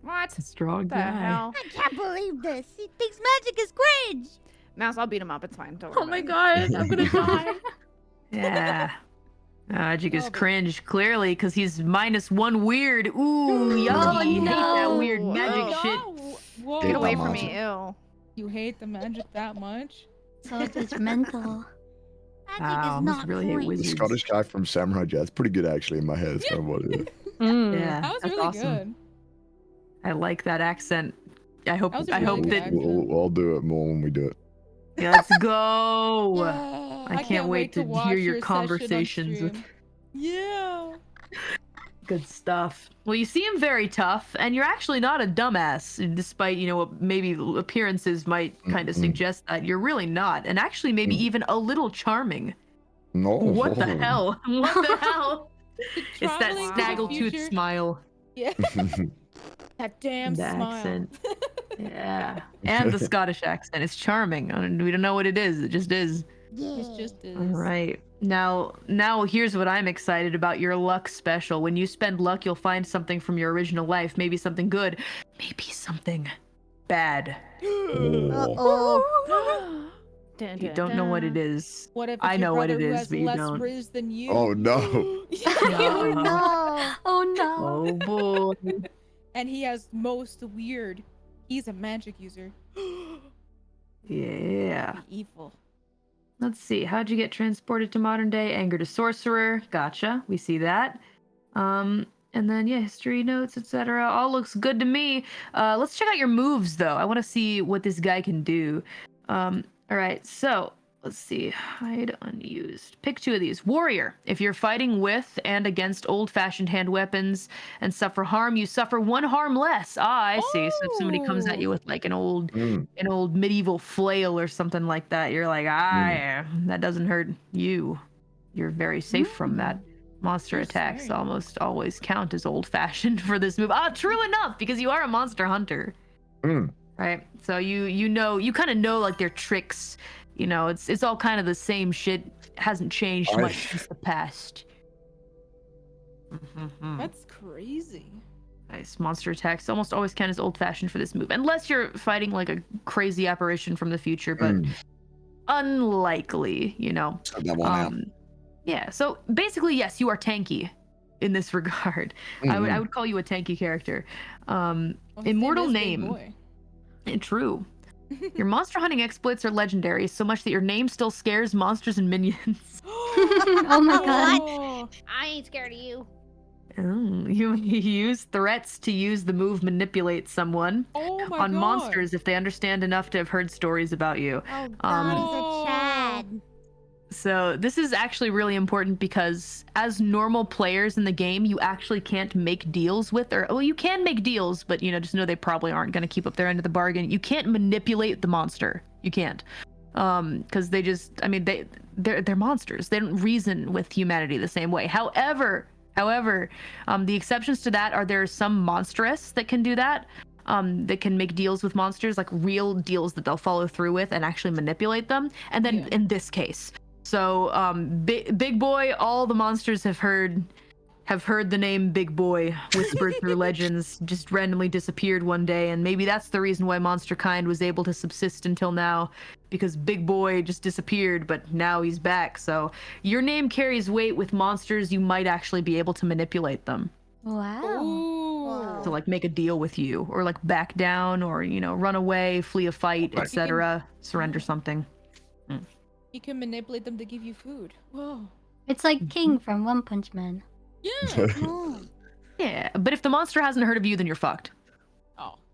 What? Strong the hell? I can't believe this. He thinks magic is cringe. Mouse, I'll beat him up. It's fine. Don't worry. Oh my god, I'm gonna die. Yeah. Magic is cringe, clearly, because he's -1 weird. Ooh, yucky. Oh, Hate that weird no. magic shit. Whoa. Get away from magic. me, ew. You hate the magic that much? So judgmental. Magic is not really hate cringe. The wizards. Scottish guy from Samurai Jack. It's pretty good, actually, in my head. It's kind of what it is. Yeah, That was that's really awesome. good. I like that accent. I hope That was a I really hope good that accent. I'll do it more when we do it. let's go. Yeah. I can't wait to watch hear your session on conversations with stream. Yeah. good stuff. Well, you seem very tough, and you're actually not a dumbass, despite, what maybe appearances might kind of suggest that. You're really not, and actually maybe even a little charming. No. What the hell? What the hell? It's that Traveling to the snaggletooth future. smile. Yeah. That damn The smile. accent. Yeah. And the Scottish accent. It's charming. We don't know what it is. It just is. It just is. All right. Now here's what I'm excited about, your luck special. When you spend luck, you'll find something from your original life. Maybe something good. Maybe something bad. Oh. Uh-oh. You don't know what it is. What if it's I your know what brother it who is, has but you less don't. Oh riz than you? no. Oh no. Oh no. Oh boy. And he has most weird. He's a magic user. Yeah. Be evil. Let's see. How'd you get transported to modern day? Anger to sorcerer. Gotcha. We see that. And then yeah, history notes, etc. All looks good to me. Let's check out your moves though. I want to see what this guy can do. All right. So let's see. Hide unused. Pick 2 of these. Warrior. If you're fighting with and against old-fashioned hand weapons and suffer harm, you suffer 1 harm less. Ah, I see. So if somebody comes at you with like an old medieval flail or something like that, you're like, that doesn't hurt you. You're very safe from that. Monster attacks almost always count as old-fashioned for this move. Ah, true enough, because you are a monster hunter. Right? So you kind of know like their tricks. You know, it's all kind of the same shit. Hasn't changed much since the past. That's crazy. Nice. Monster attacks almost always count as old-fashioned for this move, unless you're fighting like a crazy apparition from the future, but unlikely. You know. That one out. Yeah. So basically, yes, you are tanky in this regard. I would call you a tanky character. Immortal name. True. Your monster hunting exploits are legendary, so much that your name still scares monsters and minions. Oh my god. I ain't scared of you. You use threats to use the move manipulate someone on monsters if they understand enough to have heard stories about you. Oh god, he's a Chad. So this is actually really important because as normal players in the game, you actually can't make deals with, or well, you can make deals, but you know, just know they probably aren't going to keep up their end of the bargain. You can't manipulate the monster. You can't, because they just, I mean, they're monsters. They don't reason with humanity the same way. However, the exceptions to that are there are some monstrous that can do that. That can make deals with monsters, like real deals that they'll follow through with and actually manipulate them. And then in this case. So, Big Boy, all the monsters have heard the name Big Boy whispered through legends, just randomly disappeared one day, and maybe that's the reason why monster kind was able to subsist until now, because Big Boy just disappeared, but now he's back. So, your name carries weight with monsters. You might actually be able to manipulate them. Wow. To like make a deal with you, or like back down, or you know, run away, flee a fight, etc., surrender something. You can manipulate them to give you food. Whoa. It's like King from One Punch Man. Yeah. Yeah, but if the monster hasn't heard of you, then you're fucked.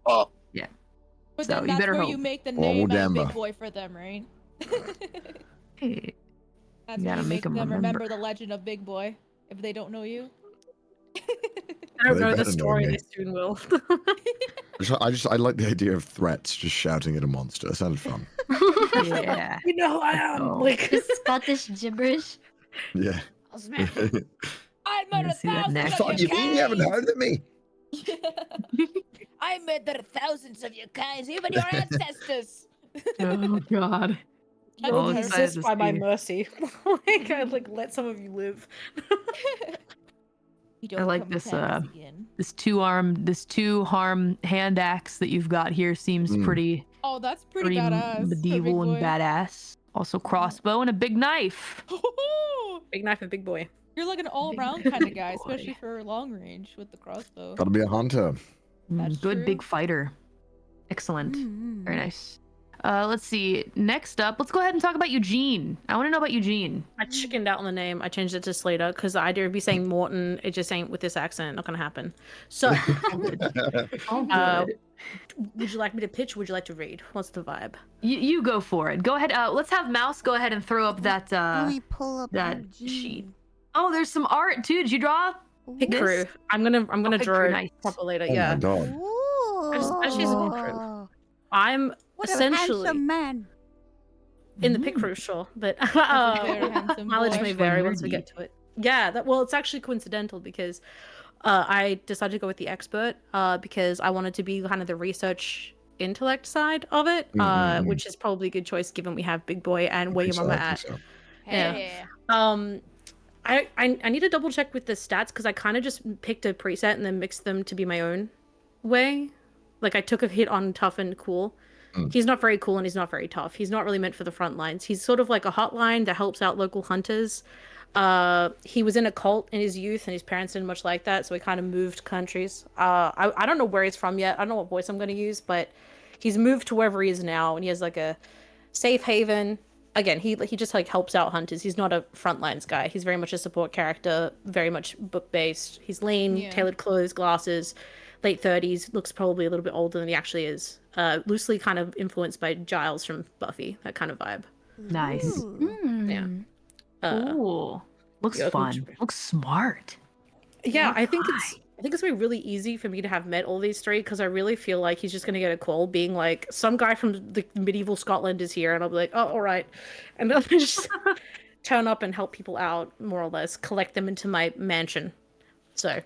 Oh. Yeah. But So then you that's better where hope. you make the Oh, name of Demba. Big Boy for them, right? Hey. That's You where gotta you make make 'em them remember. remember the legend of Big Boy if they don't know you. I don't They know the better know story, me. they soon will. I like the idea of threats, just shouting at a monster. It sounded fun. Yeah. You know I am. Oh. Like Scottish gibberish. Yeah. I'll smack I you. I murdered see that thousands next. of thought your you mean you haven't kind. heard of me. I murdered thousands of your kinds, even your ancestors. Oh God. That's will Oh, be it's terrible. sad assist to by my see. mercy. Like I like let some of you live. You I don't like come this attack us again. this two harm hand axe that you've got here seems pretty Oh, that's pretty badass. for medieval Big and Boy. badass. Also crossbow and a big knife. Big knife and big boy. You're like an all-round Big kind of guy, boy. especially for long range with the crossbow. Gotta be a hunter. That's Good true. big fighter. Excellent. Very nice. Let's see. Next up, let's go ahead and talk about Eugene. I want to know about Eugene. I chickened out on the name. I changed it to Slater because the idea of me saying Morton, it just ain't with this accent. Not gonna happen. So, would you like me to pitch? Or would you like to read? What's the vibe? You go for it. Go ahead. Let's have Mouse go ahead and throw up that Let me pull up that Eugene. sheet. Oh, there's some art too. Did you draw? Pick This? crew. I'm gonna Pick draw crew, it nice. proper later. Oh Yeah. my god. Actually, it's a pick crew. Ooh. I'm What a essentially handsome man. in the pick crew, sure, but That's a very handsome mileage boy. may That's vary very once we nerdy. get to it. Yeah, well, it's actually coincidental because I decided to go with the expert because I wanted to be kind of the research intellect side of it, which is probably a good choice given we have Big Boy and Where Your Mama At. Hey. I need to double check with the stats because I kind of just picked a preset and then mixed them to be my own way. Like I took a hit on tough and cool He's not very cool and he's not very tough. He's not really meant for the front lines. He's sort of like a hotline that helps out local hunters. He was in a cult in his youth and his parents didn't much like that, so he kind of moved countries. I don't know where he's from yet. I don't know what voice I'm going to use, but he's moved to wherever he is now and he has like a safe haven. Again, he just like helps out hunters. He's not a front lines guy. He's very much a support character, very much book based. He's lean, tailored clothes, glasses, late 30s, looks probably a little bit older than he actually is. Loosely kind of influenced by Giles from Buffy, that kind of vibe. Nice. Yeah. Ooh. Looks fun. Looks smart. Yeah, I think it's gonna be really easy for me to have met all these three because I really feel like he's just gonna get a call being like, some guy from the medieval Scotland is here, and I'll be like, oh, all right, and then I just turn up and help people out, more or less, collect them into my mansion. So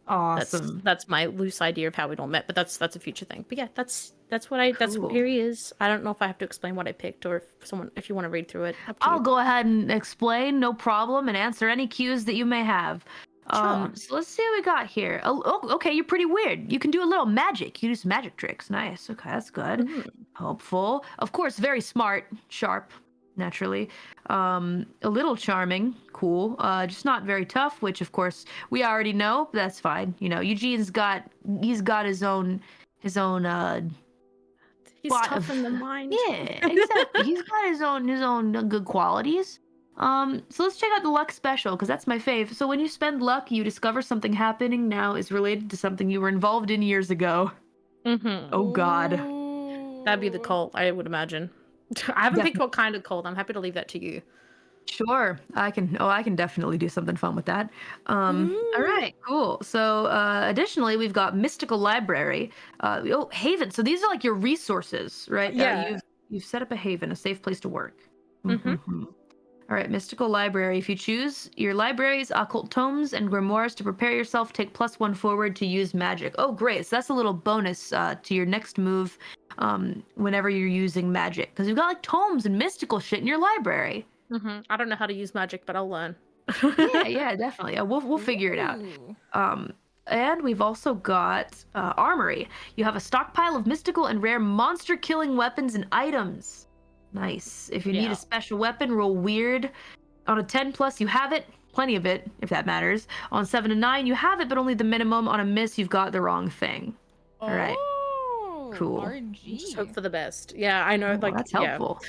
awesome. That's my loose idea of how we all met, but that's a future thing. But yeah, that's here he is. I don't know if I have to explain what I picked or if you want to read through it. I'll go ahead and explain, no problem, and answer any cues that you may have. Sure. So let's see what we got here. Oh, okay, you're pretty weird. You can do a little magic. You do some magic tricks. Nice. Okay, that's good. Hopeful. Of course, very smart, sharp, naturally. A little charming, cool. Just not very tough, which of course we already know, but that's fine. You know, Eugene's got his own He's tough in the mind. Yeah, exactly. He's got his own good qualities. So let's check out the luck special, because that's my fave. So when you spend luck, you discover something happening now is related to something you were involved in years ago. Oh god. That'd be the cult, I would imagine. I haven't picked what kind of cult. I'm happy to leave that to you. Sure, I can definitely do something fun with that. All right, cool. So additionally, we've got Mystical Library. Haven. So these are like your resources, right? Yeah. You've set up a haven, a safe place to work. All right, Mystical Library. If you choose your libraries, occult tomes, and grimoires to prepare yourself, take +1 forward to use magic. Oh, great. So that's a little bonus to your next move whenever you're using magic. Because you've got like tomes and mystical shit in your library. I don't know how to use magic, but I'll learn. yeah, definitely. Yeah, we'll figure it out. And we've also got Armory. You have a stockpile of mystical and rare monster-killing weapons and items. Nice. If you need a special weapon, roll weird. On a 10+, you have it. Plenty of it, if that matters. On 7 and 9, you have it, but only the minimum. On a miss, you've got the wrong thing. All right. Cool. RNG. Just hope for the best. Yeah, I know. Like that's helpful.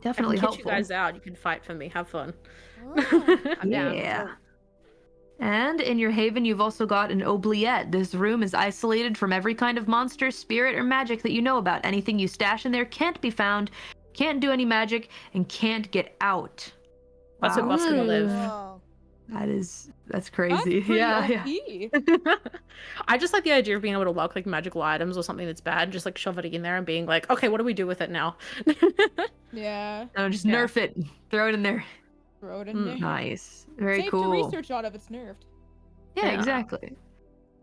Definitely I can helpful. get you guys out. You can fight for me. Have fun. Yeah. And in your haven, you've also got an oubliette. This room is isolated from every kind of monster, spirit, or magic that you know about. Anything you stash in there can't be found, can't do any magic, and can't get out. That's what Buff's gonna live. That's crazy. Yeah. I just like the idea of being able to lock like magical items or something that's bad, and just like shove it in there and being like, okay, what do we do with it now? Yeah. No, just nerf it. Throw it in there. Throw it in there. Nice. Very Safe cool. to research on if it's nerfed. Yeah, exactly.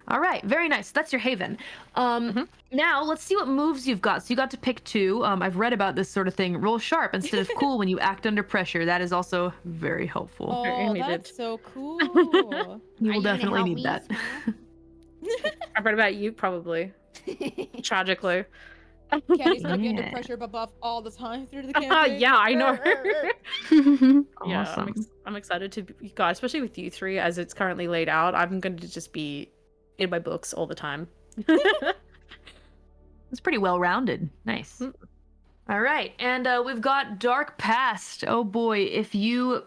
All right, very nice. That's your haven. Now let's see what moves you've got. So you got to pick 2. I've read about this sort of thing. Roll sharp instead of cool when you act under pressure. That is also very helpful. Oh, that's so cool. You will definitely need that. I've read about you probably. Tragically. Candy's gonna be under pressure but buff all the time through the campaign. Yeah, I know. Yeah, Awesome. I'm excited to be, God, especially with you 3 as it's currently laid out. I'm going to just be in my books all the time. It's pretty well rounded. Nice. All right, and we've got Dark Past. Oh boy, if you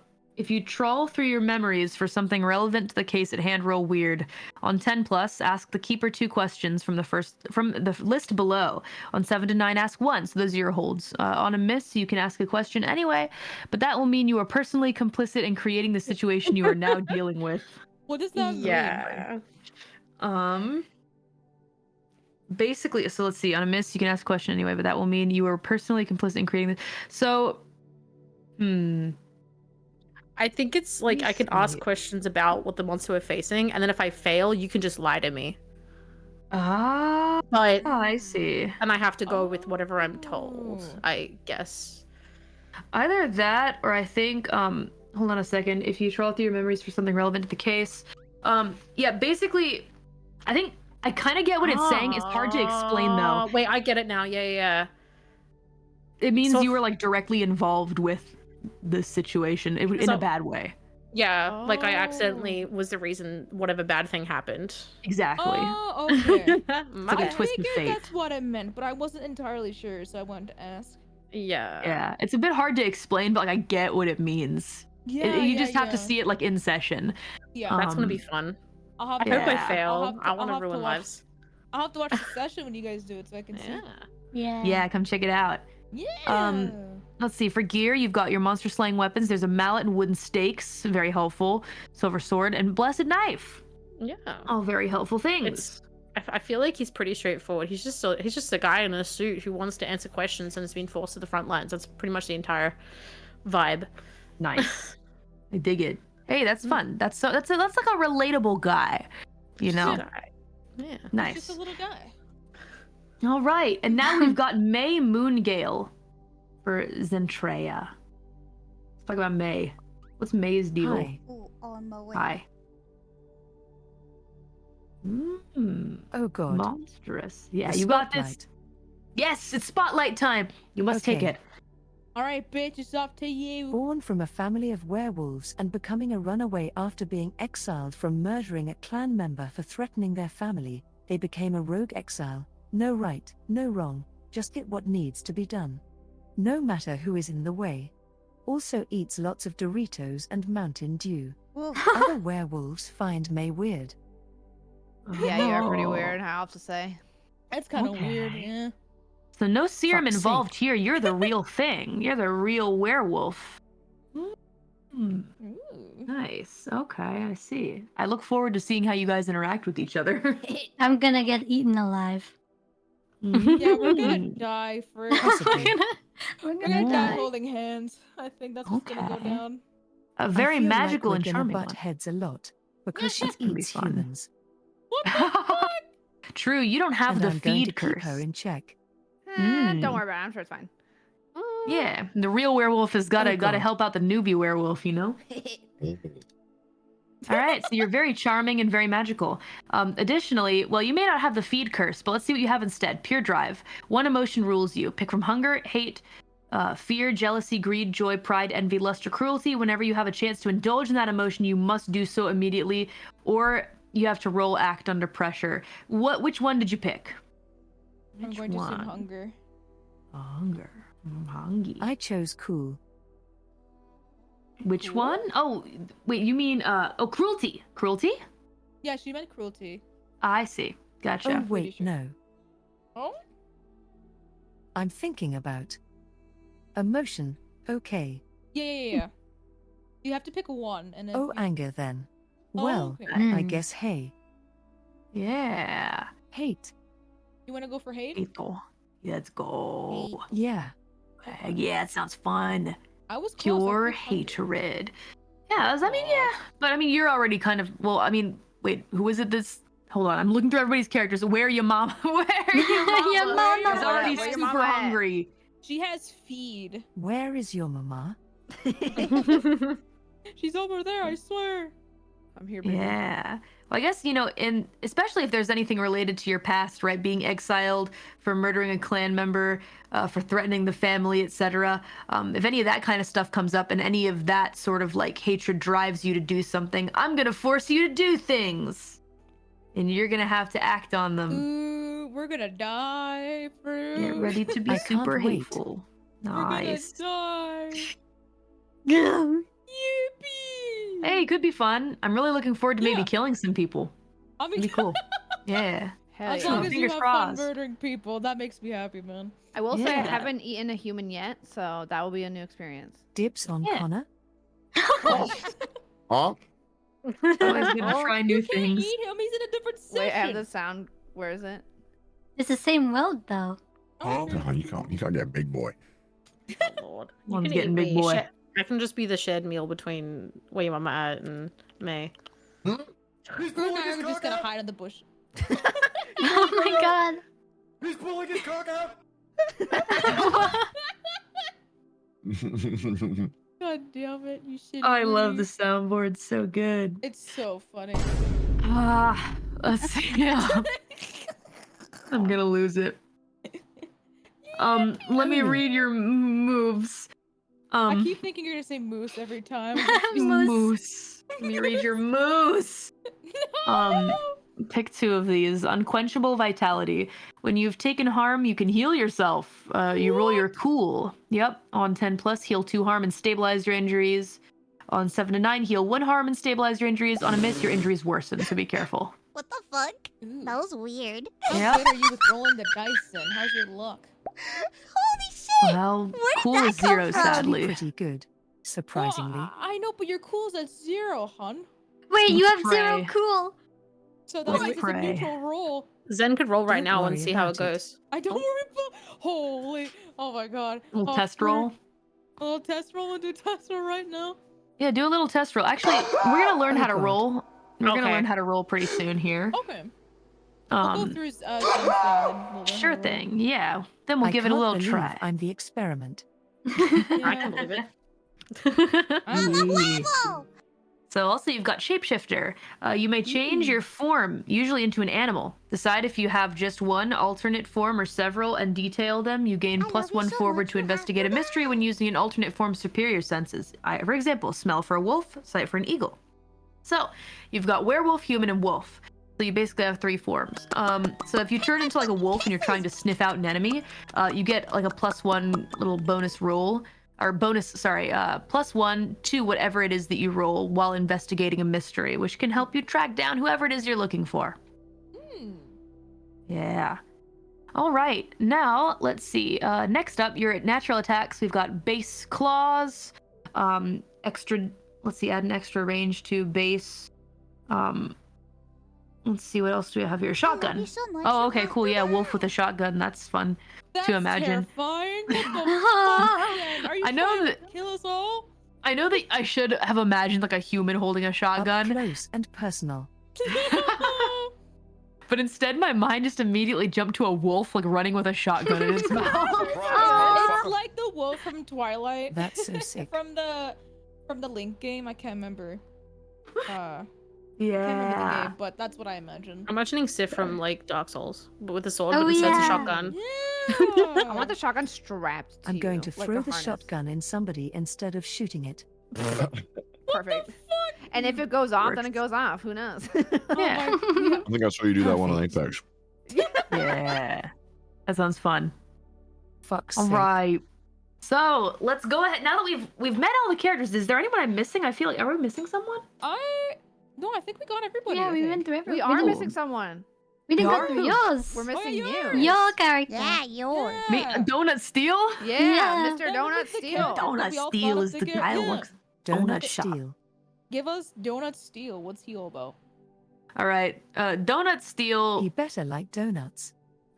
trawl through your memories for something relevant to the case at hand, roll weird. On 10+, ask the keeper 2 questions from the list below. On 7 to 9, ask 1. So those are your holds. On a miss, you can ask a question anyway, but that will mean you are personally complicit in creating the situation you are now dealing with. What does that mean? Yeah. Basically, so let's see. On a miss, you can ask a question anyway, but that will mean you are personally complicit in creating this. So, I think it's like I can ask questions about what the monster we're facing, and then if I fail, you can just lie to me. But I see. And I have to go with whatever I'm told, I guess. Either that, or I think, hold on a second. If you trawl through your memories for something relevant to the case, yeah, basically, I think I kind of get what it's saying. It's hard to explain though. Wait, I get it now. Yeah. It means So you were like directly involved with the situation in a bad way. Yeah, like I accidentally was the reason whatever bad thing happened. Exactly. Oh, okay. It's like a twist of fate. That's what I meant, but I wasn't entirely sure, so I wanted to ask. Yeah. It's a bit hard to explain, but like I get what it means. You just have to see it like in session. Yeah, that's gonna be fun. I hope I fail. I want to ruin lives. I'll have to watch the session when you guys do it, so I can see. Yeah, come check it out. Yeah. Let's see. For gear, you've got your monster slaying weapons. There's a mallet and wooden stakes, very helpful. Silver sword and blessed knife. Yeah. All very helpful things. I feel like he's pretty straightforward. He's just a guy in a suit who wants to answer questions and has been forced to the front lines. That's pretty much the entire vibe. Nice. I dig it. Hey, that's fun. That's like a relatable guy. You know. Yeah. Nice. He's just a little guy. All right, and now we've got May Moongale for Zentrea. Let's talk about May. What's May's deal? Hi. Ooh, on my way. Hi. Oh god. Monstrous. Yeah, The you got this. spotlight. Yes, it's spotlight time. You must take Okay. it. All right, bitch, it's up to you. Born from a family of werewolves and becoming a runaway after being exiled from murdering a clan member for threatening their family, they became a rogue exile. No right, no wrong, just get what needs to be done. No matter who is in the way. Also eats lots of Doritos and Mountain Dew. Other werewolves find May weird. Yeah, you are pretty weird, I have to say. That's kind of weird, yeah. So no serum Fuck's involved sake. here. You're the real thing. You're the real werewolf. Ooh. Nice. Okay, I see. I look forward to seeing how you guys interact with each other. I'm gonna get eaten alive. Yeah, we're gonna die first. Possibly. We're We're gonna gonna die die. holding hands. I think that's what's gonna go Okay. down. A I very feel magical like and we're charming gonna butt one. heads a lot because she That's gonna be eats fun. humans. What the fuck? True, you don't have And the I'm going to feed keep curse. her in check. Don't worry about it, I'm sure it's fine. Yeah, the real werewolf has gotta God. help out the newbie werewolf, you know? All right, so you're very charming and very magical. Additionally, well, you may not have the feed curse, but let's see what you have instead. Pure drive. One emotion rules you. Pick from hunger, hate, fear, jealousy, greed, joy, pride, envy, lust, or cruelty. Whenever you have a chance to indulge in that emotion, you must do so immediately, or you have to roll act under pressure. Which one did you pick? I'm going to assume hunger. Hunger. I'm hungry. I chose cool. Which one? Oh, wait, you mean cruelty. Cruelty? Yeah, she meant cruelty. I see. Gotcha. Oh wait, sure. no. Oh? I'm thinking about emotion. Okay. Yeah. You have to pick one, and then. Oh, anger then. Oh, Well, okay. I guess hey. Yeah. Hate. You want to go for hate? Let's go. Yeah. Yeah, it sounds fun. I was close. I Pure picked hunger. hatred. Yeah, but I mean, you're already kind of. Well, I mean, wait, who is it? Hold on, I'm looking through everybody's characters. Where are your mama? Where are your mama? Your mama. She's already Where your super mama at? hungry. She has feed. Where is your mama? She's over there, I swear. I'm here, baby. Yeah. Well, I guess, especially if there's anything related to your past, right? Being exiled for murdering a clan member, for threatening the family, etc. If any of that kind of stuff comes up and any of that sort of like hatred drives you to do something, I'm going to force you to do things. And you're going to have to act on them. Ooh, we're gonna die, fruit. Get ready to be I can't super wait. hateful. We're Nice. gonna die. Yeah. Yippee! Hey, it could be fun. I'm really looking forward to maybe Yeah. killing some people. I mean, It'd be cool. Yeah. Hell as yeah. long as you Fingers have crossed. fun murdering people, that makes me happy, man. I will say I Yeah. haven't eaten a human yet, so that will be a new experience. Dibs on Yeah. Connor? Huh? Always gonna try new You can't things. eat him. He's in a different section. Wait, I have the sound. Where is it? It's the same world though. Oh, No, you can't get big boy. Oh, Lord. You One's can getting eat big me. boy. I can just be the shared meal between where your mama at and May. Fruit and I are just gonna hide in the bush. Oh my god. He's pulling his cock out. God damn it, you shit. I love the soundboard. So good. It's so funny. Let's see. I'm gonna lose it. Let me read your moves. I keep thinking you're gonna say moose every time. Moose. Let me read your moose. No! Pick 2 of these. Unquenchable Vitality. When you've taken harm, you can heal yourself. You roll your cool. Yep. On 10 plus, heal 2 harm and stabilize your injuries. On 7 to 9, heal 1 harm and stabilize your injuries. On a miss, your injuries worsen, so be careful. What the fuck? Ooh. That was weird. How good are you with rolling the dice then? How's your luck? Holy shit! Well, Where did cool that is come 0, from? sadly. Pretty good, surprisingly. Well, I know, but your cool's at 0, hun. Wait, you have Pray. 0 cool. So that means it's a neutral roll. Zen could roll right Don't now and worry see how it about it. goes. I don't worry about. Holy! Oh my god! Little test roll. A little test roll and do test roll right now. Yeah, do a little test roll. Actually, we're gonna learn how to God. roll. We're gonna Okay. learn how to roll pretty soon here. Okay. We'll go through Zen's thing and then we'll learn how Sure to roll. thing. Yeah. Then we'll I give it a can't little believe try. I'm the experiment. I can believe it. I'm a huevo! So also you've got Shapeshifter. You may change your form, usually into an animal. Decide if you have just one alternate form or several and detail them. You gain I love plus you 1 so forward much, to you have investigate a to mystery when using an alternate form's superior senses. For example, smell for a wolf, sight for an eagle. So you've got werewolf, human, and wolf. So you basically have 3 forms. So if you turn into like a wolf and you're trying to sniff out an enemy, you get like a +1 little bonus roll. Or +1 to whatever it is that you roll while investigating a mystery, which can help you track down whoever it is you're looking for. Yeah. All right. Now, let's see. Next up, you're at natural attacks. We've got base claws, extra. Let's see, add an extra range to base. Let's see, what else do we have here? Shotgun. you so much, Oh, you okay, have cool. to Yeah, wolf die. with a shotgun. That's fun That's to imagine. terrifying. What the fuck, Zen? Are you I know trying that- to kill us all? I know that I should have imagined like a human holding a Up shotgun. close and personal. But instead, my mind just immediately jumped to a wolf, like running with a shotgun in its mouth. It's like the wolf from Twilight. That's so sick. from the Link game. I can't remember. Can't remember the Yeah. game, but that's what I imagine. I'm imagining Sif from like Dark Souls, but with a sword, Oh, but instead it's a yeah. shotgun. I Yeah. want the shotgun strapped to I'm going you, to like throw a the harness. shotgun in somebody instead of shooting it. Perfect. And if it goes off, then Works. it goes off. Who knows? Yeah. I think I saw you do that one on Perfect. Apex. Yeah. That sounds fun. Fuck's All sake. right. So let's go ahead. Now that we've met all the characters, is there anyone I'm missing? I feel like, are we missing someone? No, I think we got everybody. Yeah, I we think. went through everything. We are Cool. missing someone. We didn't We go are? through yours. We're missing yours. you. Your character. Yeah, yours. Me, Yeah. Donut Steel? Yeah, Yeah. Mr. That Donut was the Steel. character. Donut we all Steel thought is of the the guy who yeah. looks. Donut Donut shop. Steel. Give us Donut Steel. What's he all about? All right. Donut Steel. He better like donuts.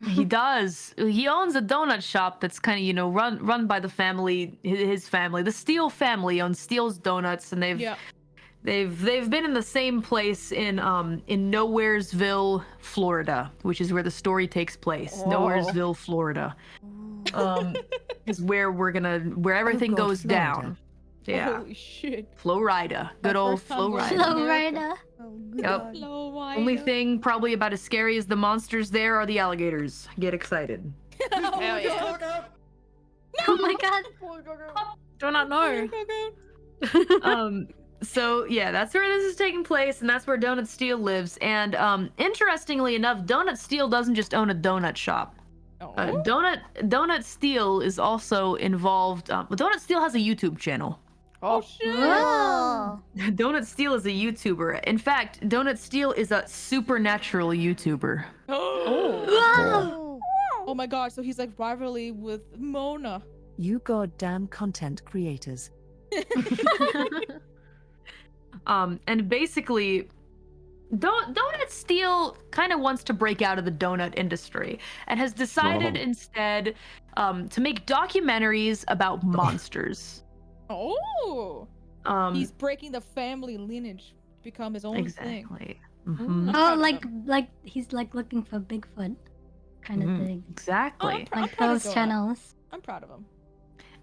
He does. He owns a donut shop that's kind of, run by the family, his family. The Steele family owns Steele's Donuts, and they've been in the same place in Nowheresville, Florida, which is where the story takes place. Oh. Nowheresville, Florida. Is where where everything God, goes Florida. down. Yeah. Holy shit. Florida. Good My old first time going Florida. to Flow America. Rider. Oh, Yep. God. Only thing probably about as scary as the monsters there are the alligators. Get excited. Hell yeah. Oh my god. Do not know. So yeah, that's where this is taking place, and that's where Donut Steel lives. And interestingly enough, Donut Steel doesn't just own a donut shop. Donut Steel is also involved. Donut Steel has a YouTube channel. Oh, shit. Whoa. Donut Steel is a YouTuber. In fact, Donut Steel is a supernatural YouTuber. Whoa. Oh my god, so he's like rivalry with Mona. You goddamn content creators. And basically, Donut Steel kind of wants to break out of the donut industry and has decided instead to make documentaries about monsters. Oh. He's breaking the family lineage to become his own thing. Exactly. Mhm. Oh, like he's like looking for Bigfoot kind of Mhm. thing. Exactly. I'm Like proud of those Donut. channels. I'm proud of him.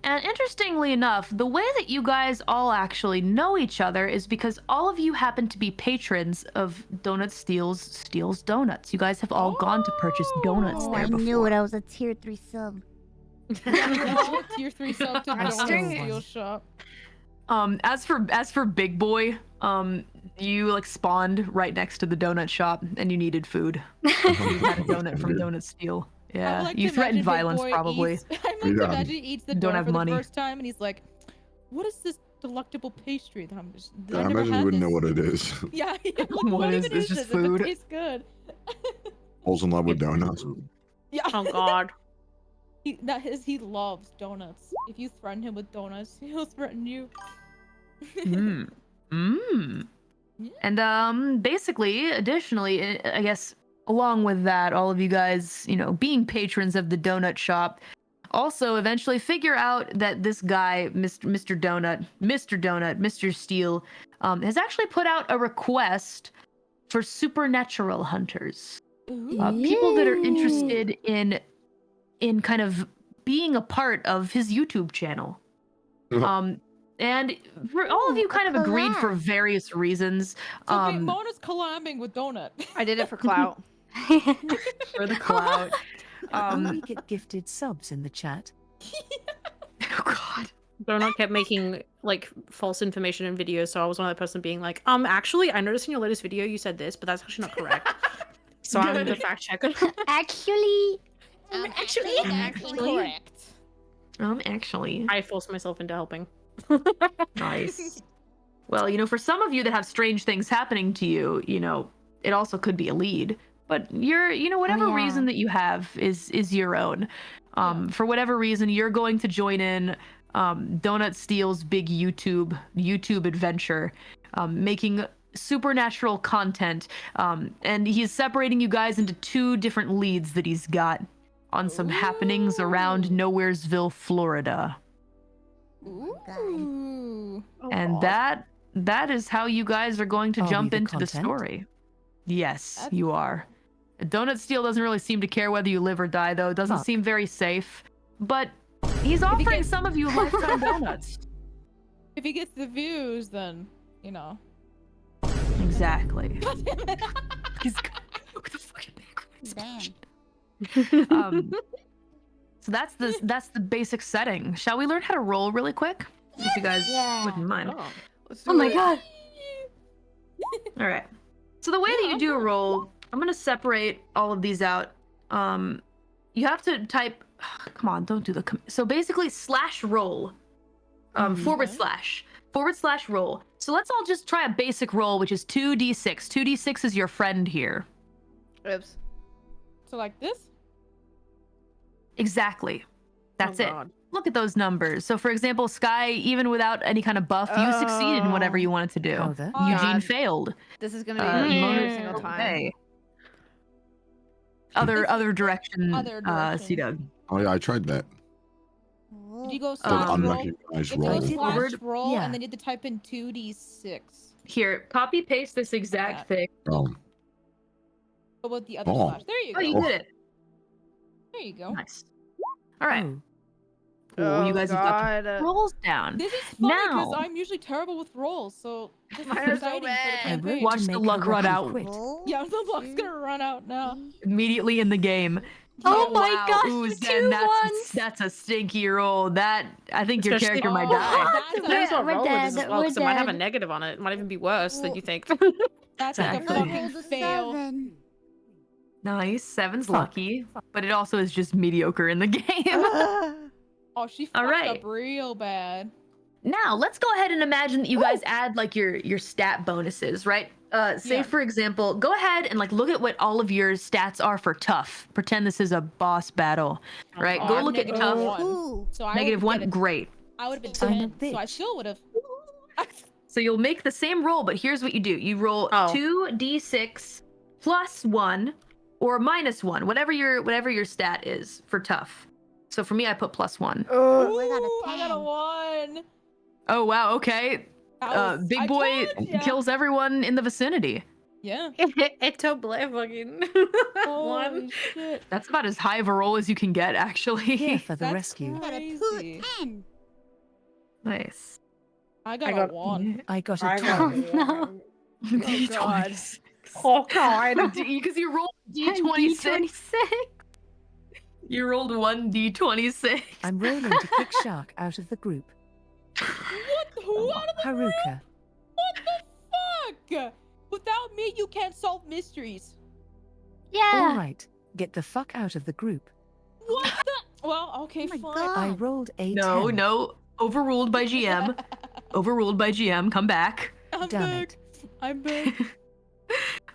And interestingly enough, the way that you guys all actually know each other is because all of you happen to be patrons of Donut Steals Donuts. You guys have all gone to purchase donuts Oh, there I before. knew it. I was a tier 3 sub. Tier 3 sub to I still Donut Steel want. Shop. As for Big Boy, you like spawned right next to the donut shop and you needed food. You had a donut from Donut Steal. I would Yeah, like you to threatened imagine Big violence Boy probably. Eats, I like to Yeah. imagine he eats the Don't donut have for money. the first time and he's like, "What is this delectable pastry that I'm just? I I never imagine you had wouldn't this." know what it is. Yeah, What what is even this, is just this? If food? it tastes good. Falls in love with donuts. Yeah. Oh God. He loves donuts. If you threaten him with donuts, he'll threaten you. Mm. Mm. Yeah. And basically, additionally, I guess along with that, all of you guys, being patrons of the donut shop, also eventually figure out that this guy, Mr. Steele, has actually put out a request for supernatural hunters, people that are interested in kind of being a part of his YouTube channel. And for all of you kind of agreed for various reasons. So Mona's collabing with Donut. I did it for clout. For the clout. We get gifted subs in the chat. Oh God. Donut kept making like false information in videos, so I was one of that person being like, actually, I noticed in your latest video you said this, but that's actually not correct. So I'm the fact checker. Actually, correct. Actually. I forced myself into helping. Nice. Well, for some of you that have strange things happening to you, it also could be a lead. But whatever yeah. reason that you have is your own. For whatever reason, you're going to join in Donut Steele's big YouTube adventure, making supernatural content. And he's separating you guys into 2 different leads that he's got on some happenings around Nowheresville, Florida. Ooh. And that is how you guys are going to Are we jump the into the content? story. Yes, you are. Donut Steele doesn't really seem to care whether you live or die, though. It doesn't Fuck. seem very safe. But he's offering some of you lifetime donuts. If he gets the views, then Exactly. He's with the fucking damn. So that's the basic setting. Shall we learn how to roll really quick? If you guys wouldn't mind. Oh my God. All right. So the way that you do a roll, I'm going to separate all of these out. You have to type, come on, don't do the, so basically /roll, // roll. So let's all just try a basic roll, which is 2d6. 2d6 is your friend here. Oops. So like this? Exactly. That's it. God. Look at those numbers. So for example, Sky, even without any kind of buff, you succeeded in whatever you wanted to do. Oh, that- Eugene God. failed. This is gonna be me every single time. Okay. Other direction, C-Dug. Oh yeah, I tried that. Did you go But slash roll? unrecognized If you roll. go slash Over- roll, yeah. and then you have to type in 2d6. Here, copy paste this exact thing. But with the other Oh. slash. There you Oh, go. you did it. There you go. Nice. All right. Oh. Ooh, you guys have got God. rolls down. This is funny because Now- I'm usually terrible with rolls, so this is Mine are so exciting for the bad. I campaign. wrote Watch to the make luck her run lucky out. quit. Yeah, the luck's gonna run out now. Immediately in the game. Oh my wow. gosh, Ooh, the Zen, 2 that's, ones. that's a stinky roll. That I think your Especially- character might Oh, die. that's Depends a- what We're roll it is dead, as well, we're because it might have a dead. negative on it. It might even be worse than you think. That's like a Exactly. fucking Rolled a fail. 7. Nice. 7's Fuck. lucky, but it also is just mediocre in the game. Oh, she All fucked right. up real bad. Now, let's go ahead and imagine that you guys add like your stat bonuses, right? Say Yeah. for example, go ahead and like look at what all of your stats are for tough. Pretend this is a boss battle, right? Oh, Go I'm look at negative tough. 1. Ooh. So I Negative would 1, great. I would have been I'm a 10, so I bitch. still would have. So you'll make the same roll, but here's what you do. You roll Oh. 2d6 plus 1 or minus 1, whatever your stat is for tough. So for me, I put plus 1. Oh, I got a Ooh, I got a 10. 1. Oh wow, okay. That was- Big I boy told ya. kills everyone in the vicinity. Yeah. Etoble fucking Holy one. shit. That's about as high of a roll as you can get, actually. Here for the That's rescue. I got a crazy. 10. Nice. I got got- a 1. I got a I 12. got no. Oh god. Oh god. Because you rolled D26. You rolled 1d26. I'm rolling to kick Shark out of the group. What the Haruka. What the fuck? Without me, you can't solve mysteries. Yeah. All right, get the fuck out of the group. What the? Well, okay, Oh my fine. God. I rolled a No, 10. no. Overruled by GM. Overruled by GM. Come back. I'm Damn back. I'm back.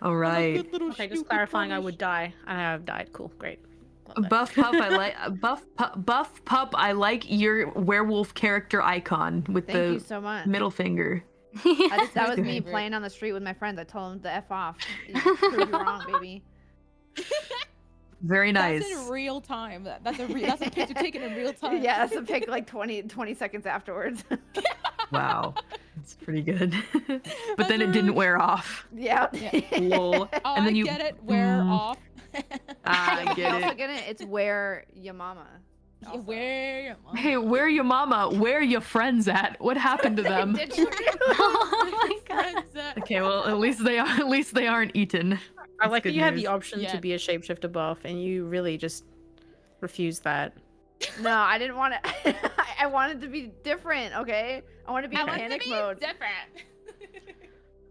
All I'm a right. good little Okay, just stupid clarifying, I punish. would die. I have died. Cool, great. Love that. Buff Pup, I like Buff Pup. I like your werewolf character icon with Thank you the so much. middle finger. That was me Favorite. playing on the street with my friends. I told them to F off. You proved you wrong, baby. Very nice. That's in real time. That's a picture taken in real time. Yeah, that's a pic like 20 seconds afterwards. Wow, that's pretty good. But then it didn't wear off. Yeah. Lol. Oh, And then I you get it. Wear Mm. off. I You get also it. get it. It's where your mama. You wear your mom. Hey, where your mama? Where your friends at? What happened to them? Did you? Oh my god. Friends at- Okay, well at least they aren't eaten. I That's like that good you have news. the option Yeah. to be a shapeshifter buff, and you really just refuse that. No, I didn't want to. I wanted to be different. Okay, I want to be I in want to panic be mode. different.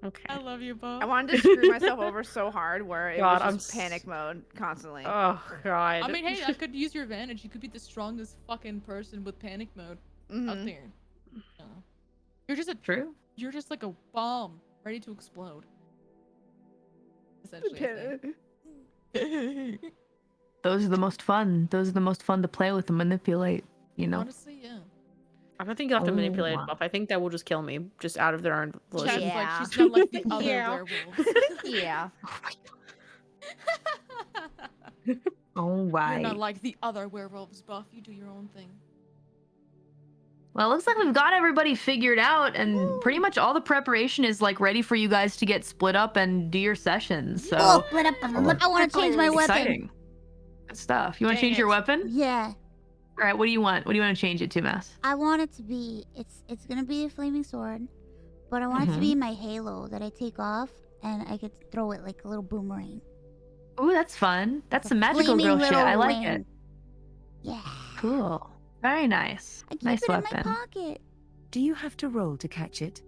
Okay. I love you both. I wanted to screw myself over so hard where it God, was I'm just panic mode constantly. Oh god. I mean, hey, I could use your advantage. You could be the strongest fucking person with panic mode out Mhm. there. No. You're just True. You're just like a bomb ready to explode. Essentially. I think. Those are the most fun. Those are the most fun to play with and manipulate. You know. Honestly, yeah. I don't think you have to Oh, manipulate a wow. buff. I think that will just kill me, just out of their own volition. Chat's Yeah. like, she's not like the other Yeah. werewolves. Yeah. Oh You're right. not like the other werewolves, Buff. You do your own thing. Well, it looks like we've got everybody figured out, and pretty much all the preparation is like ready for you guys to get split up and do your sessions. So Oh, split up and look. I want to change my weapon. exciting. Good stuff. You want to Dang change your it. weapon? Yeah. All right. What do you want? What do you want to change it to, Mass? I want it to be. It's gonna be a flaming sword, but I want it to be my halo that I take off and I could throw it like a little boomerang. Ooh, that's fun. That's A some magical flaming girl shit. little I like ring. it. Yeah. Cool. Very nice. I keep Nice it weapon. in my pocket. Do you have to roll to catch it?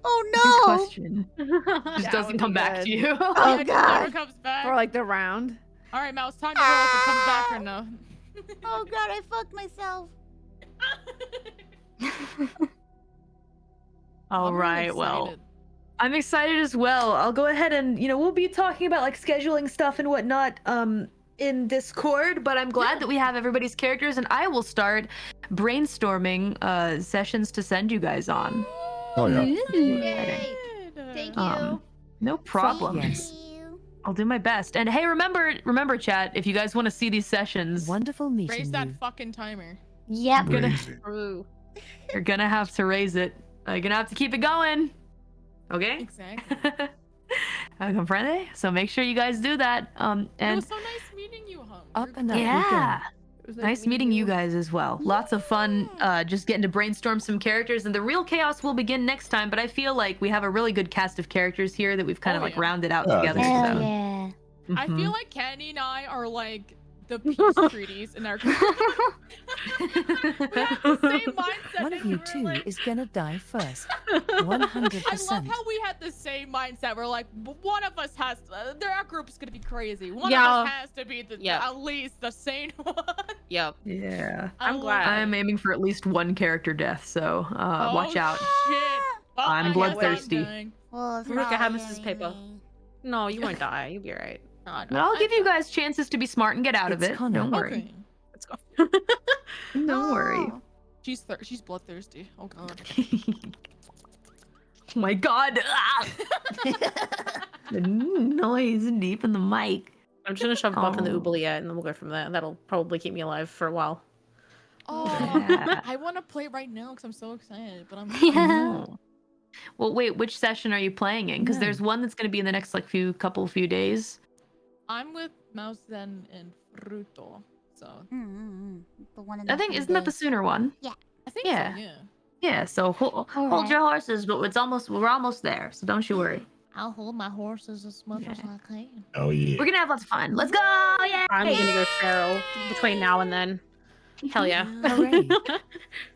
Oh Good no! question. Just That doesn't would come be back good. to you. Oh It god! never comes back. For like the round. All right, Mouse. Time to roll if it comes back or no. Oh god! I fucked myself. All I'm really right. Well, excited. I'm excited as well. I'll go ahead and we'll be talking about like scheduling stuff and whatnot in Discord, but I'm glad that we have everybody's characters, and I will start brainstorming sessions to send you guys on. Oh yeah. Yay! Thank you. No problem. yes. I'll do my best. And hey, remember chat, if you guys want to see these sessions, Wonderful meeting Raise you. that fucking timer. Yep. Crazy. True. you're gonna have to raise it. You're gonna have to keep it going. Okay? Exactly. Comprende? So make sure you guys do that. It And was so nice meeting you, Hum. Up You're and up we yeah. go. It was Nice meeting you guys as well. Lots of fun just getting to brainstorm some characters, and the real chaos will begin next time, but I feel like we have a really good cast of characters here that we've kind of Oh, like yeah. rounded out Yeah, I together. think Hell So. yeah. I Mhm. feel like Kenny and I are like the peace treaties in our we have the same mindset. One and of you we're two like- is gonna die first. I 100%. love how we had the same mindset. We're like, one of us has to, our group's gonna be crazy. One Yeah. of us has to be Yeah. at least the sane one. Yep. Yeah. I'm love glad. it. I'm aiming for at least one character death, so watch out. Shit. Well, I'm I guess bloodthirsty. dying. Well, it's Veruca, not how much is paper? anything. No, you won't die. You'll be alright. No, But I'll give you guys chances to be smart and get out of It's it. Connor. Don't worry. Okay. Let's go. Don't worry. Oh. She's bloodthirsty. Oh god. Oh my god. Ah! The noise deep in the mic. I'm just gonna shove Buff in the Oh. oubliette, and then we'll go from there. That'll probably keep me alive for a while. Oh, Yeah. I want to play right now because I'm so excited, but I'm. Yeah. Oh. Well, wait, which session are you playing in? Because No. there's one that's going to be in the next like few days. I'm with Mouseathon and Fruto. So The one in I the think free isn't that the day. sooner one? Yeah. I think Yeah. so, yeah. Yeah. So hold Alright. your horses, but we're almost there. So don't you worry. I'll hold my horses as much as I can. Oh yeah. We're gonna have lots of fun. Let's go! Yeah. I'm gonna go feral between now and then. Hell yeah. Hooray.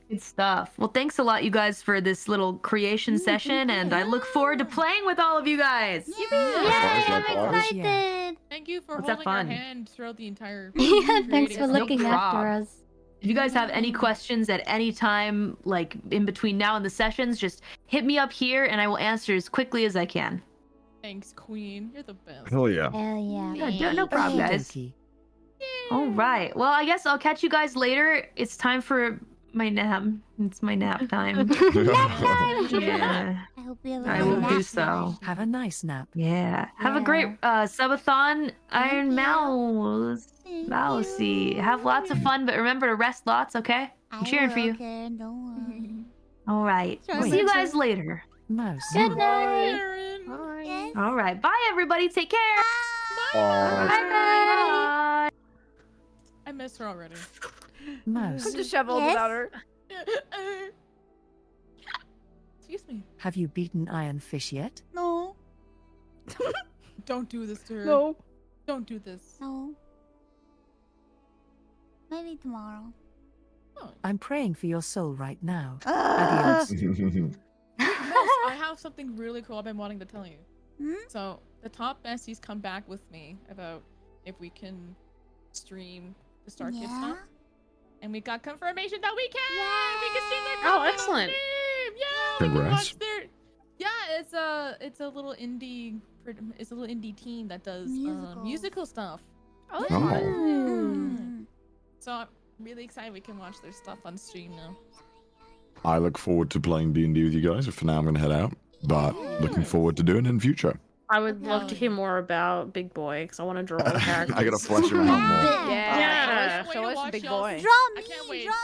Good stuff. Well, thanks a lot, you guys, for this little creation session, and I look forward to playing with all of you guys. Yay! Likewise, I'm likewise. excited. Thank you for Let's have holding our fun. hand throughout the entire. Yeah, thanks for No looking prob. after us. If you guys have any questions at any time, like in between now and the sessions, just hit me up here, and I will answer as quickly as I can. Thanks, Queen. You're the best. Hell yeah. Hell yeah. Yeah, no problem, guys. Okey-dokey. All right. Well, I guess I'll catch you guys later. It's time for my nap. It's my nap time. Yeah, I hope you have a I good will nap do so. tonight. Have a nice nap. Yeah. Have a Yeah. great subathon, Iron you. Mouse. Thank Mousey. you. Have lots of fun, but remember to rest lots, okay? I'm cheering for you. Okay, don't worry. All right. Sorry, We'll see you Mitchell. guys later. Mouse. Good night. Aaron. Yes. All right. Bye, everybody. Take care. Bye. Bye. I miss her already. Mouse. I'm disheveled Yes? without her. Excuse me. Have you beaten Iron Fish yet? No. Don't do this to her. No. Don't do this. No. Maybe tomorrow. I'm praying for your soul right now. Ah. Adios. Mouse, I have something really cool I've been wanting to tell you. Hmm? So the top besties come back with me about if we can stream the Star Kid Yeah? stuff. And we got confirmation that we can! We can stream their Oh, content on excellent. Steam! Yeah! We can Congrats. watch their... Yeah, it's a little indie team that does Musicals. musical stuff. Oh, that's Oh. fun. Mm. So I'm really excited we can watch their stuff on stream now. I look forward to playing D&D with you guys. For now, I'm going to head out, but looking forward to doing it in future. I would love to Okay. hear more about Big Boy because I want to draw the characters. I got to flesh him out more. Yeah. Yeah. Show us Watch big y'all. boy. Draw I me! can't wait. Draw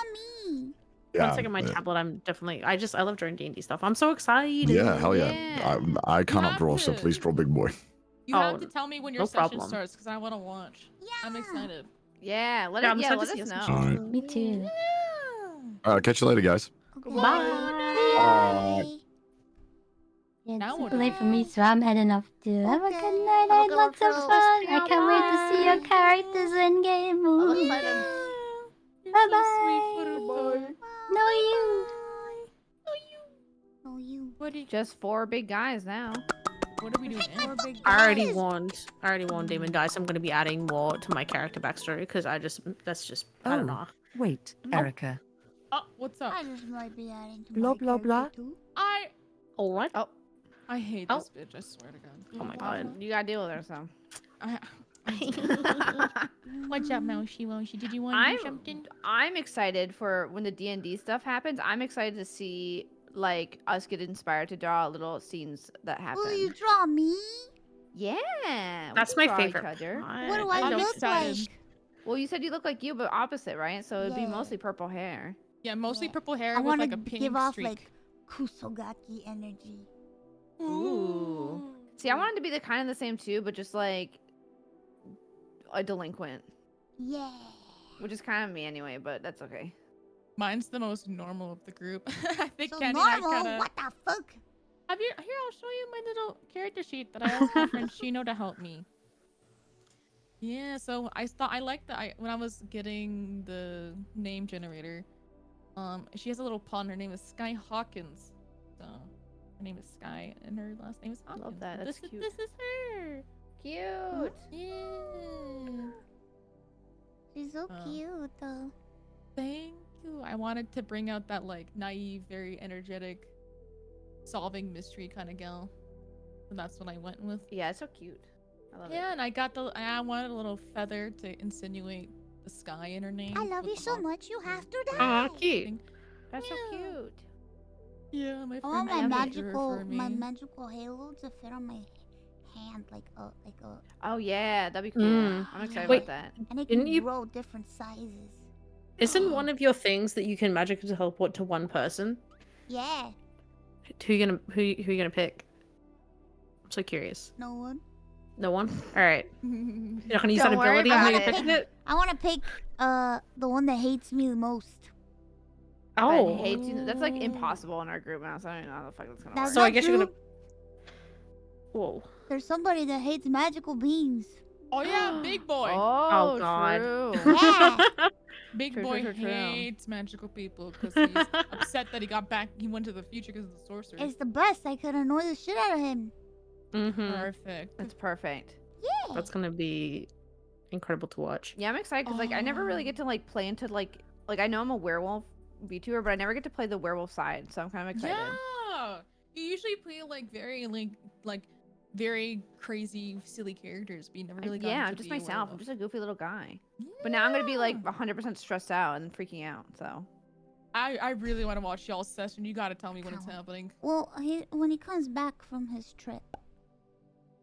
me! Once I get my tablet, I'm definitely. I love drawing D&D stuff. I'm so excited. Yeah, hell yeah. Yeah. I cannot have draw, so to. please draw big boy. You Oh, have to tell me when your no session problem. starts because I want to watch. I'm excited. Yeah, let Yeah, it, I'm yeah, excited let to see us us. know. All right. Me too. Catch you later, guys. Okay. Bye. Yeah, Now it's what super do late we for me, so I'm heading off too. Have a Okay. good night. Have a I had good lots of one, fun. Phil. I can't wait to see your characters in game. I'm excited. Bye bye. No you. No, you. What, Just 4 big guys now. what are we doing? I already warned DemonDice. I'm going to be adding more to my character backstory because I don't know. Wait, Erica. Oh, what's up? I just might be adding to Blah, my blah, blah. character too. All right. Oh, I hate Oh. this bitch. I swear to God. Oh my god. you gotta deal with her, so. What's up, Mousey? Mousey? Did you want to do something? I'm excited for when the D&D stuff happens. I'm excited to see like us get inspired to draw little scenes that happen. Will you draw me? Yeah, we That's can my draw each favorite other. part. What do I I'm look excited. like? Well, you said you look like you, but opposite, right? So it'd be Yeah. mostly purple hair. Yeah, mostly Yeah. purple hair I with want like to a pink give off streak. like Kusogaki energy. Ooh. See, I wanted to be the kind of the same too, but just like a delinquent, Yeah. which is kind of me anyway. But that's okay. Mine's the most normal of the group. I think So Kenny and I normal? kinda... What the fuck? Have you? Here, I'll show you my little character sheet that I asked my friend Shino to help me. Yeah, so I thought I liked that. When I was getting the name generator, she has a little pawn. Her name is Sky Hawkins. So her name is Sky, and her last name is Hawkins. Love that. That's cute. This is her. Cute. Yeah. She's so cute though. Thank you. I wanted to bring out that like naive, very energetic, solving mystery kind of gal. And that's what I went with. Yeah, it's so cute. I love Yeah, it. and I wanted a little feather to insinuate the sky in her name. I love with you the so hawk much. You have to die. Aw, cute. thing. That's so Yeah. cute. Yeah, my I want friend my Emma drew her for me. magical halo to fit on my hand like a Oh yeah, that'd be cool. Mm. I'm excited Wait. about that. and it Didn't can you- grow different sizes. Isn't one of your things that you can magically teleport to one person? Yeah. Who you gonna pick? I'm so curious. No one. No one. All right. You're not gonna use that Don't worry ability. about You're it. picking it. I want to pick the one that hates me the most. That Oh. hates you. That's like impossible in our group now, so I don't know how the fuck that's gonna That's work. So I not guess you're true. gonna. Whoa. There's somebody that hates magical beings. Oh yeah, big boy. Oh, God. true. Yeah. Big True, boy true, true, true. hates magical people because he's upset that he got back. He went to the future because of the sorcerer. It's the best. I could annoy the shit out of him. Perfect. That's perfect. Yeah. That's gonna be incredible to watch. Yeah, I'm excited because like I never really get to like play into like I know I'm a werewolf VTuber, but I never get to play the werewolf side, so I'm kind of excited. Yeah. You usually play like very crazy, silly characters, but you never really got Yeah, to I'm just be a myself. I'm werewolf. just a goofy little guy. But now I'm gonna be like 100% stressed out and freaking out. So I really want to watch y'all's session. You gotta tell me when it's happening. Well, when he comes back from his trip.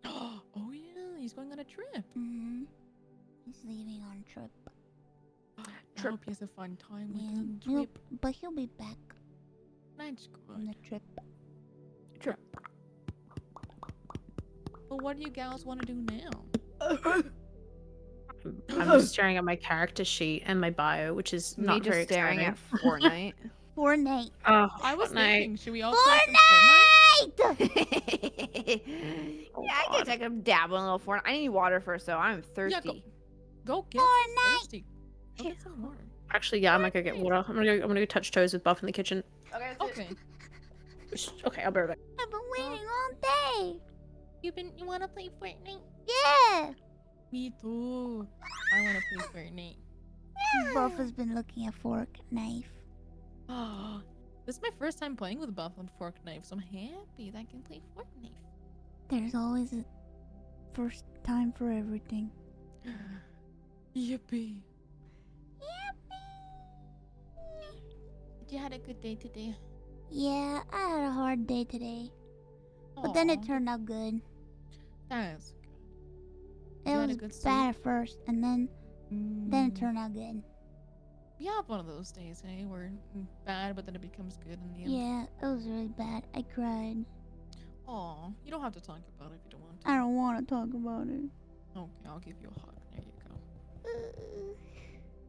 Oh yeah, he's going on a trip. Mm-hmm. He's leaving on a trip. I hope he has a fun time with Yeah. him. Trip. But he'll be back That's on good. the trip. Well, what do you gals want to do now? I'm just staring at my character sheet and my bio, which is me not just very staring exciting. at Fortnite. Fortnite. Oh, I was Fortnite. thinking, should we all play some Fortnite! Yeah, I guess I could dabble in a little Fortnite. I need water first, though. I'm thirsty. Go get Fortnite! some thirsty. Go get some water. Actually, yeah, I might go get water. I'm gonna go touch toes with Buff in the kitchen. Okay. Okay. Okay, I'll be right back. I've been waiting all day. You wanna play Fortnite? Yeah. Me too. I wanna play Fortnite. Buff has been looking at fork, knife. Oh, this is my first time playing with Buff on Fork Knife, so I'm happy that I can play Fortnite. There's always a first time for everything. Yippee. Yippee. You had a good day today. Yeah, I had a hard day today. But then it Aw, turned out good. That's It You had a was good bad at first, and then it good. turned out good. We have one of those days, hey, where bad, but then it becomes good in the end. Yeah, it was really bad. I cried. Aw, you don't have to talk about it if you don't want to. I don't want to talk about it. Okay, I'll give you a hug. There you go.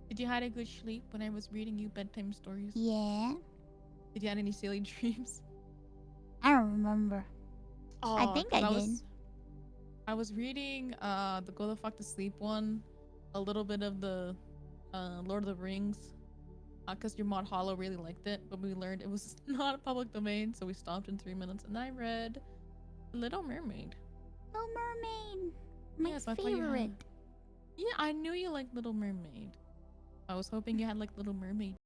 Did you had a good sleep when I was reading you bedtime stories? Yeah, Did you have any silly dreams? I don't remember. I Aw, think 'cause I did. I was reading the Go the Fuck to Sleep one, a little bit of the Lord of the Rings, because your mod Hollow really liked it, but we learned it was not a public domain, so we stopped in 3 minutes, and I read Little Mermaid. Little Mermaid, my Yes, I thought you had- favorite. Yeah, I knew you liked Little Mermaid. I was hoping you had like Little Mermaid